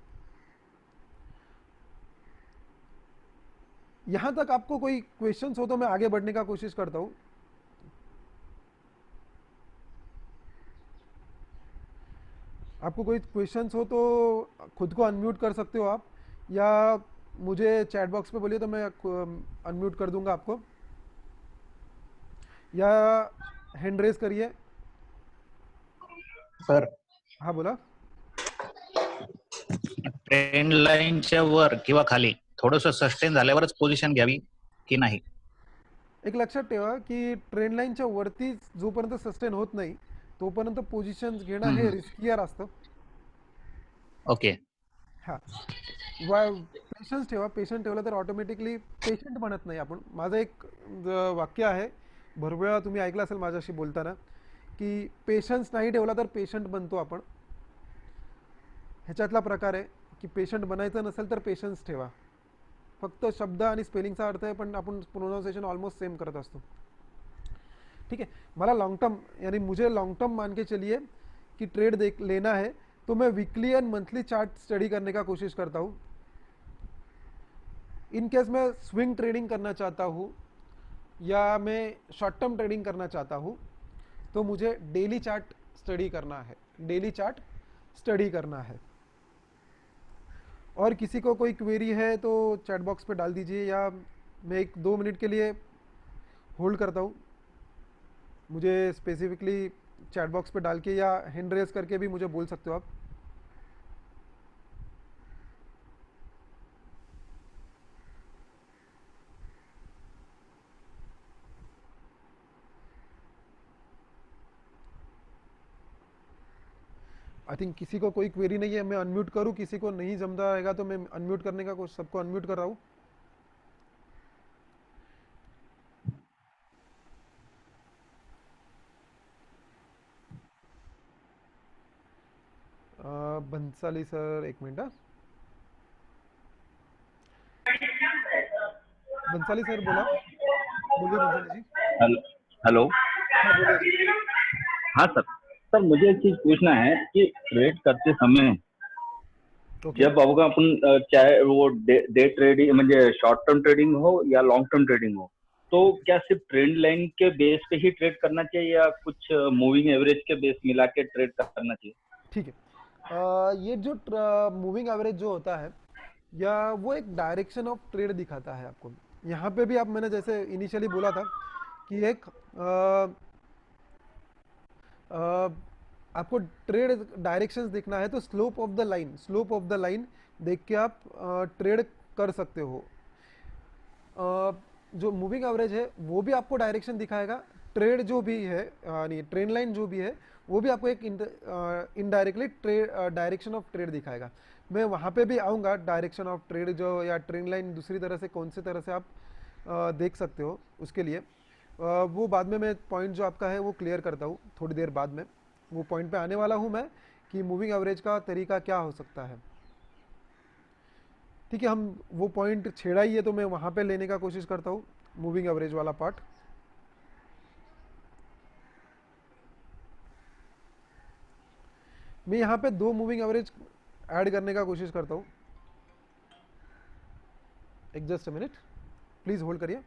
यहां तक आपको कोई क्वेश्चंस हो तो मैं आगे बढ़ने का कोशिश करता हूं। आपको कोई क्वेश्चंस हो तो खुद को अनम्यूट कर सकते हो आप, या मुझे चैट बॉक्स पे बोलिए तो मैं अनम्यूट कर दूंगा आपको, या हैंड रेज करिए। सर हाँ बोला। ट्रेंड लाईनच्या वर किंवा खाली थोडंसं सस्टेन झाल्यावरच पोझिशन घ्यावी की नाही? एक लक्षात ठेवा की ट्रेंड लाईनच्या वरती जोपर्यंत सस्टेन होत नाही तोपर्यंत पोझिशन्स घेणं हे रिस्कियर असतं. ओके. हा पेशन्स ठेवा. पेशंट ठेवला तर ऑटोमॅटिकली पेशंट बनत नाही आपण. माझं एक वाक्य आहे, भरपूर वेळा तुम्ही ऐकलं असेल माझ्याशी बोलताना, की पेशन्स नाही ठेवला तर पेशंट बनतो आपण. ह्याच्यातला प्रकार आहे की पेशंट बनायचं नसेल तर पेशन्स ठेवा. फक्त शब्द आणि स्पेलिंगचा अर्थ आहे पण आपण प्रोनाउन्सिएशन ऑलमोस्ट सेम करत असतो. ठीक है. मला लॉन्ग टर्म यानी मुझे लॉन्ग टर्म मान के चलिए कि ट्रेड देख लेना है तो मैं weekly and monthly chart study करने का कोशिश करता हूँ. इन केस मैं स्विंग ट्रेडिंग करना चाहता हूँ या मैं शॉर्ट टर्म ट्रेडिंग करना चाहता हूँ तो मुझे डेली चार्ट स्टडी करना है. डेली चार्ट स्टडी करना है. और किसी को कोई क्वेरी है तो चैट बॉक्स पे डाल दीजिए, या मैं एक 2 मिनट के लिए होल्ड करता हूँ. मुझे स्पेसिफिकली चैट बॉक्स पे डाल के या हैंड रेज करके भी मुझे बोल सकते हो आप. आई थिंक किसी को कोई क्वेरी नहीं है. मैं अनम्यूट करूँ, किसी को नहीं जमता रहेगा तो मैं अनम्यूट करने का कोशिश, सबको अनम्यूट कर रहा हूँ. बंसाली सर एक मिनट. बंसाली सर बोला, बोलिए बंसाली जी. Hello hello. हाँ बोलिए जी. हाँ सर. सर मुझे एक चीज पूछना है कि ट्रेड करते समय ओके. जब बघा आपण चाहे वो डे ट्रेडिंग म्हणजे शॉर्ट टर्म ट्रेडिंग हो या लॉन्ग टर्म ट्रेडिंग हो, तो क्या सिर्फ ट्रेंड लाइन के बेस पे ही ट्रेड करना चाहिए या कुछ मूविंग एवरेज के बेस मिला के ट्रेड करना चाहिए? ठीक है. ये जो मूविंग एवरेज जो होता है या वो एक डायरेक्शन ऑफ ट्रेड दिखाता है आपको. यहाँ पे भी आप, मैंने जैसे इनिशियली बोला था कि एक आपको ट्रेड डायरेक्शंस देखना है तो slope of the line, slope of the line देख के आप ट्रेड कर सकते हो. जो मूविंग एवरेज है वो भी आपको डायरेक्शन दिखाएगा. ट्रेड जो भी है यानी ट्रेंड लाइन जो भी है वो भी आपको एक इनडायरेक्टली डायरेक्शन ऑफ ट्रेड दिखाएगा. मैं वहाँ पे भी आऊँगा. डायरेक्शन ऑफ ट्रेड जो या ट्रेंड लाइन दूसरी तरह से कौन सी तरह से आप देख सकते हो उसके लिए वो बाद में मैं पॉइंट जो आपका है वो क्लियर करता हूँ थोड़ी देर बाद में. वो पॉइंट पे आने वाला हूँ मैं कि मूविंग एवरेज का तरीका क्या हो सकता है. ठीक है. हम वो पॉइंट छेड़ा ही है तो मैं वहाँ पे लेने का कोशिश करता हूँ मूविंग एवरेज वाला पार्ट. मैं यहाँ पे 2 मूविंग एवरेज ऐड करने का कोशिश करता हूँ. एक just a minute please hold करिए.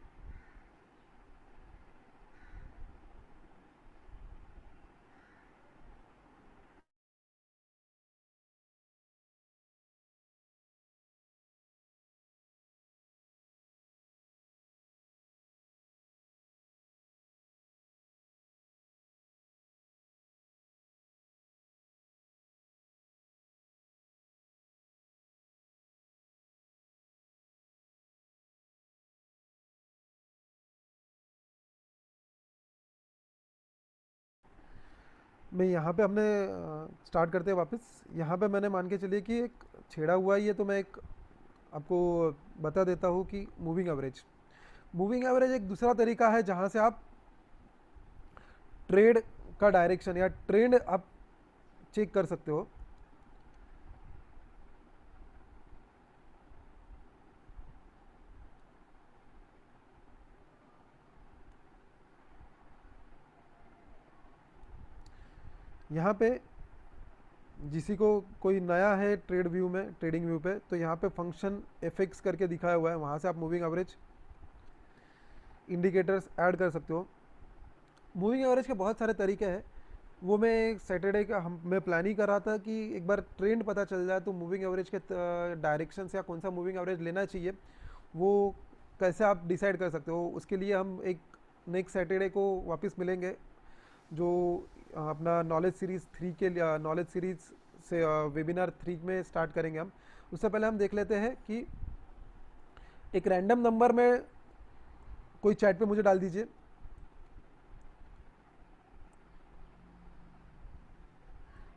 मैं यहाँ पे हमने स्टार्ट करते हैं वापस। यहाँ पे मैंने मान के चलिए कि एक छेड़ा हुआ ही है, तो मैं एक आपको बता देता हूँ कि मूविंग एवरेज एक दूसरा तरीका है जहाँ से आप ट्रेड का डायरेक्शन या ट्रेंड आप चेक कर सकते हो। यहाँ पे जिसी को कोई नया है ट्रेड व्यू में, ट्रेडिंग व्यू पे, तो यहाँ पे फंक्शन एफएक्स करके दिखाया हुआ है, वहाँ से आप मूविंग एवरेज इंडिकेटर्स ऐड कर सकते हो। मूविंग एवरेज के बहुत सारे तरीके हैं, वो मैं सैटरडे का मैं प्लान ही कर रहा था कि एक बार ट्रेंड पता चल जाए तो मूविंग एवरेज के डायरेक्शन से या कौन सा मूविंग एवरेज लेना चाहिए वो कैसे आप डिसाइड कर सकते हो। उसके लिए हम एक नेक्स्ट सैटरडे को वापस मिलेंगे, जो अपना नॉलेज सीरीज़ 3 के लिए, नॉलेज सीरीज़ से वेबिनार 3 में स्टार्ट करेंगे हम। उससे पहले हम देख लेते हैं कि एक रैंडम नंबर में कोई चैट पे मुझे डाल दीजिए।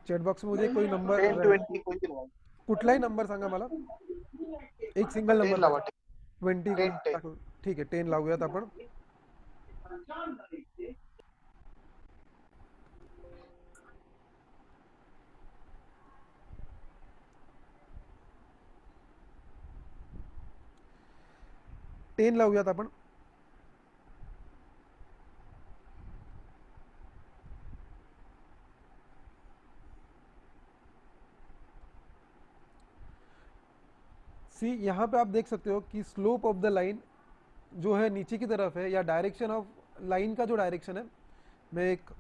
चॅट बॉक्स मध्ये कोई नंबर 10-20 कोणती लावा? कुठलाही नंबर सांगा मला, एक सिंगल 10 नंबर लावा. पाहिजे. 20 10 10. टाकू. ठीक आहे, 10 लावूयात आपण. टेन लावूयात आपण. सी यहाँ पे आप देख सकते हो कि स्लोप ऑफ द लाइन जो है नीचे की तरफ है, या डायरेक्शन ऑफ लाइन का जो डायरेक्शन है, मैं एक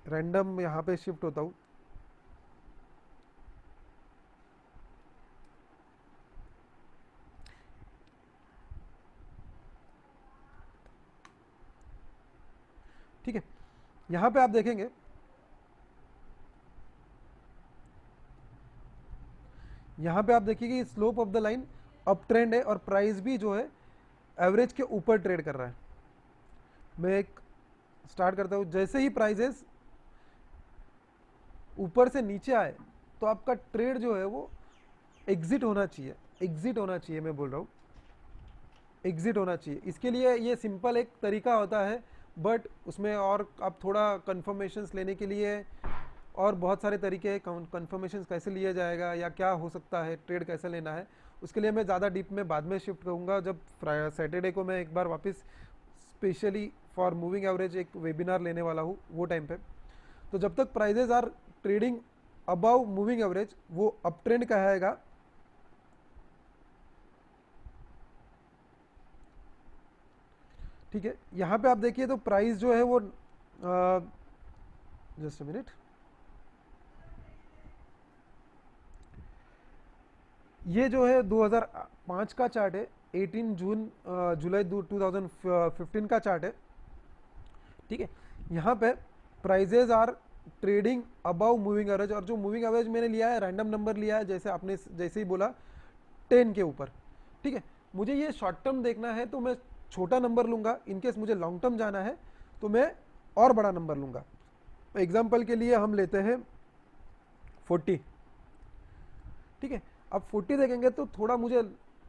रैंडम यहाँ पे शिफ्ट होता हूँ. ठीक है, यहाँ पे आप देखेंगे यहाँ पे आप देखिए कि slope of the line up trend है और प्राइस भी जो है एवरेज के ऊपर ट्रेड कर रहा है. मैं एक स्टार्ट करता हूँ. जैसे ही प्राइजेस ऊपर से नीचे आए तो आपका ट्रेड जो है वो एग्जिट होना चाहिए. एग्जिट होना चाहिए, मैं बोल रहा हूँ एग्जिट होना चाहिए. इसके लिए ये सिंपल एक तरीका होता है, बट उसमें और आप थोड़ा कंफर्मेशंस लेने के लिए और बहुत सारे तरीके हैं. कंफर्मेशंस कैसे लिया जाएगा या क्या हो सकता है, ट्रेड कैसे लेना है, उसके लिए मैं ज़्यादा डीप में बाद में शिफ्ट करूँगा. जब सैटरडे को मैं एक बार वापस स्पेशली फॉर मूविंग एवरेज एक वेबिनार लेने वाला हूँ वो टाइम पे. तो जब तक prices are trading above moving average, वो अप ट्रेंड कहेगा. ठीक है, यहाँ पे आप देखिए तो प्राइस जो है वो जस्ट अ मिनट, ये जो है 2005 का चार्ट है, 18 जुलाई 2015 का चार्ट है. ठीक है, यहाँ पे prices are trading above moving average, और जो मूविंग एवरेज मैंने लिया है रैंडम नंबर लिया है, जैसे आपने जैसे ही बोला 10 के ऊपर. ठीक है, मुझे ये शॉर्ट टर्म देखना है तो मैं छोटा नंबर लूँगा. इनकेस मुझे लॉन्ग टर्म जाना है तो मैं और बड़ा नंबर लूँगा. एग्जाम्पल के लिए हम लेते हैं 40. ठीक है, अब 40 देखेंगे तो थोड़ा मुझे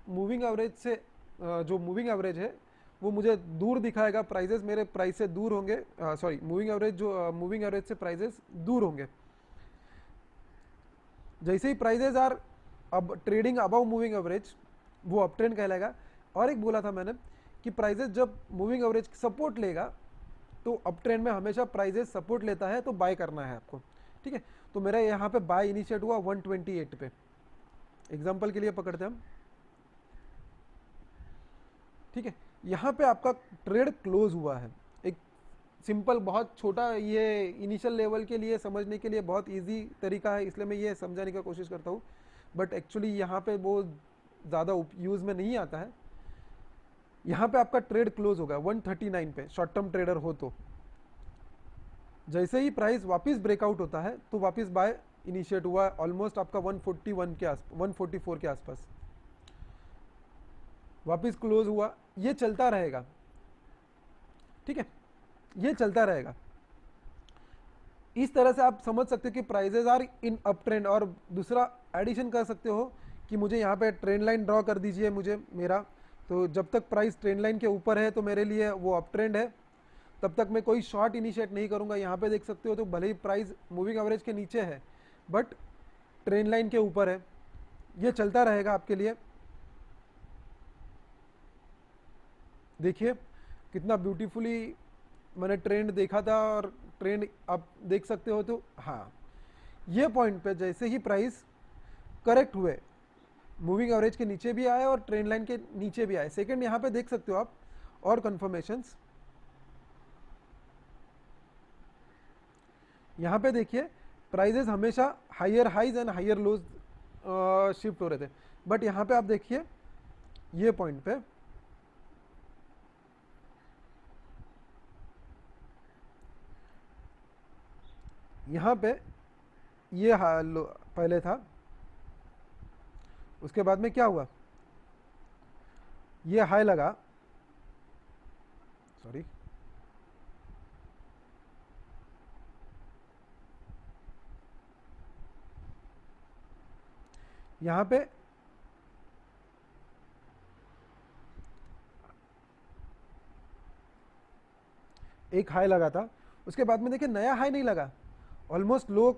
मूविंग एवरेज से जो मूविंग एवरेज है वो मुझे दूर दिखाएगा. प्राइजेस मेरे प्राइस से दूर होंगे, सॉरी मूविंग एवरेज जो मूविंग एवरेज से प्राइजेस दूर होंगे. जैसे ही प्राइजेस आर अब ट्रेडिंग अबव मूविंग एवरेज, वो अप ट्रेंड कहलाएगा. और एक बोला था मैंने कि प्राइजेस जब मूविंग एवरेज सपोर्ट लेगा तो अप ट्रेंड में हमेशा प्राइजेस सपोर्ट लेता है तो बाय करना है आपको. ठीक है, तो मेरा यहाँ पे बाय इनिशिएट हुआ 128 पे. एग्जाम्पल के लिए पकड़ते हम. ठीक है, यहाँ पे आपका ट्रेड क्लोज हुआ है. एक सिंपल बहुत छोटा, ये इनिशियल लेवल के लिए समझने के लिए बहुत इजी तरीका है, इसलिए मैं ये समझाने की कोशिश करता हूँ. बट एक्चुअली यहाँ पे वो ज़्यादा यूज़ में नहीं आता है. यहाँ पे आपका ट्रेड क्लोज होगा 139 पे, शॉर्ट टर्म ट्रेडर हो तो. जैसे ही प्राइस वापस ब्रेकआउट होता है तो वापस बाय इनिशिएट हुआ ऑलमोस्ट आपका 141 के आस 144 के आसपास वापस क्लोज हुआ. ये चलता रहेगा. ठीक है, ये चलता रहेगा. इस तरह से आप समझ सकते हो कि prices are in up trend. और दूसरा एडिशन कर सकते हो कि मुझे यहाँ पे ट्रेंड लाइन ड्रॉ कर दीजिए मुझे मेरा, तो जब तक प्राइस ट्रेंड लाइन के ऊपर है तो मेरे लिए वो अप ट्रेंड है, तब तक मैं कोई शॉर्ट इनिशिएट नहीं करूँगा। यहाँ पे देख सकते हो तो भले ही प्राइस मूविंग एवरेज के नीचे है बट ट्रेंड लाइन के ऊपर है, ये चलता रहेगा आपके लिए। देखिए कितना ब्यूटीफुली मैंने ट्रेंड देखा था और ट्रेंड आप देख सकते हो। तो हाँ, ये पॉइंट पे जैसे ही प्राइस करेक्ट हुए, मूविंग एवरेज के नीचे भी आए और ट्रेंड लाइन के नीचे भी आए। सेकंड यहाँ पे देख सकते हो आप और कंफर्मेशंस, यहाँ पे देखिए प्राइजेस हमेशा higher highs and higher lows shift हो रहे थे, बट यहाँ पे आप देखिए ये पॉइंट पे यहाँ पे ये पहले था, उसके बाद में क्या हुआ, ये हाई लगा, सॉरी यहाँ पे एक हाई लगा था, उसके बाद में देखिए नया हाई नहीं लगा, ऑलमोस्ट लो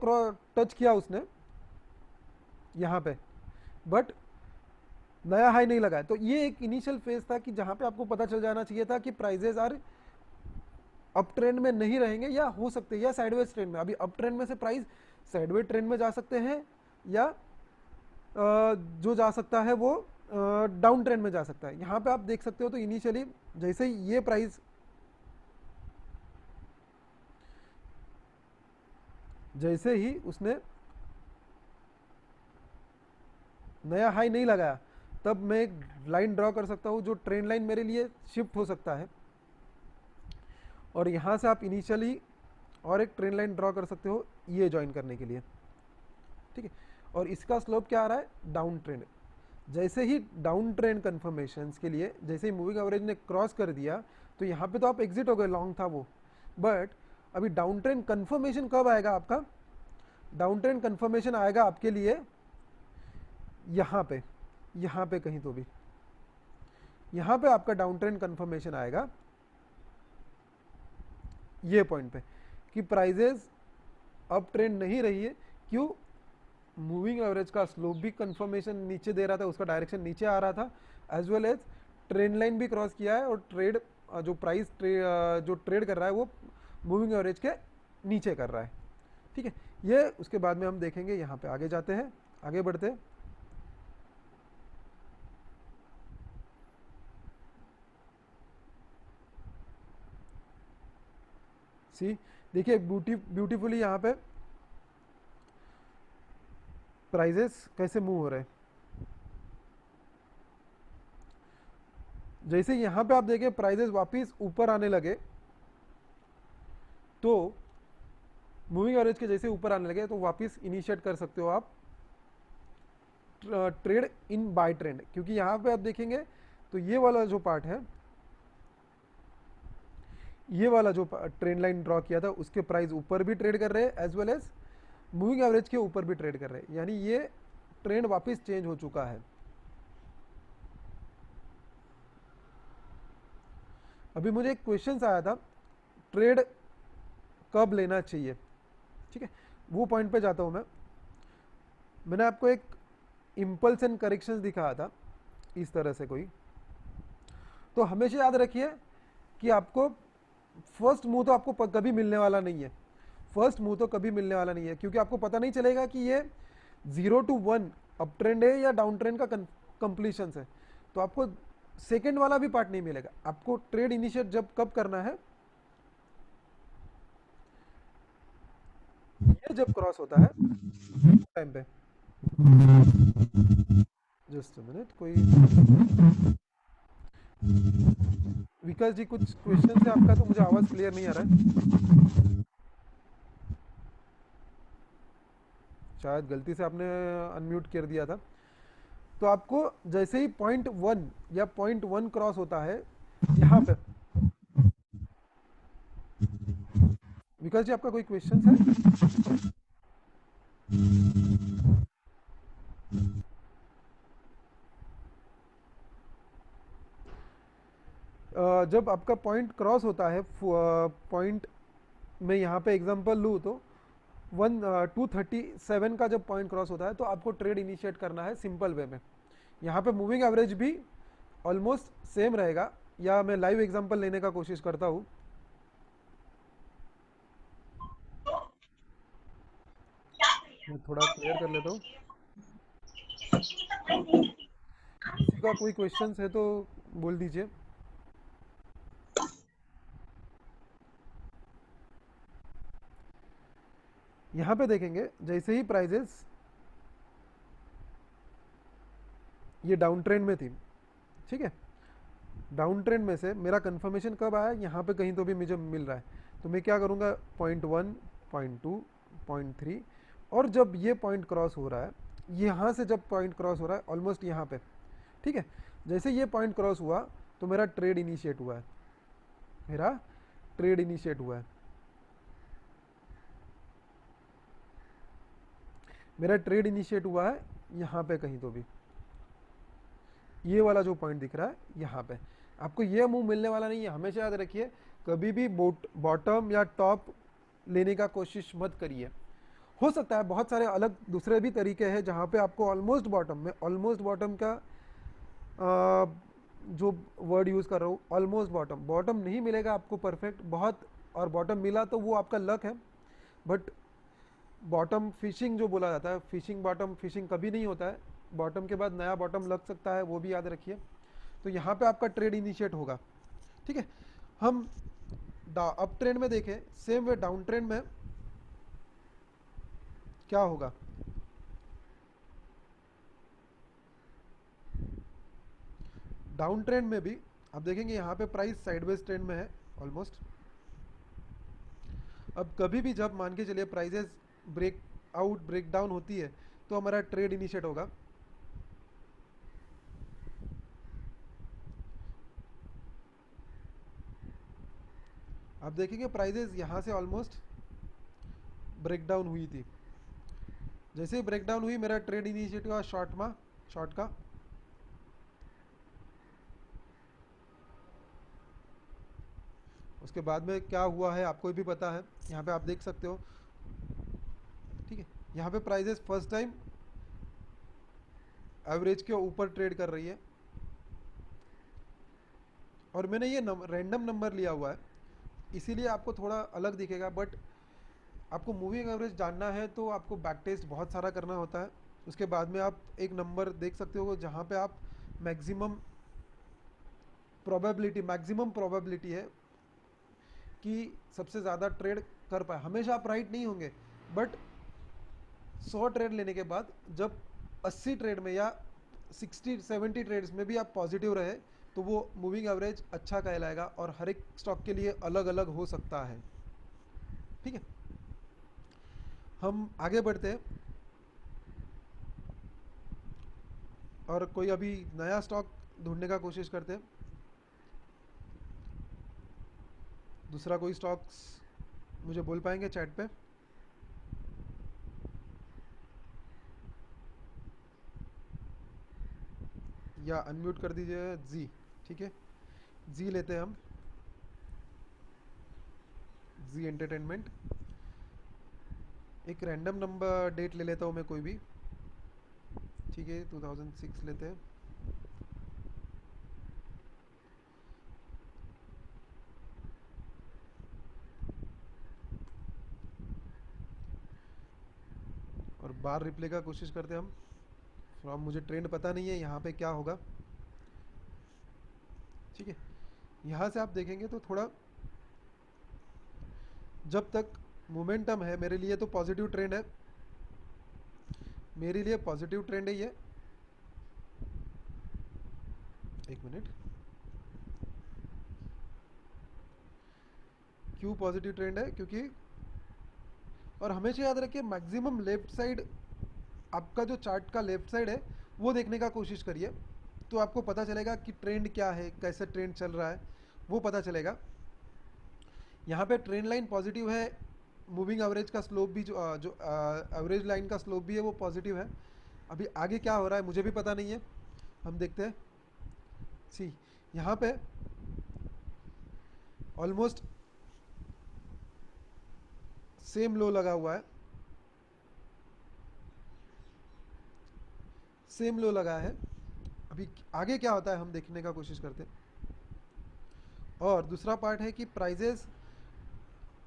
टच किया उसने यहाँ पे, बट नया हाई नहीं लगा। तो ये एक इनिशियल फेज था कि जहाँ पे आपको पता चल जाना चाहिए था कि प्राइजेज आर अप ट्रेंड में नहीं रहेंगे या हो सकते हैं या साइडवेज ट्रेंड में। अभी अप ट्रेंड में से प्राइस साइडवेज ट्रेंड में जा सकते हैं या जो जा सकता है वो डाउन ट्रेंड में जा सकता है। यहाँ पे आप देख सकते हो तो इनिशियली जैसे ही ये प्राइस जैसे ही उसने नया हाई नहीं लगाया, तब मैं एक लाइन ड्रॉ कर सकता हूँ जो ट्रेंड लाइन मेरे लिए शिफ्ट हो सकता है, और यहाँ से आप इनिशियली और एक ट्रेंड लाइन ड्रॉ कर सकते हो ये ज्वाइन करने के लिए, ठीक है। और इसका स्लोप क्या आ रहा है, डाउन ट्रेंड। जैसे ही डाउन ट्रेंड कन्फर्मेशंस के लिए जैसे ही मूविंग एवरेज ने क्रॉस कर दिया तो यहाँ पे तो आप एग्जिट हो गए, लॉन्ग था वो, बट अभी डाउन ट्रेंड कन्फर्मेशन कब आएगा आपका, डाउन ट्रेंड कन्फर्मेशन आएगा आपके लिए यहाँ पे कहीं तो भी, यहाँ पे आपका डाउन ट्रेंड कन्फर्मेशन आएगा ये पॉइंट पे कि प्राइजेस अप ट्रेंड नहीं रही है। क्यों, मूविंग एवरेज का स्लोप भी कंफर्मेशन नीचे दे रहा था, उसका डायरेक्शन नीचे आ रहा था, as well as trend line भी क्रॉस किया है, और ट्रेड जो प्राइस जो ट्रेड कर रहा है वो मूविंग एवरेज के नीचे कर रहा है, ठीक है। ये उसके बाद में हम देखेंगे, यहाँ पे आगे जाते हैं, आगे बढ़ते हैं। सी देखिए ब्यूटीफुली यहाँ पे प्राइजेस कैसे मूव हो रहे हैं। जैसे यहाँ पे आप देखें प्राइजेस वापस ऊपर आने लगे, तो मूविंग एवरेज के जैसे ऊपर आने लगे तो वापस इनिशिएट कर सकते हो आप ट्रेड इन बाय ट्रेंड, क्योंकि यहाँ पे आप देखेंगे तो ये वाला जो पार्ट है, ये वाला जो ट्रेंड लाइन ड्रॉ किया था उसके प्राइस ऊपर भी ट्रेड कर रहे हैं, as well as moving average के ऊपर भी ट्रेड कर रहे हैं, यानी ये ट्रेंड वापस चेंज हो चुका है। अभी मुझे एक क्वेश्चन आया था, ट्रेड कब लेना चाहिए, ठीक है, वो पॉइंट पे जाता हूं मैं। मैंने आपको एक इम्पल्स एंड करेक्शंस दिखाया था इस तरह से कोई, तो हमेशा याद रखिए कि आपको फर्स्ट मूव तो आपको कभी मिलने वाला नहीं है, फर्स्ट मूव तो कभी मिलने वाला नहीं है, क्योंकि आपको पता नहीं चलेगा कि ये 0 to 1 अप ट्रेंड है या डाउन ट्रेंड का कंप्लीशन है, तो आपको सेकेंड वाला भी पार्ट नहीं मिलेगा। आपको ट्रेड इनिशिएट जब कब करना है, ये जब क्रॉस होता है टाइम पे, जस्ट अ मिनट, कोई विकास जी कुछ क्वेश्चन है आपका, तो मुझे आवाज क्लियर नहीं आ रहा है, शायद गलती से आपने अनम्यूट कर दिया था। तो आपको जैसे ही 0.1 या 0.1 क्रॉस होता है यहाँ पे, विकास जी आपका कोई क्वेश्चन है? जब आपका पॉइंट क्रॉस होता है, पॉइंट मैं यहाँ पे एग्जांपल लूँ तो 237 का जब पॉइंट क्रॉस होता है तो आपको ट्रेड इनिशिएट करना है सिंपल वे में। यहाँ पे मूविंग एवरेज भी ऑलमोस्ट सेम रहेगा, या मैं लाइव एग्जांपल लेने का कोशिश करता हूँ। मैं थोड़ा क्लियर कर लेता हूँ। किसी का कोई क्वेश्चंस है तो बोल दीजिए। यहाँ पे देखेंगे जैसे ही प्राइजेस ये डाउन ट्रेंड में थी, ठीक है, डाउन ट्रेंड में से मेरा कंफर्मेशन कब आया, यहाँ पे कहीं तो भी मुझे मिल रहा है, तो मैं क्या करूँगा, 0.1, 0.2, 0.3, और जब ये पॉइंट क्रॉस हो रहा है, यहाँ से जब पॉइंट क्रॉस हो रहा है ऑलमोस्ट यहाँ पे, ठीक है, जैसे ये पॉइंट क्रॉस हुआ तो मेरा ट्रेड इनिशिएट हुआ है, मेरा ट्रेड इनिशिएट हुआ है, मेरा ट्रेड इनिशिएट हुआ है यहाँ पे कहीं तो भी, ये वाला जो पॉइंट दिख रहा है यहाँ पे। आपको ये मूव मिलने वाला नहीं है, हमेशा याद रखिए, कभी भी बॉटम या टॉप लेने का कोशिश मत करिए। हो सकता है बहुत सारे अलग दूसरे भी तरीके हैं जहाँ पे आपको ऑलमोस्ट बॉटम में, ऑलमोस्ट बॉटम का जो वर्ड यूज़ कर रहा हूँ, ऑलमोस्ट बॉटम, बॉटम नहीं मिलेगा आपको परफेक्ट बहुत, और बॉटम मिला तो वो आपका लक है, बट बॉटम फिशिंग जो बोला जाता है, फिशिंग बॉटम फिशिंग कभी नहीं होता है, बॉटम के बाद नया बॉटम लग सकता है, वो भी याद रखिए। तो यहाँ पे आपका ट्रेड इनिशिएट होगा, ठीक है। हम अप ट्रेंड में देखें, सेम वे डाउन ट्रेंड में क्या होगा, डाउन ट्रेंड में भी आप देखेंगे यहाँ पे प्राइस साइडवेज ट्रेंड में है ऑलमोस्ट। अब कभी भी जब मान के चलिए prices break out break down होती है तो हमारा ट्रेड इनिशिएट होगा। आप देखेंगे प्राइजेस यहाँ से ऑलमोस्ट ब्रेक डाउन हुई थी, जैसे ही ब्रेक डाउन हुई मेरा ट्रेड इनिशिएट हुआ शॉर्ट का, उसके बाद में क्या हुआ है आपको भी पता है, यहाँ पे आप देख सकते हो, ठीक है। यहाँ पे प्राइजेस फर्स्ट टाइम एवरेज के ऊपर ट्रेड कर रही है, और मैंने ये रैंडम नंबर लिया हुआ है इसीलिए आपको थोड़ा अलग दिखेगा, बट आपको मूविंग एवरेज जानना है तो आपको बैक टेस्ट बहुत सारा करना होता है। उसके बाद में आप एक नंबर देख सकते हो जहाँ पे आप मैक्सिमम प्रोबेबिलिटी है कि सबसे ज़्यादा ट्रेड कर पाए। हमेशा आप राइट नहीं होंगे, बट 100 ट्रेड लेने के बाद जब 80 ट्रेड में या 60-70 ट्रेड्स में भी आप पॉजिटिव रहे तो वो मूविंग एवरेज अच्छा कहलाएगा, और हर एक स्टॉक के लिए अलग अलग हो सकता है, ठीक है। हम आगे बढ़ते हैं, और कोई अभी नया स्टॉक ढूंढने का कोशिश करते हैं, दूसरा कोई स्टॉक्स मुझे बोल पाएंगे चैट पे? या अनम्यूट कर दीजिए जी, ठीक है, जी लेते हैं हम, जी एंटरटेनमेंट। एक रैंडम नंबर डेट ले लेता हूँ मैं कोई भी, ठीक है, 2006 लेते हैं। और बार रिप्ले का कोशिश करते हैं हम, फ्रॉम मुझे ट्रेंड पता नहीं है यहाँ पे क्या होगा, ठीक है। यहाँ से आप देखेंगे तो थोड़ा जब तक मोमेंटम है, मेरे लिए तो पॉजिटिव ट्रेंड है, मेरे लिए पॉजिटिव ट्रेंड है ये, एक मिनट, क्यों पॉजिटिव ट्रेंड है, क्योंकि, और हमेशा याद रखिए मैक्सिमम लेफ्ट साइड, आपका जो चार्ट का लेफ्ट साइड है वो देखने का कोशिश करिए, तो आपको पता चलेगा कि ट्रेंड क्या है, कैसे ट्रेंड चल रहा है वो पता चलेगा। यहाँ पे ट्रेंड लाइन पॉजिटिव है मूविंग एवरेज का स्लोप भी जो एवरेज लाइन का स्लोप भी है वो पॉजिटिव है। अभी आगे क्या हो रहा है मुझे भी पता नहीं है, हम देखते हैं। सी यहाँ पे ऑलमोस्ट सेम लो लगा हुआ है, सेम लो लगा है। अभी आगे क्या होता है हम देखने का कोशिश करते हैं। और दूसरा पार्ट है कि प्राइजेस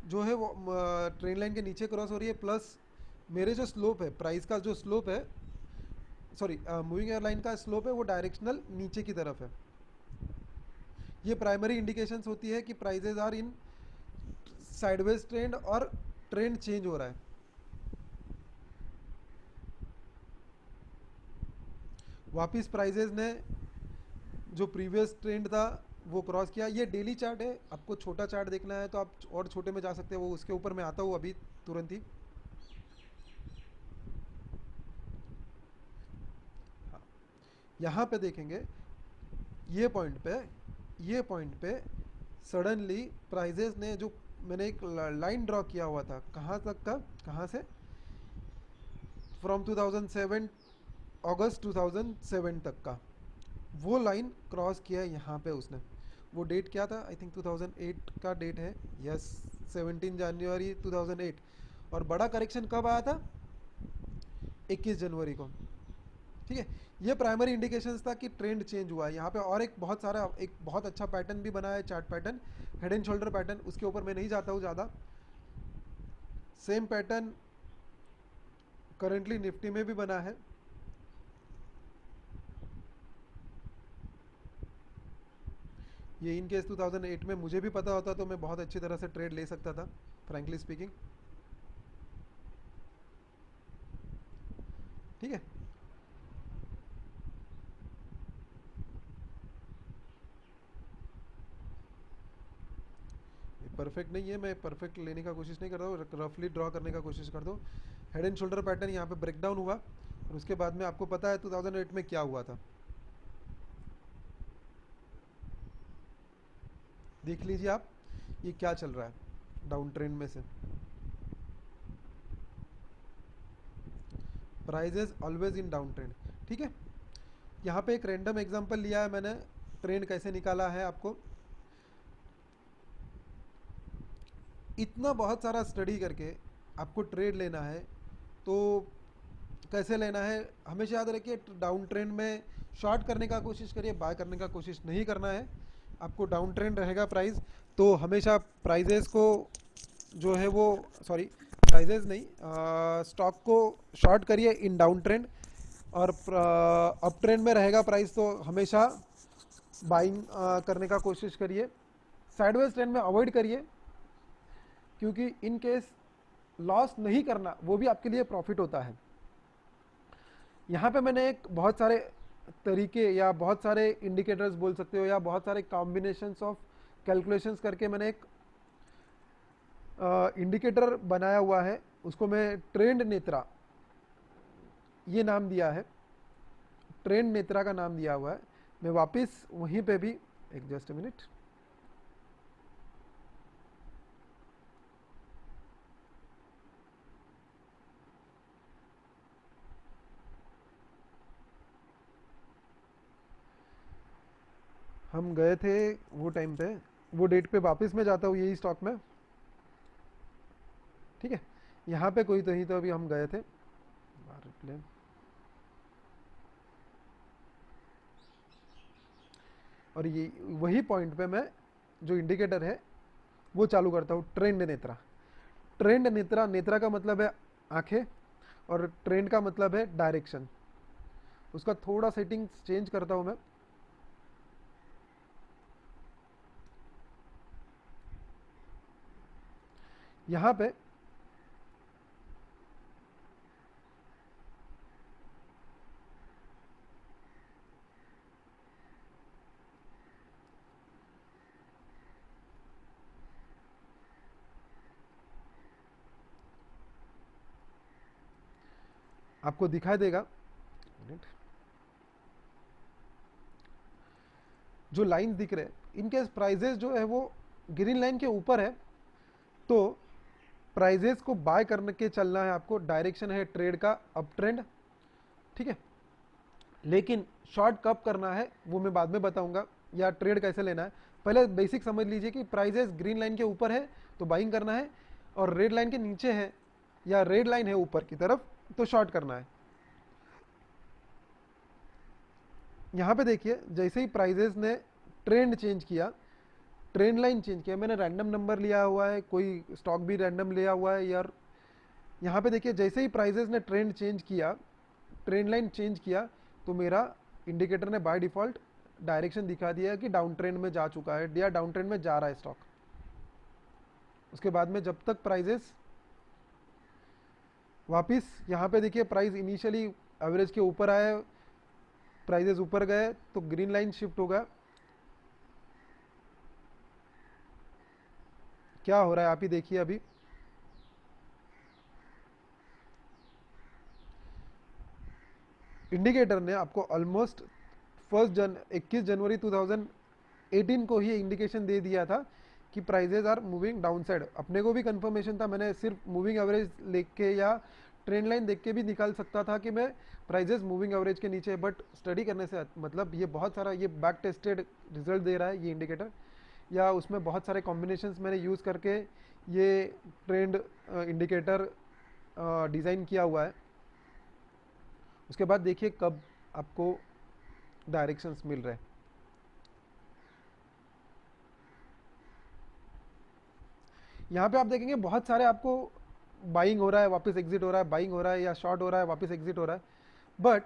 जो है वो ट्रेन लाइन के नीचे क्रॉस हो रही है, प्लस मेरे जो स्लोप है, प्राइस का जो स्लोप है, सॉरी मूविंग एयरलाइन का स्लोप है वो डायरेक्शनल नीचे की तरफ है। ये प्राइमरी इंडिकेशंस होती है कि prices are in sideways trend और ट्रेंड चेंज हो रहा है। वापिस प्राइजेस ने जो प्रीवियस ट्रेंड था वो क्रॉस किया। ये डेली चार्ट है, आपको छोटा चार्ट देखना है तो आप और छोटे में जा सकते हैं, वो उसके ऊपर मैं आता हूँ अभी तुरंत ही। हाँ, यहाँ पे देखेंगे ये पॉइंट पे सडनली प्राइजेस ने जो मैंने एक लाइन ड्रॉ किया हुआ था, कहाँ तक का, कहाँ से, फ्रॉम 2007 अगस्त 2007 तक का, वो लाइन क्रॉस किया है यहाँ पे उसने। वो डेट क्या था, आई थिंक 2008 का डेट है, यस 17 जनवरी 2008। और बड़ा करेक्शन कब आया था, 21 जनवरी को। ठीक है, ये प्राइमरी इंडिकेशंस था कि ट्रेंड चेंज हुआ है। यहाँ पे और एक बहुत अच्छा पैटर्न भी बना है, chart pattern, head and shoulder pattern, उसके ऊपर मैं नहीं जाता हूँ ज़्यादा। सेम पैटर्न करंटली निफ्टी में भी बना है। ये इन केस 2008 में मुझे भी पता होता तो मैं बहुत अच्छी तरह से ट्रेड ले सकता था, फ्रैंकली स्पीकिंग। ठीक है, परफेक्ट नहीं है, मैं परफेक्ट लेने का कोशिश नहीं करता हूँ, रफली ड्रॉ करने का कोशिश करता हूँ। हेड एंड शोल्डर पैटर्न यहाँ पे ब्रेक डाउन हुआ और उसके बाद में आपको पता है 2008 में क्या हुआ था। देख लीजिए आप, ये क्या चल रहा है डाउन ट्रेंड में से। Prices always in down trend. ठीक है, यहाँ पे एक रैंडम एग्जांपल लिया है मैंने, ट्रेंड कैसे निकाला है आपको। इतना बहुत सारा स्टडी करके आपको ट्रेड लेना है तो कैसे लेना है, हमेशा याद रखिए डाउन ट्रेंड में शॉर्ट करने का कोशिश करिए, बाय करने का कोशिश नहीं करना है। आपको डाउन ट्रेंड रहेगा प्राइस तो हमेशा प्राइजेस को जो है वो, सॉरी प्राइजेस नहीं, स्टॉक को शॉर्ट करिए इन डाउन ट्रेंड, और अप ट्रेंड में रहेगा प्राइस तो हमेशा बाइंग करने का कोशिश करिए। साइडवेज ट्रेंड में अवॉइड करिए, क्योंकि इन केस लॉस नहीं करना वो भी आपके लिए प्रॉफिट होता है। यहाँ पे मैंने एक बहुत सारे तरीके या बहुत सारे इंडिकेटर्स बोल सकते हो या बहुत सारे कॉम्बिनेशंस ऑफ कैलकुलेशंस करके मैंने एक इंडिकेटर बनाया हुआ है, उसको मैं ट्रेंड नेत्रा ये नाम दिया है, ट्रेंड नेत्रा का नाम दिया हुआ है। मैं वापस वहीं पे भी, एक जस्ट मिनट, हम गए थे वो टाइम पे, वो डेट पे वापस मैं जाता हूँ यही स्टॉक में। ठीक है, यहाँ पे कोई तो ही तो अभी हम गए थे, और ये वही पॉइंट पे मैं जो इंडिकेटर है वो चालू करता हूँ, ट्रेंड नेत्रा। ट्रेंड नेत्रा, नेत्रा का मतलब है आंखें और ट्रेंड का मतलब है डायरेक्शन। उसका थोड़ा सेटिंग चेंज करता हूँ मैं। यहाँ पे आपको दिखाई देगा, जो लाइन दिख रहे हैं इनके प्राइजेस जो है वो ग्रीन लाइन के ऊपर है, तो प्राइजेस को बाय करने के चलना है आपको, डायरेक्शन है ट्रेड का अप ट्रेंड, ठीक है। लेकिन शॉर्ट कब करना है वो मैं बाद में बताऊंगा, या ट्रेड कैसे लेना है। पहले बेसिक समझ लीजिए कि प्राइजेस ग्रीन लाइन के ऊपर है तो बाइंग करना है, और रेड लाइन के नीचे है या रेड लाइन है ऊपर की तरफ तो शॉर्ट करना है। यहाँ पे देखिए जैसे ही प्राइजेस ने ट्रेंड चेंज किया, ट्रेंड लाइन चेंज किया, मैंने रैंडम नंबर लिया हुआ है, कोई स्टॉक भी रैंडम लिया हुआ है यार। यहाँ पे देखिए जैसे ही प्राइजेस ने ट्रेंड चेंज किया, ट्रेंड लाइन चेंज किया, तो मेरा इंडिकेटर ने बाय डिफॉल्ट डायरेक्शन दिखा दिया कि डाउन ट्रेंड में जा चुका है या डाउन ट्रेंड में जा रहा है स्टॉक। उसके बाद में जब तक प्राइजेस वापिस यहाँ पे देखिए प्राइस इनिशियली एवरेज के ऊपर आए, प्राइजेस ऊपर गए तो ग्रीन लाइन शिफ्ट होगा। क्या हो रहा है आप ही देखिए, अभी इंडिकेटर ने आपको ऑलमोस्ट 21 जनवरी 2018 को ही इंडिकेशन दे दिया था कि prices are moving down side. अपने को भी कंफर्मेशन था, मैंने सिर्फ मूविंग एवरेज देख के या ट्रेंड लाइन देख के भी निकाल सकता था कि मैं प्राइजेस मूविंग एवरेज के नीचे, बट स्टडी करने से मतलब ये बहुत सारा ये बैक टेस्टेड रिजल्ट दे रहा है ये इंडिकेटर, या उसमें बहुत सारे कॉम्बिनेशंस मैंने यूज़ करके ये ट्रेंड इंडिकेटर डिज़ाइन किया हुआ है। उसके बाद देखिए कब आपको डायरेक्शंस मिल रहे हैं। यहाँ पे आप देखेंगे बहुत सारे आपको बाइंग हो रहा है वापस एग्जिट हो रहा है, बाइंग हो रहा है या शॉर्ट हो रहा है वापस एग्जिट हो रहा है। बट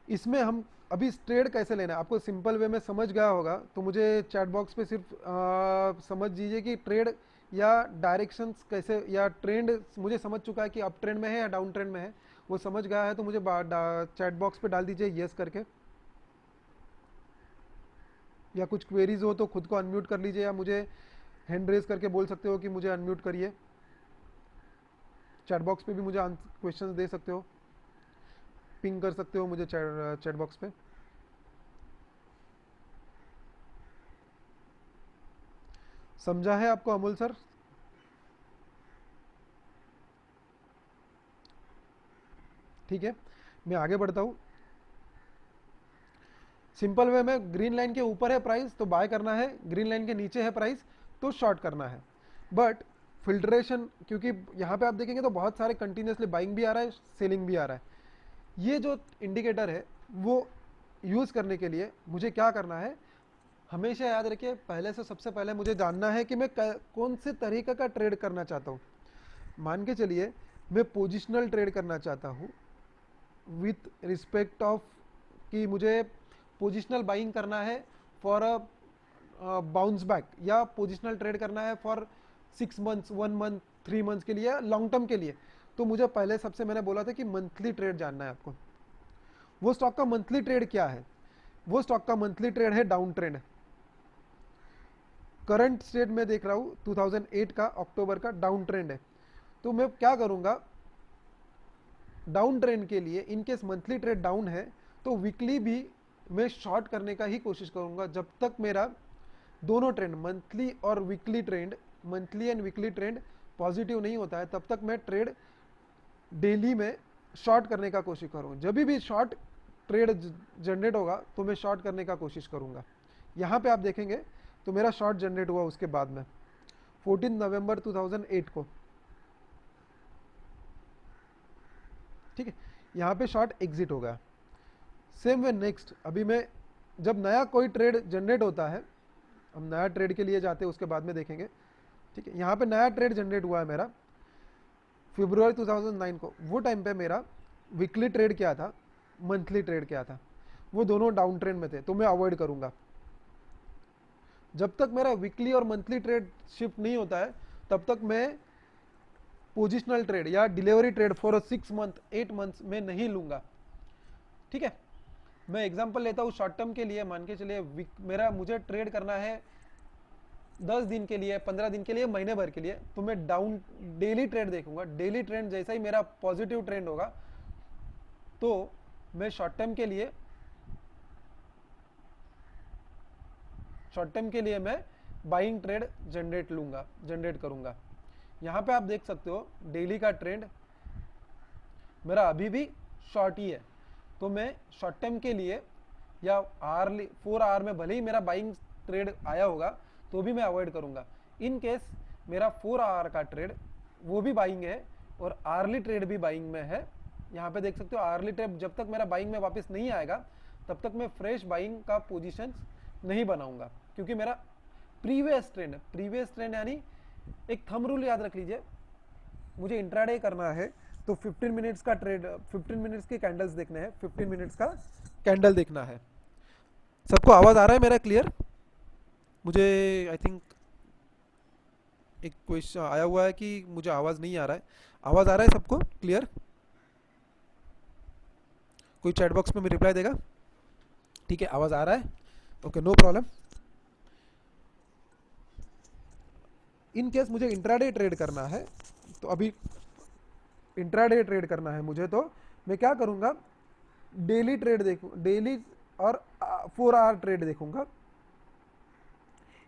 इसमें हम अभी ट्रेड कैसे लेना है आपको सिंपल वे में समझ गया होगा, तो मुझे चैट बॉक्स पे सिर्फ समझ दीजिए कि ट्रेड या डायरेक्शंस कैसे, या ट्रेंड मुझे समझ चुका है कि अप ट्रेंड में है या डाउन ट्रेंड में है, वो समझ गया है तो मुझे चैट बॉक्स पे डाल दीजिए यस करके, या कुछ क्वेरीज हो तो खुद को अनम्यूट कर लीजिए, या मुझे हैंड रेज करके बोल सकते हो कि मुझे अनम्यूट करिए। चैट बॉक्स पे भी मुझे क्वेश्चंस दे सकते हो, पिंग कर सकते हो मुझे चैट बॉक्स पे। समझा है आपको अमोल सर? ठीक है, मैं आगे बढ़ता हूं। सिंपल वे में ग्रीन लाइन के ऊपर है प्राइस तो बाय करना है, ग्रीन लाइन के नीचे है प्राइस तो शॉर्ट करना है। बट फिल्ट्रेशन, क्योंकि यहाँ पे आप देखेंगे तो बहुत सारे कंटिन्यूसली बाइंग भी आ रहा है, सेलिंग भी आ रहा है। ये जो इंडिकेटर है वो यूज़ करने के लिए मुझे क्या करना है, हमेशा याद रखिए पहले से सबसे पहले मुझे जानना है कि मैं कौन से तरीके का ट्रेड करना चाहता हूँ। मान के चलिए मैं पोजिशनल ट्रेड करना चाहता हूँ विथ रिस्पेक्ट ऑफ कि मुझे पोजिशनल बाइंग करना है फॉर अ बाउंस बैक, या पोजिशनल ट्रेड करना है फॉर 6 मंथ्स, 1 मंथ, 3 मंथ्स के लिए, लॉन्ग टर्म के लिए। तो मुझे पहले सबसे मैंने बोला था कि मंथली ट्रेड जानना है आपको। वो स्टॉक का मंथली ट्रेड क्या है? वो स्टॉक का मंथली ट्रेड है डाउन ट्रेंड। करंट स्टेट में देख रहा हूँ 2008 का अक्टूबर का डाउन ट्रेंड है। तो मैं क्या करूँगा, डाउन ट्रेंड के लिए इनकेस मंथली ट्रेड डाउन है तो वीकली भी मैं शॉर्ट करने का ही कोशिश करूँगा। जब तक मेरा दोनों ट्रेंड मंथली और weekly trend, monthly and weekly trend positive नहीं होता है तब तक मैं ट्रेड डेली में शॉर्ट करने का कोशिश करूँ। जब भी शॉर्ट ट्रेड जनरेट होगा तो मैं शॉर्ट करने का कोशिश करूँगा। यहाँ पे आप देखेंगे तो मेरा शॉर्ट जनरेट हुआ उसके बाद में 14 नवंबर 2008 को, ठीक है। यहाँ पे शॉर्ट एग्जिट हो गया। सेम वे नेक्स्ट, अभी मैं जब नया कोई ट्रेड जनरेट होता है, हम नया ट्रेड के लिए जाते हैं उसके बाद में देखेंगे, ठीक है। यहाँ पे नया ट्रेड जनरेट हुआ है मेरा फरवरी 2009 को। वो टाइम पे मेरा वीकली ट्रेड क्या था, मंथली ट्रेड क्या था, वो दोनों डाउन ट्रेंड में थे तो मैं अवॉइड करूँगा। जब तक मेरा वीकली और मंथली ट्रेड शिफ्ट नहीं होता है तब तक मैं पोजिशनल ट्रेड या delivery trade for 6 month 8 months में नहीं लूँगा, ठीक है। मैं एग्जांपल लेता हूँ शॉर्ट टर्म के लिए। मान के चलिए मुझे ट्रेड करना है 10 दिन के लिए, 15 दिन के लिए, महीने भर के लिए, तो मैं डाउन डेली ट्रेड देखूंगा। डेली ट्रेंड जैसा ही मेरा पॉजिटिव ट्रेंड होगा तो मैं शॉर्ट टर्म के लिए मैं बाइंग ट्रेड जनरेट करूंगा। यहाँ पे आप देख सकते हो डेली का ट्रेंड मेरा अभी भी शॉर्ट ही है, तो मैं शॉर्ट टर्म के लिए या आरली 4 आवर में भले ही मेरा बाइंग ट्रेड आया होगा तो भी मैं अवॉइड करूंगा। इन केस मेरा 4 आवर का ट्रेड वो भी बाइंग है और आर्ली ट्रेड भी बाइंग में है, यहाँ पे देख सकते हो आर्ली ट्रेड जब तक मेरा बाइंग में वापस नहीं आएगा तब तक मैं फ्रेश बाइंग का पोजीशंस नहीं बनाऊंगा, क्योंकि मेरा प्रीवियस ट्रेंड यानी एक थंब रूल याद रख लीजिए, मुझे इंट्राडे करना है तो 15 मिनट्स का ट्रेड, 15 मिनट्स के कैंडल्स देखने हैं, 15 मिनट्स का कैंडल देखना है। सबको आवाज आ रहा है मेरा क्लियर? मुझे आई थिंक एक क्वेश्चन आया हुआ है कि मुझे आवाज नहीं आ रहा है, आवाज आ रहा है सबको क्लियर? कोई चैट बॉक्स में रिप्लाई देगा? ठीक है, आवाज आ रहा है, okay no problem. In case मुझे इंट्राडे ट्रेड करना है, तो अभी इंट्राडे ट्रेड करना है मुझे, तो मैं क्या करूंगा, डेली ट्रेड देखूं, डेली और 4 आवर ट्रेड देखूंगा।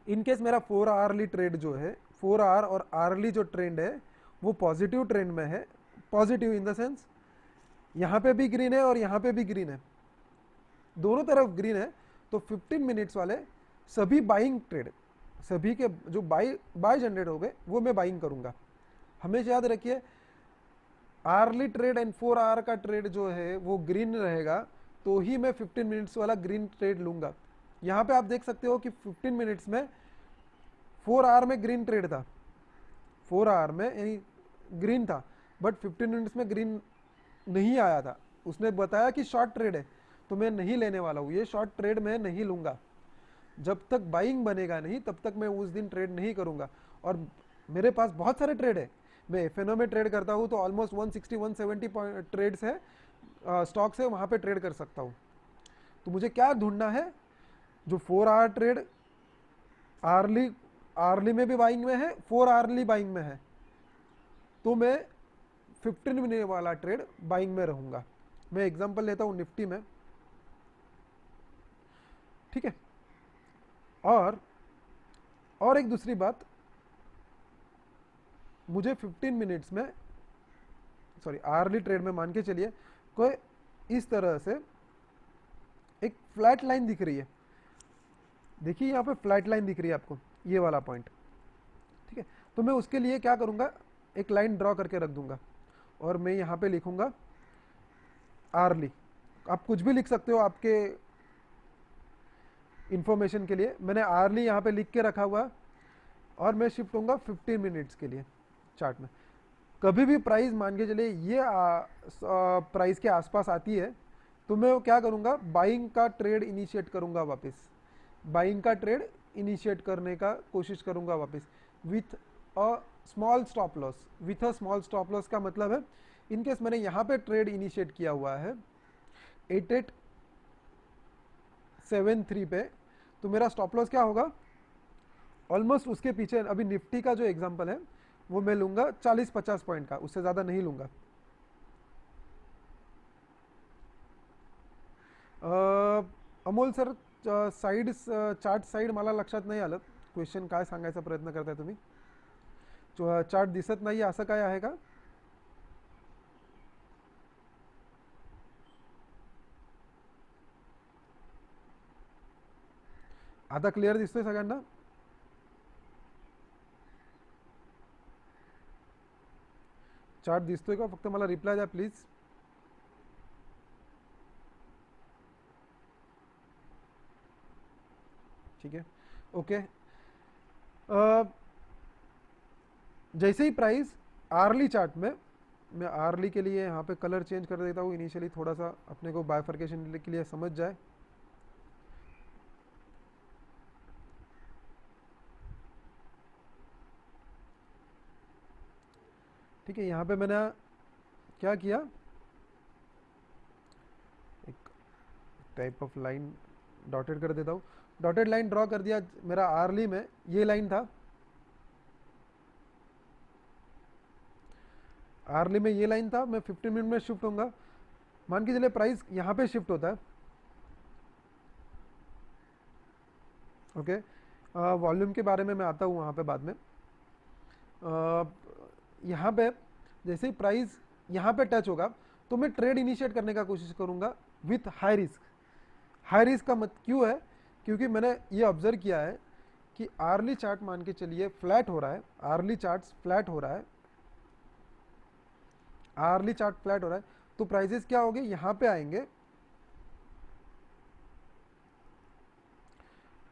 इन केस मेरा 4 आवरली ट्रेड जो है, 4 आवर और आवरली जो ट्रेंड है वो पॉजिटिव ट्रेंड में है, पॉजिटिव इन द सेंस यहाँ पे भी ग्रीन है और यहाँ पे भी ग्रीन है, दोनों तरफ ग्रीन है, तो 15 मिनट्स वाले सभी बाइंग ट्रेड, सभी के जो बाय जनरेट हो गए वो मैं बाइंग करूंगा। हमेशा याद रखिए आर्ली ट्रेड एंड 4 आवर का ट्रेड जो है वो ग्रीन रहेगा, तो ही मैं 15 मिनट्स वाला ग्रीन ट्रेड लूंगा। यहाँ पे आप देख सकते हो कि 15 मिनट्स में 4 आवर में ग्रीन ट्रेड था, 4 आवर में यानी ग्रीन था, बट 15 मिनट्स में ग्रीन नहीं आया था, उसने बताया कि शॉर्ट ट्रेड है, तो मैं नहीं लेने वाला हूँ, ये शॉर्ट ट्रेड मैं नहीं लूंगा, जब तक बाइंग बनेगा नहीं तब तक मैं उस दिन ट्रेड नहीं करूंगा। और मेरे पास बहुत सारे ट्रेड है, मैं एफएनओ में ट्रेड करता हूँ तो ऑलमोस्ट 160-170 ट्रेड्स है, स्टॉक्स है, वहाँ पे ट्रेड कर सकता हूँ। तो मुझे क्या ढूंढना है, जो 4 आवर ट्रेड आर्ली में भी बाइंग में है, 4 आवरली बाइंग में है, तो मैं 15 मिनट वाला ट्रेड बाइंग में रहूंगा। मैं एग्जांपल लेता हूँ निफ्टी में, ठीक है। और एक दूसरी बात, मुझे 15 मिनट्स में, सॉरी आवरली ट्रेड में मान के चलिए कोई इस तरह से एक फ्लैट लाइन दिख रही है, देखिए यहाँ पे फ्लैट लाइन दिख रही है आपको, ये वाला पॉइंट, ठीक है। तो मैं उसके लिए क्या करूँगा, एक लाइन ड्रॉ करके रख दूंगा और मैं यहाँ पे लिखूंगा आवरली, आप कुछ भी लिख सकते हो आपके इंफॉर्मेशन के लिए, मैंने आवरली यहाँ पे लिख के रखा हुआ और मैं शिफ्ट होऊंगा 15 मिनट्स के लिए चार्ट में। कभी भी प्राइस मान के चलिए ये प्राइस के आसपास आती है तो मैं क्या करूँगा, बाइंग का ट्रेड इनिशिएट करूँगा वापस, बाइंग का ट्रेड इनिशिएट करने का कोशिश करूँगा वापस with a small stop loss. With a small stop loss का मतलब है इनकेस मैंने यहाँ पे ट्रेड इनिशिएट किया हुआ है 8873 पे, तो मेरा स्टॉप लॉस क्या होगा, ऑलमोस्ट उसके पीछे। अभी निफ्टी का जो एग्जांपल है वो मैं लूंगा 40-50 पॉइंट का, उससे ज़्यादा नहीं लूंगा। Amol sir, side chart side मला लक्षात नाही आलं, क्वेश्चन काय सांगायचा प्रयत्न करताय तुम्ही? चार्ट दिसत नाही असं काय आहे का? आता क्लिअर दिसतोय सगळ्यांना? चार्ट दिसतोय का? फक्त मला रिप्लाय द्या प्लीज। ठीक है, ओके। जैसे ही प्राइस आर्ली चार्ट में, मैं आर्ली के लिए यहाँ पे कलर चेंज कर देता हूँ इनिशियली, थोड़ा सा अपने को बाइफर्केशन के लिए समझ जाए। ठीक है, यहाँ पे मैंने क्या किया, एक टाइप ऑफ लाइन डॉटेड कर देता हूँ, डॉटेड लाइन ड्रॉ कर दिया। मेरा आर्ली में ये लाइन था, आर्ली में ये लाइन था, मैं 15 मिनट में शिफ्ट होऊंगा। मान के चलिए प्राइस यहाँ पे शिफ्ट होता है, ओके। वॉल्यूम के बारे में मैं आता हूँ वहाँ पे बाद में। यहाँ पे जैसे ही प्राइस यहाँ पे टच होगा तो मैं ट्रेड इनिशिएट करने का कोशिश करूँगा with high risk. High risk का मत क्यों है? क्योंकि मैंने ये ऑब्जर्व किया है कि आर्ली चार्ट मान के चलिए फ्लैट हो रहा है, आर्ली चार्ट फ्लैट हो रहा है, आर्ली चार्ट फ्लैट हो रहा है, तो प्राइसेस क्या होंगे, यहाँ पे आएंगे,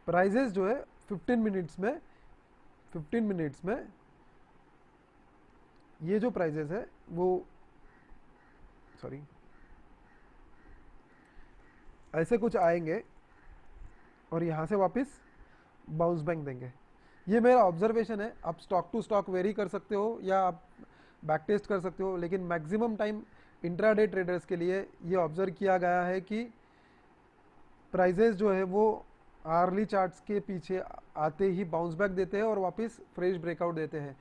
प्राइसेस जो है 15 मिनट्स में ये जो प्राइसेस है वो सॉरी ऐसे कुछ आएंगे और यहाँ से वापस बाउंस बैक देंगे। ये मेरा ऑब्जर्वेशन है, आप स्टॉक टू स्टॉक वेरी कर सकते हो या आप बैक टेस्ट कर सकते हो, लेकिन मैक्सिमम टाइम इंट्राडे ट्रेडर्स के लिए ये ऑब्जर्व किया गया है कि प्राइजेस जो है वो आर्ली चार्ट्स के पीछे आते ही बाउंस बैक देते हैं और वापस फ्रेश ब्रेकआउट देते हैं।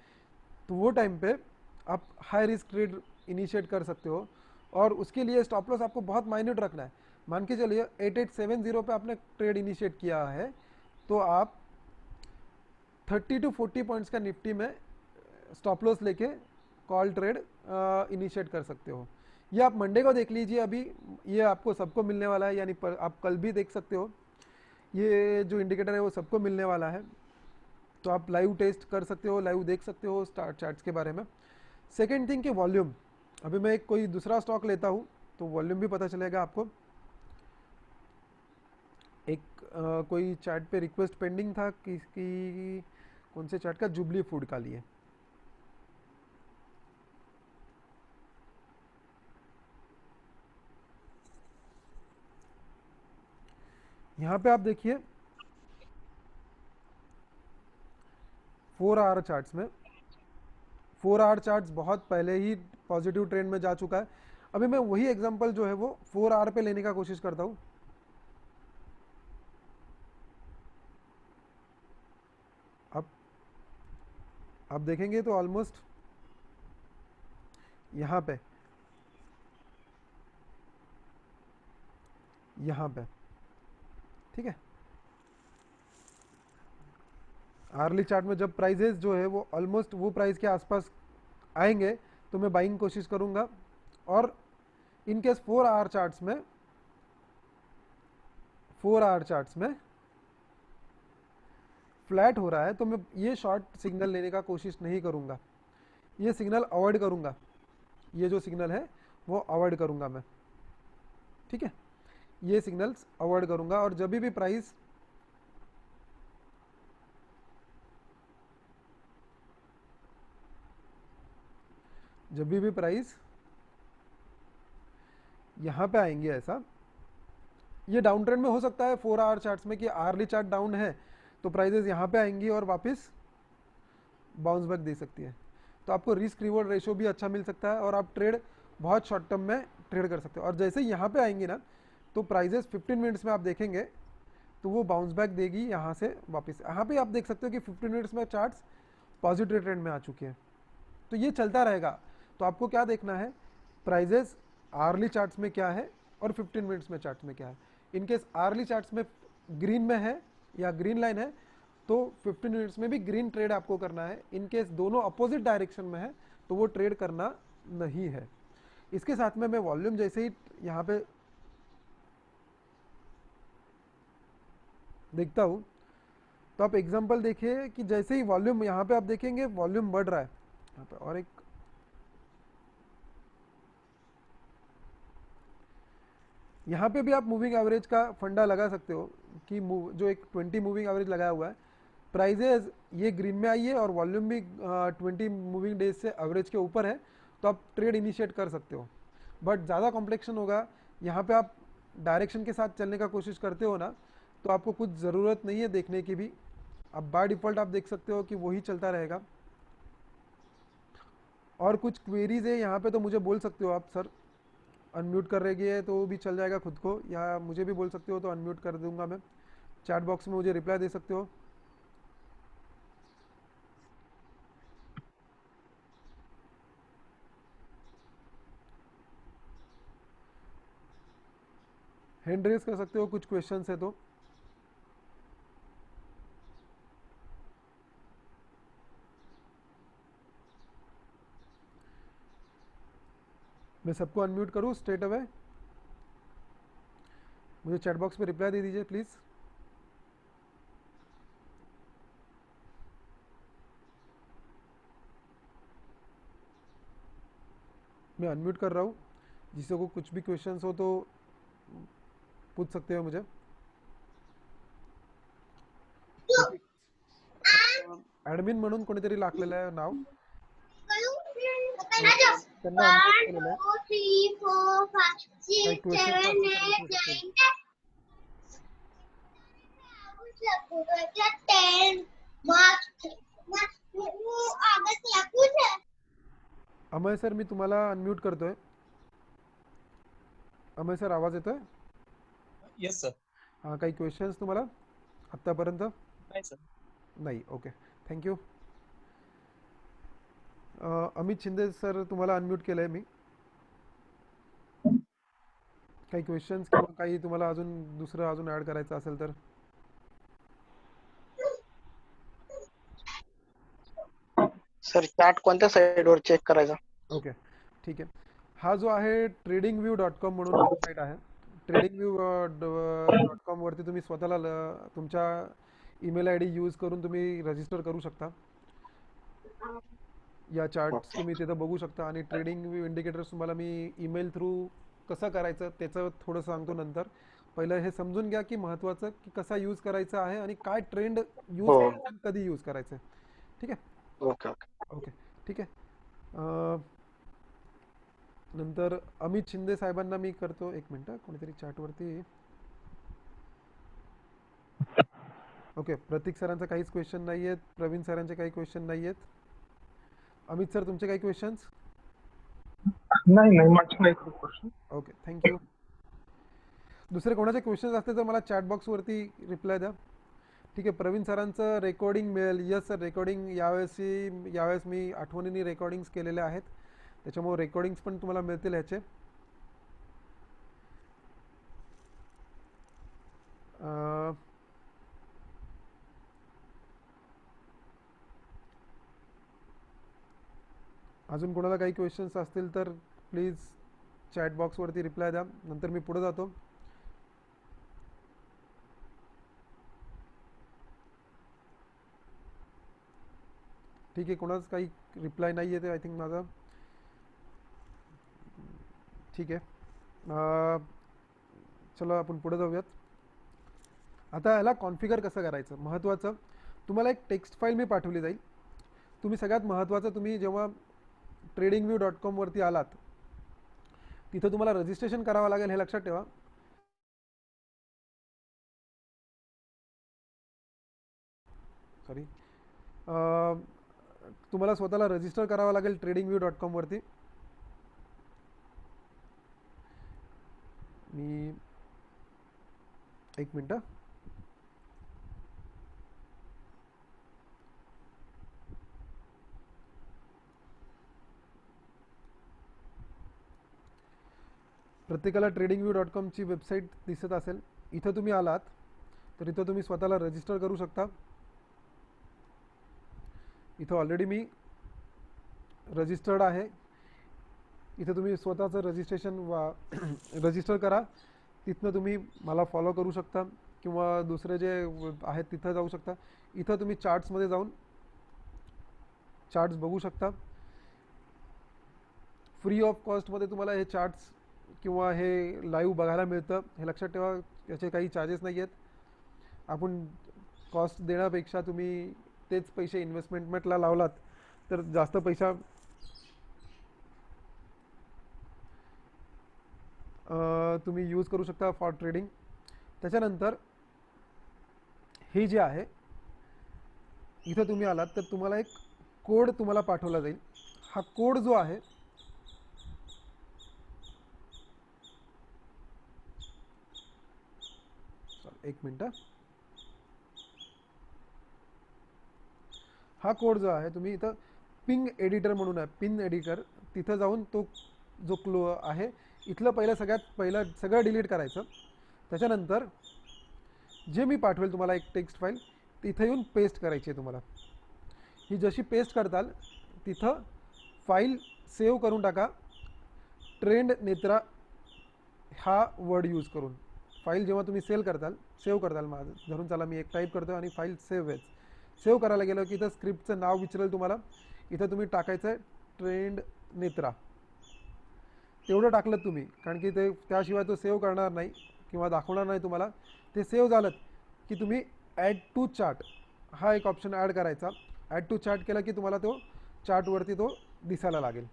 तो वो टाइम पे आप हाई रिस्क ट्रेड इनिशिएट कर सकते हो और उसके लिए स्टॉप लॉस आपको बहुत माइन्यूट रखना है। मान के चलिए 8870 पे आपने ट्रेड इनिशिएट किया है तो आप 30 to 40 पॉइंट्स का निफ्टी में स्टॉप लॉस लेके कॉल ट्रेड इनिशिएट कर सकते हो। ये आप मंडे को देख लीजिए, अभी ये आपको सबको मिलने वाला है, यानी आप कल भी देख सकते हो, ये जो इंडिकेटर है वो सबको मिलने वाला है। तो आप लाइव टेस्ट कर सकते हो, लाइव देख सकते हो स्टार चार्ट्स के बारे में। सेकेंड थिंग कि वॉल्यूम, अभी मैं एक कोई दूसरा स्टॉक लेता हूँ तो वॉल्यूम भी पता चलेगा आपको। एक कोई चार्ट पे रिक्वेस्ट पेंडिंग था किसकी, कौन से चार्ट का, जुबली फूड का लिए। यहाँ पे आप देखिए 4 आवर चार्ट्स में, 4 आवर चार्ट्स बहुत पहले ही पॉजिटिव ट्रेंड में जा चुका है। अभी मैं वही एग्जांपल जो है वो 4 आवर पे लेने का कोशिश करता हूँ। आप देखेंगे तो ऑलमोस्ट यहाँ पे ठीक है, आर्ली चार्ट में जब प्राइजेस जो है वो ऑलमोस्ट वो प्राइस के आसपास आएंगे तो मैं बाइंग कोशिश करूंगा। और इन केस 4 आवर चार्ट्स में फ्लैट हो रहा है तो मैं ये शॉर्ट सिग्नल लेने का कोशिश नहीं करूंगा, ये सिग्नल अवॉइड करूंगा, ये जो सिग्नल है वो अवॉइड करूंगा मैं, ठीक है, ये सिग्नल्स अवॉइड करूंगा। और जब भी प्राइस यहां पे आएंगे, ऐसा ये डाउन ट्रेंड में हो सकता है 4 आवर चार्ट्स में कि आर्ली चार्ट डाउन है तो प्राइजेस यहाँ पे आएंगी और वापस बाउंस बैक दे सकती है। तो आपको रिस्क रिवॉर्ड रेशियो भी अच्छा मिल सकता है और आप ट्रेड बहुत शॉर्ट टर्म में ट्रेड कर सकते हो। और जैसे यहाँ पे आएंगी ना तो प्राइजेस 15 मिनट्स में आप देखेंगे तो वो बाउंस बैक देगी यहाँ से वापस। यहाँ पे आप देख सकते हो कि 15 मिनट्स में चार्ट्स पॉजिटिव ट्रेंड में आ चुके हैं। तो ये चलता रहेगा। तो आपको क्या देखना है, प्राइजेस आर्ली चार्ट्स में क्या है और 15 मिनट्स में चार्ट्स में क्या है। इनकेस आर्ली चार्ट्स में ग्रीन में है या ग्रीन लाइन है तो 15 मिनट्स में भी ग्रीन ट्रेड आपको करना है। इनकेस दोनों अपोजिट डायरेक्शन में है तो वो ट्रेड करना नहीं है। इसके साथ में मैं वॉल्यूम जैसे ही यहाँ पे देखता हूँ तो आप एग्जांपल देखिए कि जैसे ही वॉल्यूम यहाँ पे आप देखेंगे वॉल्यूम बढ़ रहा है यहाँ पे। और एक यहाँ पे भी आप मूविंग एवरेज का फंडा लगा सकते हो कि जो एक 20 मूविंग एवरेज लगाया हुआ है, प्राइजेस ये ग्रीन में आई है और वॉल्यूम भी 20 मूविंग डेज से एवरेज के ऊपर है तो आप ट्रेड इनिशिएट कर सकते हो। बट ज़्यादा कॉम्प्लेक्शन होगा, यहाँ पे आप डायरेक्शन के साथ चलने का कोशिश करते हो ना तो आपको कुछ ज़रूरत नहीं है देखने की भी, अब बाय डिफ़ॉल्ट आप देख सकते हो कि वही चलता रहेगा। और कुछ क्वेरीज है यहाँ पे तो मुझे बोल सकते हो आप, सर अनम्यूट कर रही है तो भी चल जाएगा खुद को, या मुझे भी बोल सकते हो तो अनम्यूट कर दूंगा मैं। चैट बॉक्स में मुझे रिप्लाई दे सकते हो। हैंड रेज कर सकते हो, कुछ क्वेश्चंस है तो। मैं सबको अनम्यूट करूँ स्ट्रेट अवे? मुझे चैट बॉक्स में रिप्लाई दे दीजिए प्लीज़। मैं अनम्यूट कर रहा हूँ, जिससे को कुछ भी क्वेश्चंस हो तो पूछ सकते हो मुझे। ॲडमिन म्हणून कोणीतरी लागलेलं आहे नाव, त्यांना अनम्यूट केलेलं आहे. काही क्वेश्चन असतील तर विचारू शकतील. अमय सर, मी तुम्हाला अनम्यूट करतोय. अमय सर, आवाज येतोय? Yes sir. हां, काही क्वेश्चन्स तुम्हाला आत्तापर्यंत? नाही सर. नाही. Okay, thank you. Amit Shinde sir, तुम्हाला अनम्यूट केलं आहे मी. काही क्वेश्चन्स किंवा काही तुम्हाला अजून ॲड करायचं असेल तर? सर चार्ट कोणत्या साईडवर चेक करायचा? ओके, ठीक आहे. हा जो आहे tradingview.com म्हणून वेबसाईट आहे. tradingview.com वरती तुम्ही स्वतःला तुमच्या ईमेल आय डी यूज करून तुम्ही रजिस्टर करू शकता. या चार्ट्स तुम्ही तिथं बघू शकता. आणि ट्रेडिंग व्यू इंडिकेटर्स तुम्हाला मी ईमेल थ्रू कसं करायचं त्याचं थोडं सांगतो नंतर. पहिलं हे समजून घ्या की महत्त्वाचं की कसा यूज करायचा आहे आणि काय ट्रेंड यूज करायचा आणि कधी यूज करायचं आहे. ठीक आहे? ओके ओके ओके, ठीक आहे. नंतर अमित शिंदे साहेबांना मी करतो. एक मिनटं, कोणीतरी चॅटवरती. ओके, प्रतीक सरांचा काहीच क्वेश्चन नाही आहेत. प्रवीण सरांचे काही क्वेश्चन नाही आहेत. अमित सर, तुमचे काही क्वेश्चन्स? नाही माझे नाही क्वेश्चन. Okay, thank you. दुसरे कोणाचे क्वेश्चन्स असतील तर मला चॅट बॉक्सवरती रिप्लाय द्या. ठीक आहे. प्रवीण सरांचं रेकॉर्डिंग मिळेल. यस सर, रेकॉर्डिंग यावेळेस मी आठवणीने रेकॉर्डिंग्स केलेले आहेत, त्याच्यामुळे रेकॉर्डिंग्स पण तुम्हाला मिळतील ह्याचे. अजून कोणाला काही क्वेश्चन्स असतील तर प्लीज चॅट बॉक्सवरती रिप्लाय द्या, नंतर मी पुढे जातो. ठीक आहे, कोणाच काही रिप्लाय नाही येते आय थिंक माझा. ठीक आहे, चलो आपण पुढे जाऊयात. आता याला कॉन्फिगर कसं करायचं महत्त्वाचं. तुम्हाला एक टेक्स्ट फाईल मी पाठवली जाईल. तुम्ही सगळ्यात महत्त्वाचं, तुम्ही जेव्हा tradingview.com वरती आलात तिथं तुम्हाला रजिस्ट्रेशन करावं लागेल, हे लक्षात ठेवा. सॉरी, तुम्हाला स्वतःला रजिस्टर करावं लागेल tradingview.com वरती. मी एक मिनटं. प्रत्येकाला tradingview.com ची वेबसाईट दिसत असेल. इथं तुम्ही आलात तर इथं तुम्ही स्वतःला रजिस्टर करू शकता. इथं ऑलरेडी मी रजिस्टर्ड आहे. इथं तुम्ही स्वतःचं रजिस्टर करा. तिथनं तुम्ही मला फॉलो करू शकता किंवा दुसरे जे आहेत तिथं जाऊ शकता. इथं तुम्ही चार्ट्समध्ये जाऊन चार्ट्स बघू शकता. फ्री ऑफ कॉस्टमध्ये तुम्हाला हे चार्ट्स किंवा हे लाईव्ह बघायला मिळतं, हे लक्षात ठेवा. याचे काही चार्जेस नाही आहेत. आपण कॉस्ट देण्यापेक्षा तुम्ही तेच पैसे इन्व्हेस्टमेंटला लावलात तर जास्त पैसा तुम्ही यूज करू शकता फॉर ट्रेडिंग. त्याच्यानंतर हे जे आहे इथं तुम्ही आलात तर तुम्हाला एक कोड तुम्हाला पाठवला जाईल. हा कोड जो आहे एक मिनटं. हा कोड जो आहे तुम्ही इथं पिंग एडिटर म्हणून आहे, पिन एडिटर, तिथं जाऊन तो जो आहे इथलं सगळं डिलीट करायचं. त्याच्यानंतर जे मी पाठवेल तुम्हाला एक टेक्स्ट फाईल तिथं येऊन पेस्ट करायची आहे तुम्हाला. ही जशी पेस्ट करताल तिथं फाईल सेव्ह करून टाका. ट्रेंड नेत्रा हा वर्ड यूज करून. फाईल जेव्हा तुम्ही सेव्ह करताल, माझं धरून चला मी एक टाईप करतो आणि फाईल सेव्ह करायला गेलो की इथं स्क्रिप्टचं नाव विचारेल तुम्हाला. इथं तुम्ही टाकायचं आहे ट्रेंड नेत्रा. तेवढं टाकलं तुम्ही, कारण की ते त्याशिवाय तो सेव्ह करणार नाही किंवा दाखवणार नाही तुम्हाला. ते सेव्ह झालं की तुम्ही ॲड टू चार्ट हा एक ऑप्शन ॲड करायचा. ॲड टू चार्ट केला की तुम्हाला तो चार्टवरती तो दिसायला लागेल.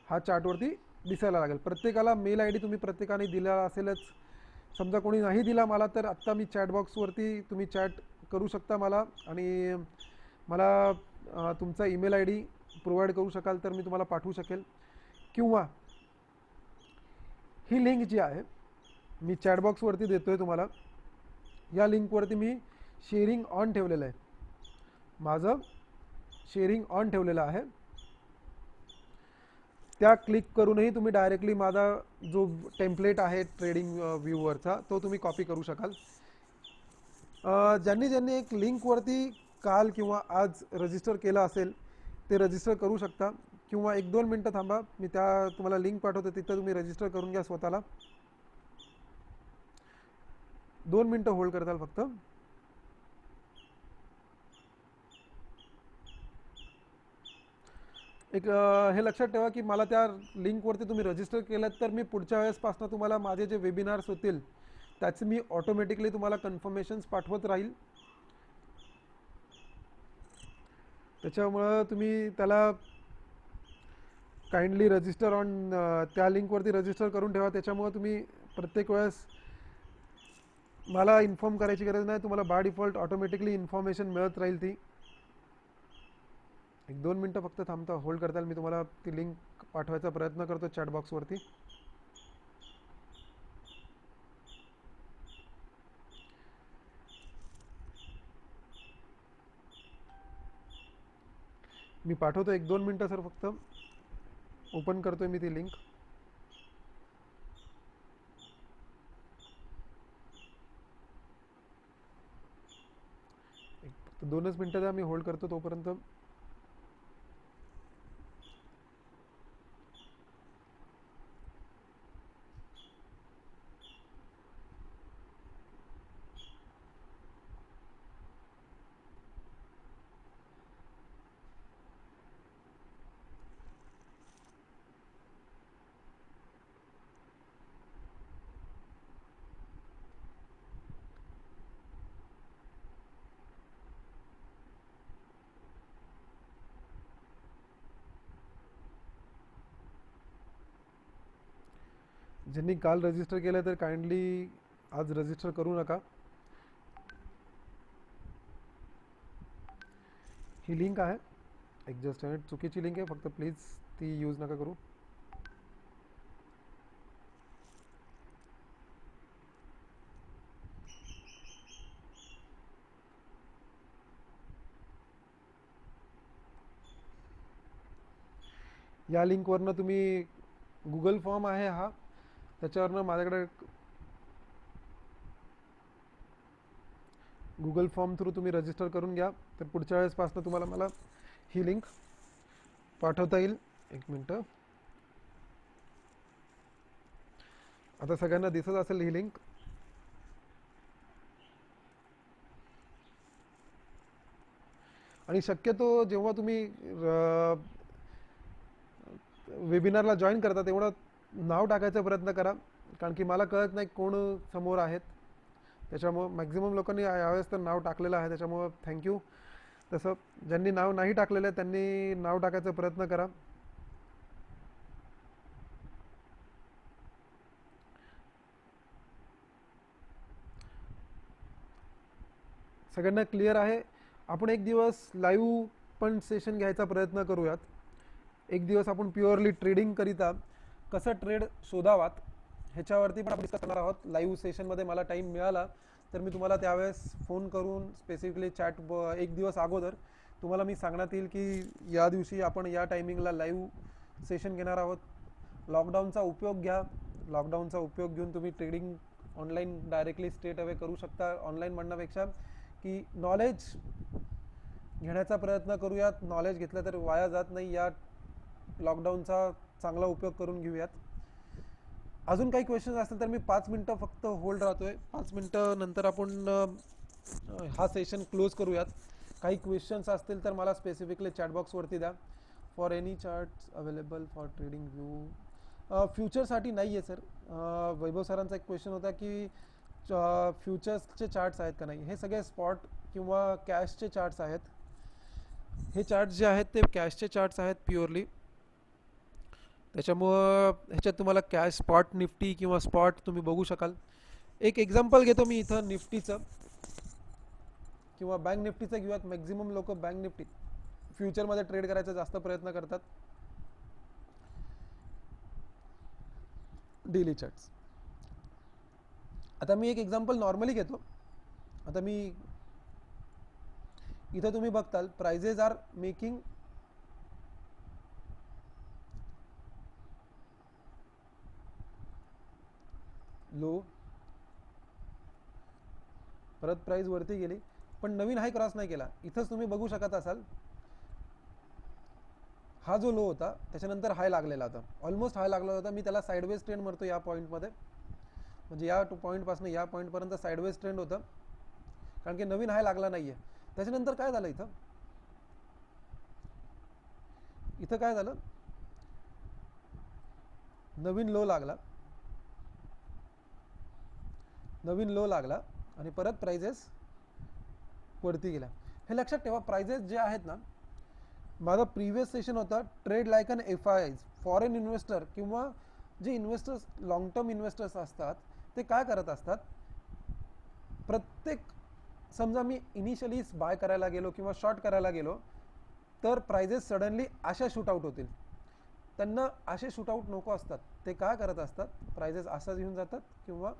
हा चार्टवरती दिसायला लागेल. प्रत्येकाला मेल आय डी तुम्ही प्रत्येकाने दिला असेलच. समजा कोणी नाही दिला मला, तर आत्ता मी चॅटबॉक्सवरती तुम्ही चॅट करू शकता मला आणि मला तुमचा ईमेल आय डी प्रोव्हाइड करू शकाल तर मी तुम्हाला पाठवू शकेल. किंवा ही लिंक जी आहे मी चॅटबॉक्सवरती देतो आहे तुम्हाला. या लिंकवरती मी शेअरिंग ऑन ठेवलेलं आहे. माझं शेअरिंग ऑन ठेवलेलं आहे. त्या क्लिक करूनही तुम्ही डायरेक्टली माझा जो टेम्पलेट आहे ट्रेडिंग व्ह्यूवरचा तो तुम्ही कॉपी करू शकाल. ज्यांनी एक लिंकवरती काल किंवा आज रजिस्टर केलं असेल ते रजिस्टर करू शकता. किंवा 1-2 मिनटं थांबा, मी तुम्हाला लिंक पाठवतो, तिथं तुम्ही रजिस्टर करून घ्या स्वतःला. 2 मिनटं होल्ड करताल फक्त. हे लक्षात ठेवा की मला त्या लिंकवरती तुम्ही रजिस्टर केलं तर मी पुढच्या वेळेसपासून तुम्हाला माझे जे वेबिनार्स होतील त्याचे मी ऑटोमॅटिकली तुम्हाला कन्फर्मेशन्स पाठवत राहील. त्याच्यामुळं तुम्ही त्याला काइंडली रजिस्टर ऑन त्या लिंकवरती रजिस्टर करून ठेवा. त्याच्यामुळं तुम्ही प्रत्येक वेळेस मला इन्फॉर्म करायची गरज नाही. तुम्हाला बाय डिफॉल्ट ऑटोमॅटिकली इन्फॉर्मेशन मिळत राहील ती. 1-2 मिनटं फक्त थांबता, होल्ड करताल. मी तुम्हाला ती लिंक पाठवायचा प्रयत्न करतो चॅटबॉक्सवरती. मी पाठवतो 1-2 मिनटं सर. फक्त ओपन करतोय मी ती लिंक. फक्त 2च मिनटं द्या, मी होल्ड करतो तोपर्यंत. ज्यांनी काल रजिस्टर केलं तर काइंडली आज रजिस्टर करू नका. ही लिंक आहे एक जस्ट चुकीची लिंक आहे, फक्त प्लीज ती यूज नका करू. या लिंकवरनं तुम्ही गुगल फॉर्म आहे हा, त्याच्यावरनं माझ्याकडे गुगल फॉर्म थ्रू तुम्ही रजिस्टर करून घ्या. तर पुढच्या वेळेसपासून तुम्हाला मला ही लिंक पाठवता येईल. 1 मिनटं. आता सगळ्यांना दिसत असेल ही लिंक. आणि शक्यतो जेव्हा तुम्ही वेबिनारला जॉईन करता तेवढं नाव टाकायचा प्रयत्न करा, कारण की मला कळत नाही कोण समोर आहेत. त्याच्यामुळं मॅक्झिमम लोकांनी यावेळेस तर नाव टाकलेलं आहे, त्याच्यामुळं थँक्यू. तसं ज्यांनी नाव नाही टाकलेलं आहे त्यांनी नाव टाकायचा प्रयत्न करा. सगळ्यांना क्लिअर आहे. आपण एक दिवस लाईव्ह पण सेशन घ्यायचा प्रयत्न करूयात. एक दिवस आपण प्युअरली ट्रेडिंग करिता कसं ट्रेड शोधावात ह्याच्यावरती पण आपण डिस्कस करणार आहोत. लाईव्ह सेशनमध्ये मला टाईम मिळाला तर मी तुम्हाला त्यावेळेस फोन करून स्पेसिफिकली एक दिवस अगोदर तुम्हाला मी सांगण्यात येईल की या दिवशी आपण या टायमिंगला लाईव्ह सेशन घेणार आहोत. लॉकडाऊनचा उपयोग घ्या. लॉकडाऊनचा उपयोग घेऊन तुम्ही trading online directly straight away करू शकता. ऑनलाईन म्हणण्यापेक्षा की नॉलेज घेण्याचा प्रयत्न करूयात. नॉलेज घेतलं तर वाया जात नाही. या लॉकडाऊनचा चांगला उपयोग करून घेऊयात. अजून काही क्वेश्चन असतील तर मी 5 मिनटं फक्त होल्ड राहतोय. 5 मिनटं नंतर आपण हा सेशन क्लोज करूयात. काही क्वेश्चन्स असतील तर मला स्पेसिफिकली चॅटबॉक्सवरती द्या. For any charts available for trading view फ्युचरसाठी नाही आहे सर. वैभव सरांचा एक क्वेश्चन होता की फ्युचर्सचे चार्ट्स आहेत का नाही. हे सगळे स्पॉट किंवा कॅशचे चार्ट्स आहेत. हे चार्ट्स जे आहेत ते कॅशचे चार्ट्स आहेत प्युअरली. त्याच्यामुळं ह्याच्यात तुम्हाला कॅश स्पॉट निफ्टी किंवा स्पॉट तुम्ही बघू शकाल. एक एक्झाम्पल घेतो मी इथं निफ्टीचं किंवा बँक निफ्टीचं घेऊयात. मॅक्झिमम लोक बँक निफ्टी फ्युचरमध्ये ट्रेड करायचा जास्त प्रयत्न करतात. Daily charts. आता मी एक एक्झाम्पल नॉर्मली घेतो. आता मी इथं तुम्ही बघताल प्राइजेस आर मेकिंग लो, परत प्राइस वरती गेली पण नवीन हाय क्रॉस नाही केला. इथंच तुम्ही बघू शकत असाल हा जो लो होता त्याच्यानंतर हाय लागलेला होता. ऑलमोस्ट हाय लागला होता. मी त्याला साइडवेज ट्रेंड म्हणतो या पॉईंटमध्ये. म्हणजे या पॉईंटपासून या पॉईंटपर्यंत साइडवेज ट्रेंड होतं कारण की नवीन हाय लागला नाहीये. त्याच्यानंतर काय झालं इथं काय झालं, नवीन लो लागला आणि परत प्राइजेस वरती गेल्या. हे लक्षात ठेवा प्राइजेस जे आहेत ना, माझा प्रिव्हियस सेशन होता trade like an FIIs. Foreign investor किंवा जे इन्व्हेस्टर्स लॉंग टर्म इन्व्हेस्टर्स असतात ते काय करत असतात, प्रत्येक समजा मी इनिशियली बाय करायला गेलो किंवा शॉर्ट करायला गेलो तर प्राइजेस सडनली अशा शूटआउट होतील. त्यांना असे शूटआउट नको असतात. ते काय करत असतात, प्राइजेस असाच घेऊन जातात किंवा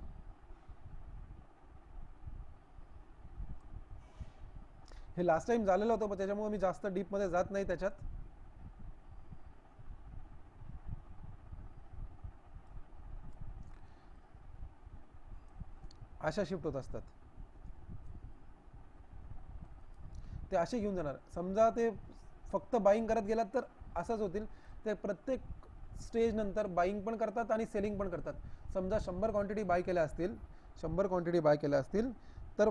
हे लास्ट टाइम झालेलं होतं पण त्याच्यामुळे मी जास्त डीपमध्ये जात नाही त्याच्यात. अशा शिफ्ट होत असतात. ते असे घेऊन जाणार. समजा ते फक्त बाईंग करत गेलात तर असंच होतील. ते प्रत्येक स्टेज नंतर बाईंग पण करतात आणि सेलिंग पण करतात. समजा 100 क्वांटिटी बाय केल्या असतील तर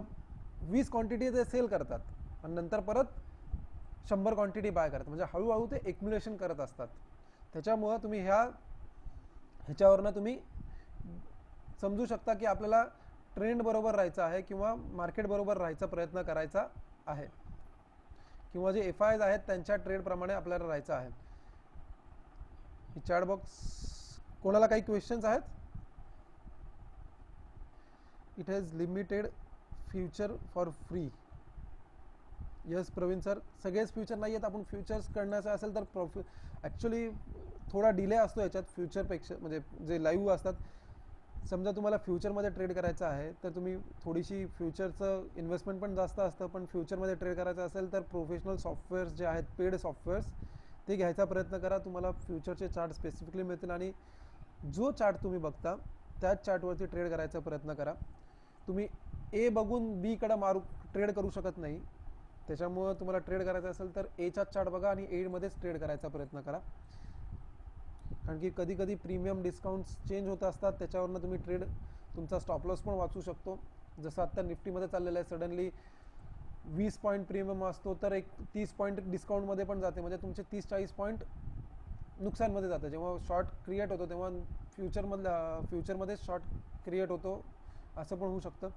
20 क्वांटिटी ते सेल करतात आणि नंतर परत 100 क्वांटिटी बाय करतात. म्हणजे हळूहळू ते एक्युमुलेशन करत असतात. त्याच्यामुळं तुम्ही ह्याच्यावरनं तुम्ही समजू शकता की आपल्याला ट्रेंड बरोबर राहायचं आहे किंवा मार्केट बरोबर राहायचा प्रयत्न करायचा आहे किंवा जे FIIs आहेत त्यांच्या ट्रेड प्रमाणे आपल्याला राहायचं आहे. चॅट बॉक्स कोणाला काही क्वेश्चन्स आहेत? It has limited future for free. Yes Praveen sir, सगळेच फ्युचर नाही आहेत. आपण फ्युचर्स करण्याचं असेल तर ॲक्च्युली थोडा डिले असतो याच्यात फ्युचरपेक्षा. म्हणजे जे लाईव्ह असतात, समजा तुम्हाला फ्युचरमध्ये ट्रेड करायचं आहे तर तुम्ही थोडीशी फ्युचरचं इन्व्हेस्टमेंट पण जास्त असतं. पण फ्युचरमध्ये ट्रेड करायचं असेल तर प्रोफेशनल सॉफ्टवेअर्स जे आहेत, पेड सॉफ्टवेअर्स, ते घ्यायचा प्रयत्न करा. तुम्हाला फ्युचरचे चार्ट स्पेसिफिकली मिळतील आणि जो चार्ट तुम्ही बघता त्याच चार्टवरती ट्रेड करायचा प्रयत्न करा. तुम्ही ए बघून बी कडे ट्रेड करू शकत नाही. त्याच्यामुळं तुम्हाला ट्रेड करायचं असेल तर एचाच चार्ट बघा आणि एमध्येच ट्रेड करायचा प्रयत्न करा. कारण की कधी कधी प्रीमियम डिस्काउंट्स चेंज होत असतात. त्याच्यावरनं तुम्ही ट्रेड तुमचा स्टॉप लॉस पण वाचू शकतो. जसं आत्ता निफ्टीमध्ये चाललेलं आहे, सडनली 20 पॉईंट प्रीमियम असतो तर एक 30 पॉईंट डिस्काउंटमध्ये पण जाते. म्हणजे तुमचे 30-40 पॉईंट नुकसानमध्ये जातं. जेव्हा शॉर्ट क्रिएट होतो तेव्हा फ्युचरमध्ये शॉर्ट क्रिएट होतो, असं पण होऊ शकतं.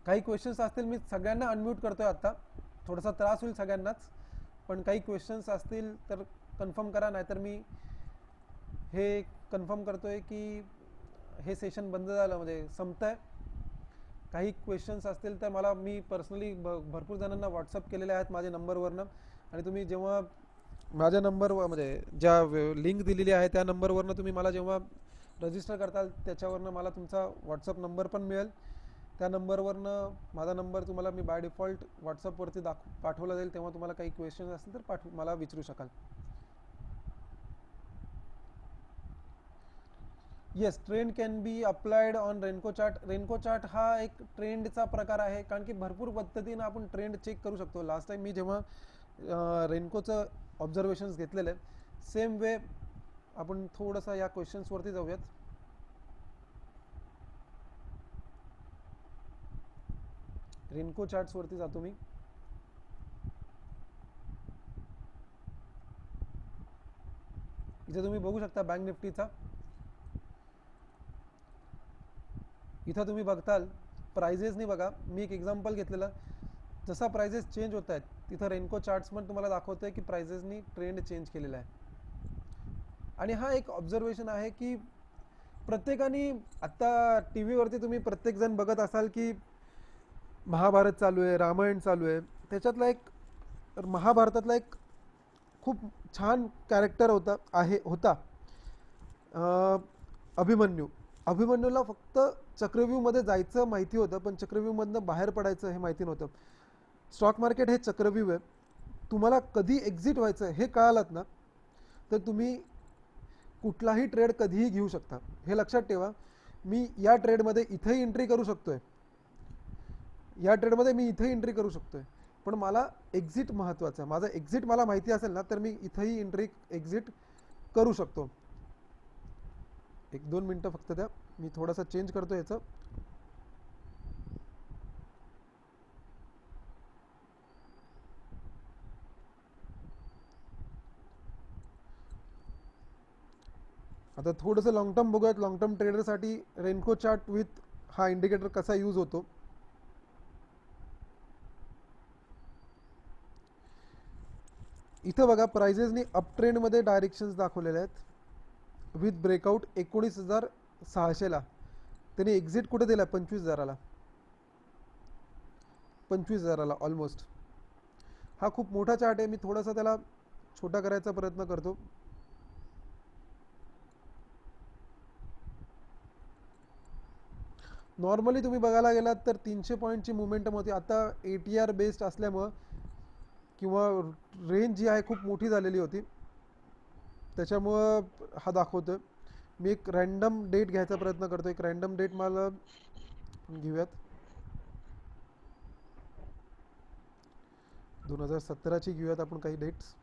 काही क्वेश्चन्स असतील, मी सगळ्यांना अनम्यूट करतोय आता. थोडासा त्रास होईल सगळ्यांनाच, पण काही क्वेश्चन्स असतील तर कन्फर्म करा. नाहीतर मी हे कन्फर्म करतोय की हे सेशन बंद झालं म्हणजे संपतंय. काही क्वेश्चन्स असतील तर मी पर्सनली भरपूर जणांना व्हॉट्सअप केलेले आहेत माझ्या नंबरवरनं. आणि तुम्ही जेव्हा माझ्या नंबरवर म्हणजे ज्या लिंक दिलेली आहे त्या नंबरवरनं तुम्ही मला जेव्हा रजिस्टर करताल त्याच्यावरनं मला तुमचा व्हॉट्सअप नंबर पण मिळेल. त्या नंबरवरनं माझा नंबर तुम्हाला मी बाय डिफॉल्ट व्हॉट्सअपवरती पाठवला जाईल. तेव्हा तुम्हाला काही क्वेश्चन्स असतील तर मला विचारू शकाल. Yes, trend can be applied on renko chart. Renko chart हा एक ट्रेंडचा प्रकार आहे कारण की भरपूर पद्धतीनं आपण ट्रेंड चेक करू शकतो. लास्ट टाइम मी जेव्हा रेनकोचं ऑब्झर्वेशन्स घेतलेले सेम वे आपण थोडंसं या क्वेश्चन्सवरती जाऊयात. रेनको चार्ट्सवरती जातो मी. इथे तुम्ही बघू शकता बँक निफ्टीचा. इथं तुम्ही बघताल प्राइजेसनी बघा, मी एक एक्झाम्पल घेतलेलं. जसा प्राइजेस चेंज होत आहेत तिथं रेनको चार्ट्समध्ये तुम्हाला दाखवतोय की प्राइजेसनी ट्रेंड चेंज केलेला आहे. आणि हा एक ऑब्झर्वेशन आहे की प्रत्येकाने आता टी व्हीवरती तुम्ही प्रत्येकजण बघत असाल की महाभारत चालू आहे, रामायण चालू आहे. त्याच्यातला एक महाभारतातला एक खूप छान कॅरेक्टर होता अभिमन्यू. अभिमन्यूला फक्त चक्रव्यूहमध्ये जायचं माहिती होतं, पण चक्रव्यूहमधनं बाहेर पडायचं हे माहिती नव्हतं. स्टॉक मार्केट हे चक्रव्यूह आहे. तुम्हाला कधी एक्झिट व्हायचं हे कळालंत ना, तर तुम्ही कुठलाही ट्रेड कधीही घेऊ शकता. हे लक्षात ठेवा. मी या ट्रेडमध्ये इथेही एंट्री करू शकतोय, या ट्रेडमध्ये मी इथेही एंट्री करू शकतोय, पण मला एक्झिट महत्त्वाचं आहे. माझं एक्झिट मला माहिती असेल ना, तर मी इथेही एक्झिट करू शकतो. 1-2 मिनटं फक्त द्या, मी थोडंसं चेंज करतो याचं. आता थोडंसं लॉंग टर्म बघूयात. लॉंग टर्म ट्रेडरसाठी रेनको चार्ट विथ हा इंडिकेटर कसा यूज होतो. इथं बघा प्राइजेसनी अप ट्रेंडमध्ये डायरेक्शन्स दाखवलेले आहेत विथ ब्रेकआउट 19,600ला. त्याने एक्झिट कुठे दिला? 25,000ला. 25,000ला ऑलमोस्ट. हा खूप मोठा चार्ट आहे. मी थोडासा त्याला छोटा करायचा प्रयत्न करतो. नॉर्मली तुम्ही बघायला गेलात तर 300 पॉईंटची मुवमेंटम होती. आता ATR बेस्ड असल्यामुळं किंवा रेंज जी आहे खूप मोठी झालेली होती, त्याच्यामुळं हा दाखवतोय. मी एक रॅन्डम डेट घ्यायचा प्रयत्न करतो. एक रॅन्डम डेट मला घेऊयात. 2017ची घेऊयात आपण काही डेट्स.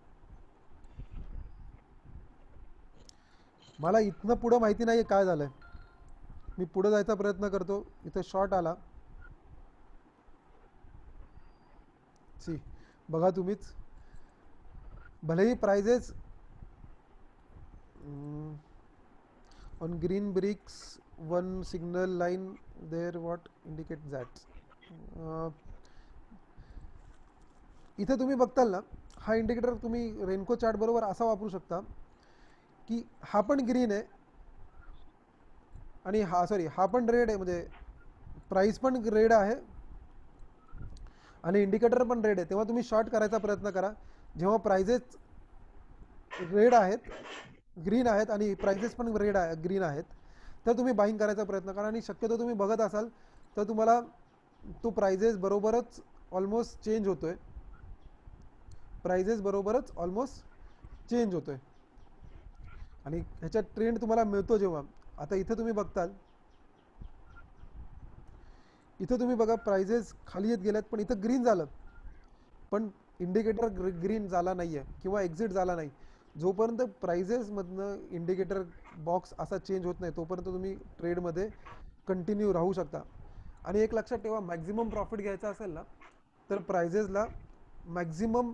मला इथनं पुढं माहिती नाही काय झालंय. मी पुढे जायचा प्रयत्न करतो. इथे शॉर्ट आला. बघा तुम्हीच, भलेही prices on green bricks 1 signal line there what indicate that. इथे तुम्ही बघताल ना, हा इंडिकेटर तुम्ही रेनको चार्ट बरोबर असा वापरू शकता की हा पण ग्रीन आहे आणि हा पण रेड आहे, म्हणजे प्राइस पण रेड आहे आणि इंडिकेटर पण रेड आहे. तेव्हा तुम्ही शॉर्ट करायचा प्रयत्न करा. जेव्हा प्राइजेस रेड आहेत, ग्रीन आहेत आणि प्राइजेस पण ग्रीन आहेत, तर तुम्ही बाईंग करायचा प्रयत्न करा. आणि शक्यतो तुम्ही बघत असाल तर तुम्हाला तो प्राइजेस बरोबरच ऑलमोस्ट चेंज होतोय. प्राइजेस बरोबरच ऑलमोस्ट चेंज होतोय आणि ह्याचा ट्रेंड तुम्हाला मिळतो जेव्हा. आता इथे तुम्ही बघताल, इथं तुम्ही बघा प्राइजेस खाली येत गेल्यात, पण इथं ग्रीन झालं, पण इंडिकेटर ग्रीन झाला नाही आहे किंवा एक्झिट झाला नाही. जोपर्यंत प्राइजेसमधनं इंडिकेटर बॉक्स असा चेंज होत नाही तोपर्यंत तुम्ही ट्रेडमध्ये कंटिन्यू राहू शकता. आणि एक लक्षात ठेवा, मॅक्झिमम प्रॉफिट घ्यायचा असेल ना, तर प्राइजेसला मॅक्झिमम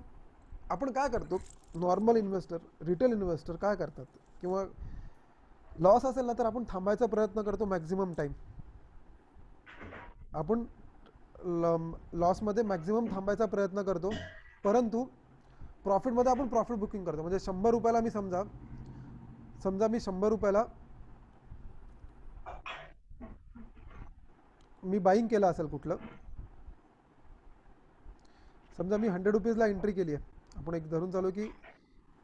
आपण काय करतो, नॉर्मल इन्व्हेस्टर, रिटेल इन्व्हेस्टर काय करतात, किंवा लॉस असेल ना तर आपण थांबायचा प्रयत्न करतो मॅक्झिमम टाईम. आपण लॉसमध्ये मॅक्झिमम थांबायचा प्रयत्न करतो, परंतु प्रॉफिटमध्ये आपण प्रॉफिट बुकिंग करतो. म्हणजे 100 रुपयाला मी समजा मी 100 रुपयाला मी बाईंग केलं असेल कुठलं, समजा मी 100 रुपीजला एंट्री केली आहे. आपण एक धरून चालू की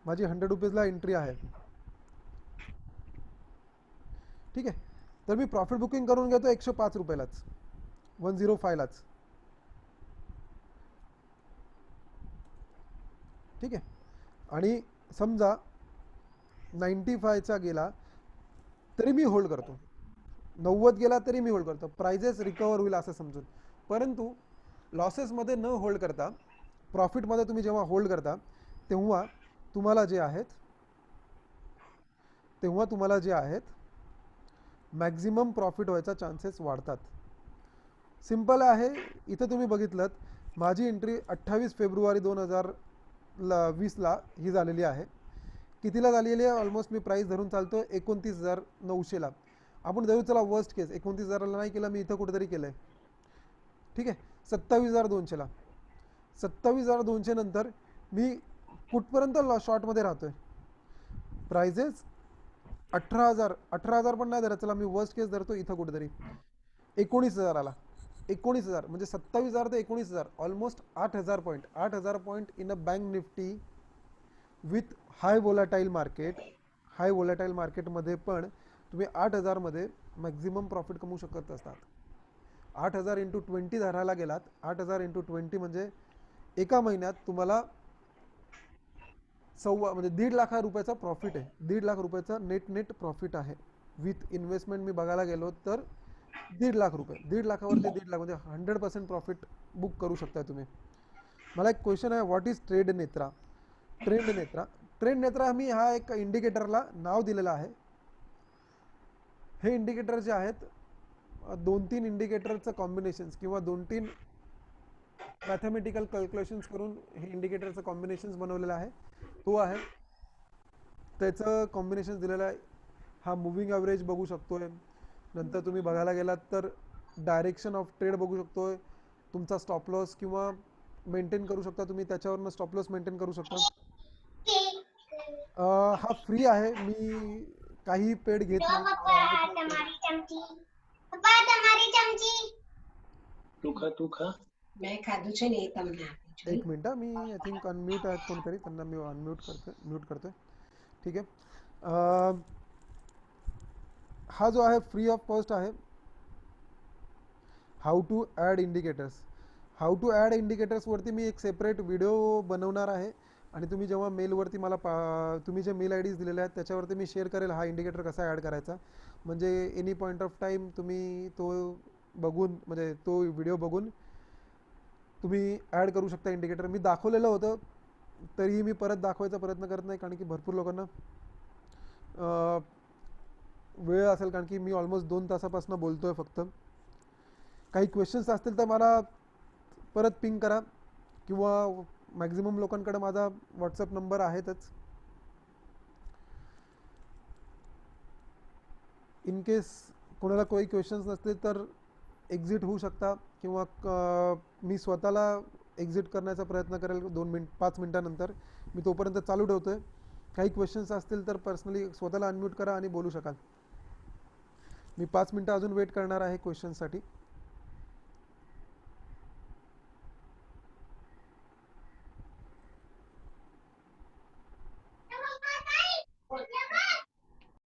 माझी 100 रुपीजला एंट्री आहे, ठीक आहे. तर मी प्रॉफिट बुकिंग करून घेतो 105 रुपयालाच, 105लाच, ठीक आहे. आणि समजा 95चा गेला तरी मी होल्ड करतो, 90 गेला तरी मी होल्ड करतो. प्राइजेस रिकवर होईल असं समजून. परंतु लॉसेसमध्ये न होल्ड करता प्रॉफिटमध्ये तुम्ही जेव्हा होल्ड करता तेव्हा तुम्हाला जे आहेत तेव्हा तुम्हाला जे आहेत मॅक्झिमम प्रॉफिट व्हायचा चान्सेस वाढतात. सिंपल आहे. इथं तुम्ही बघितलं माझी एंट्री 28 फेब्रुवारी 2020ला ही झालेली आहे. कितीला झालेली आहे? ऑलमोस्ट मी प्राईस धरून चालतो 29,900ला. आपण धरू चला वर्स्ट केस 29,000ला नाही केलं मी, इथं कुठेतरी केलं आहे. ठीक आहे, 27,200ला. 27,200 नंतर मी कुठपर्यंत शॉर्टमध्ये राहतो आहे? प्राइजेस 18,000 पण नाही धरत, चला मी वर्स्ट केस धरतो इथं कुठेतरी 19,000 आला. 19,000 म्हणजे 27,000 ते 19,000, almost 8,000 point. 8,000 point in a bank Nifty with hi volatile market. Hi volatile मार्केटमध्ये पण तुम्ही 8,000मध्ये मॅक्झिमम प्रॉफिट कमवू शकत असतात. 8,000 इंटू 20 धरायला गेलात, 8,000 इंटू 20 म्हणजे एका महिन्यात तुम्हाला म्हणजे 1.5 लाख रुपयाचा प्रॉफिट आहे. 1.5 लाख रुपयाचा नेट प्रॉफिट आहे. विथ इन्व्हेस्टमेंट मी बघायला गेलो तर 1.5 लाख रुपये. 1.5 लाखावरती 1.5 लाख म्हणजे 100% प्रॉफिट बुक करू शकता तुम्ही. मला एक क्वेश्चन आहे, what is Trade Netra? Trade Netra मी हा एक इंडिकेटरला नाव दिलेलं आहे. हे इंडिकेटर जे आहेत 2-3 इंडिकेटरचं कॉम्बिनेशन्स किंवा 2-3 मॅथमॅटिकल कॅल्क्युलेशन्स करून हे इंडिकेटरचं कॉम्बिनेशन्स बनवलेलं आहे. तो आहे त्याचं कॉम्बिनेशन दिलेलं आहे. हा मूविंग ॲव्हरेज बघू शकतोय. नंतर तुम्ही बघायला गेलात तर डायरेक्शन ऑफ ट्रेड बघू शकतोय. तुमचा स्टॉप लॉस किंवा मेंटेन करू शकता तुम्ही, त्याच्यावरनं स्टॉप लॉस मेंटेन करू शकता. हा फ्री आहे, मी काही पेड घेत नाही. तू खा एक minute, me I think unmute आहेत कोणतरी, त्यांना मी म्यूट करतोय. ठीक आहे. हा जो आहे फ्री ऑफ कॉस्ट आहे. How to add indicators. वरती मी एक सेपरेट व्हिडिओ बनवणार आहे आणि तुम्ही जेव्हा मेलवरती मला तुम्ही जे मेल IDs दिलेले आहेत त्याच्यावरती मी शेअर करेल हा इंडिकेटर कसा ॲड करायचा. म्हणजे एनी पॉईंट ऑफ टाईम तुम्ही तो बघून, म्हणजे तो व्हिडिओ बघून तुम्ही ॲड करू शकता इंडिकेटर. मी दाखवलेलं होतं तरीही मी परत दाखवायचा प्रयत्न करत नाही, कारण की भरपूर लोकांना वेळ असेल, कारण की मी ऑलमोस्ट 2 तासापासून बोलतो आहे फक्त. काही क्वेश्चन्स असतील तर मला परत पिंग करा किंवा मॅक्झिमम लोकांकडे माझा व्हॉट्सअप नंबर आहेतच. इन केस कोणाला काही क्वेश्चन्स नसतील तर एक्झिट होऊ शकता किंवा मी स्वतःला एक्झिट करण्याचा प्रयत्न करेल 5 मिनटानंतर. मी तोपर्यंत चालू ठेवतो आहे. काही क्वेश्चन्स असतील तर पर्सनली स्वतःला अनम्यूट करा आणि बोलू शकाल. मी 5 मिनटं अजून वेट करणार आहे क्वेश्चन्ससाठी.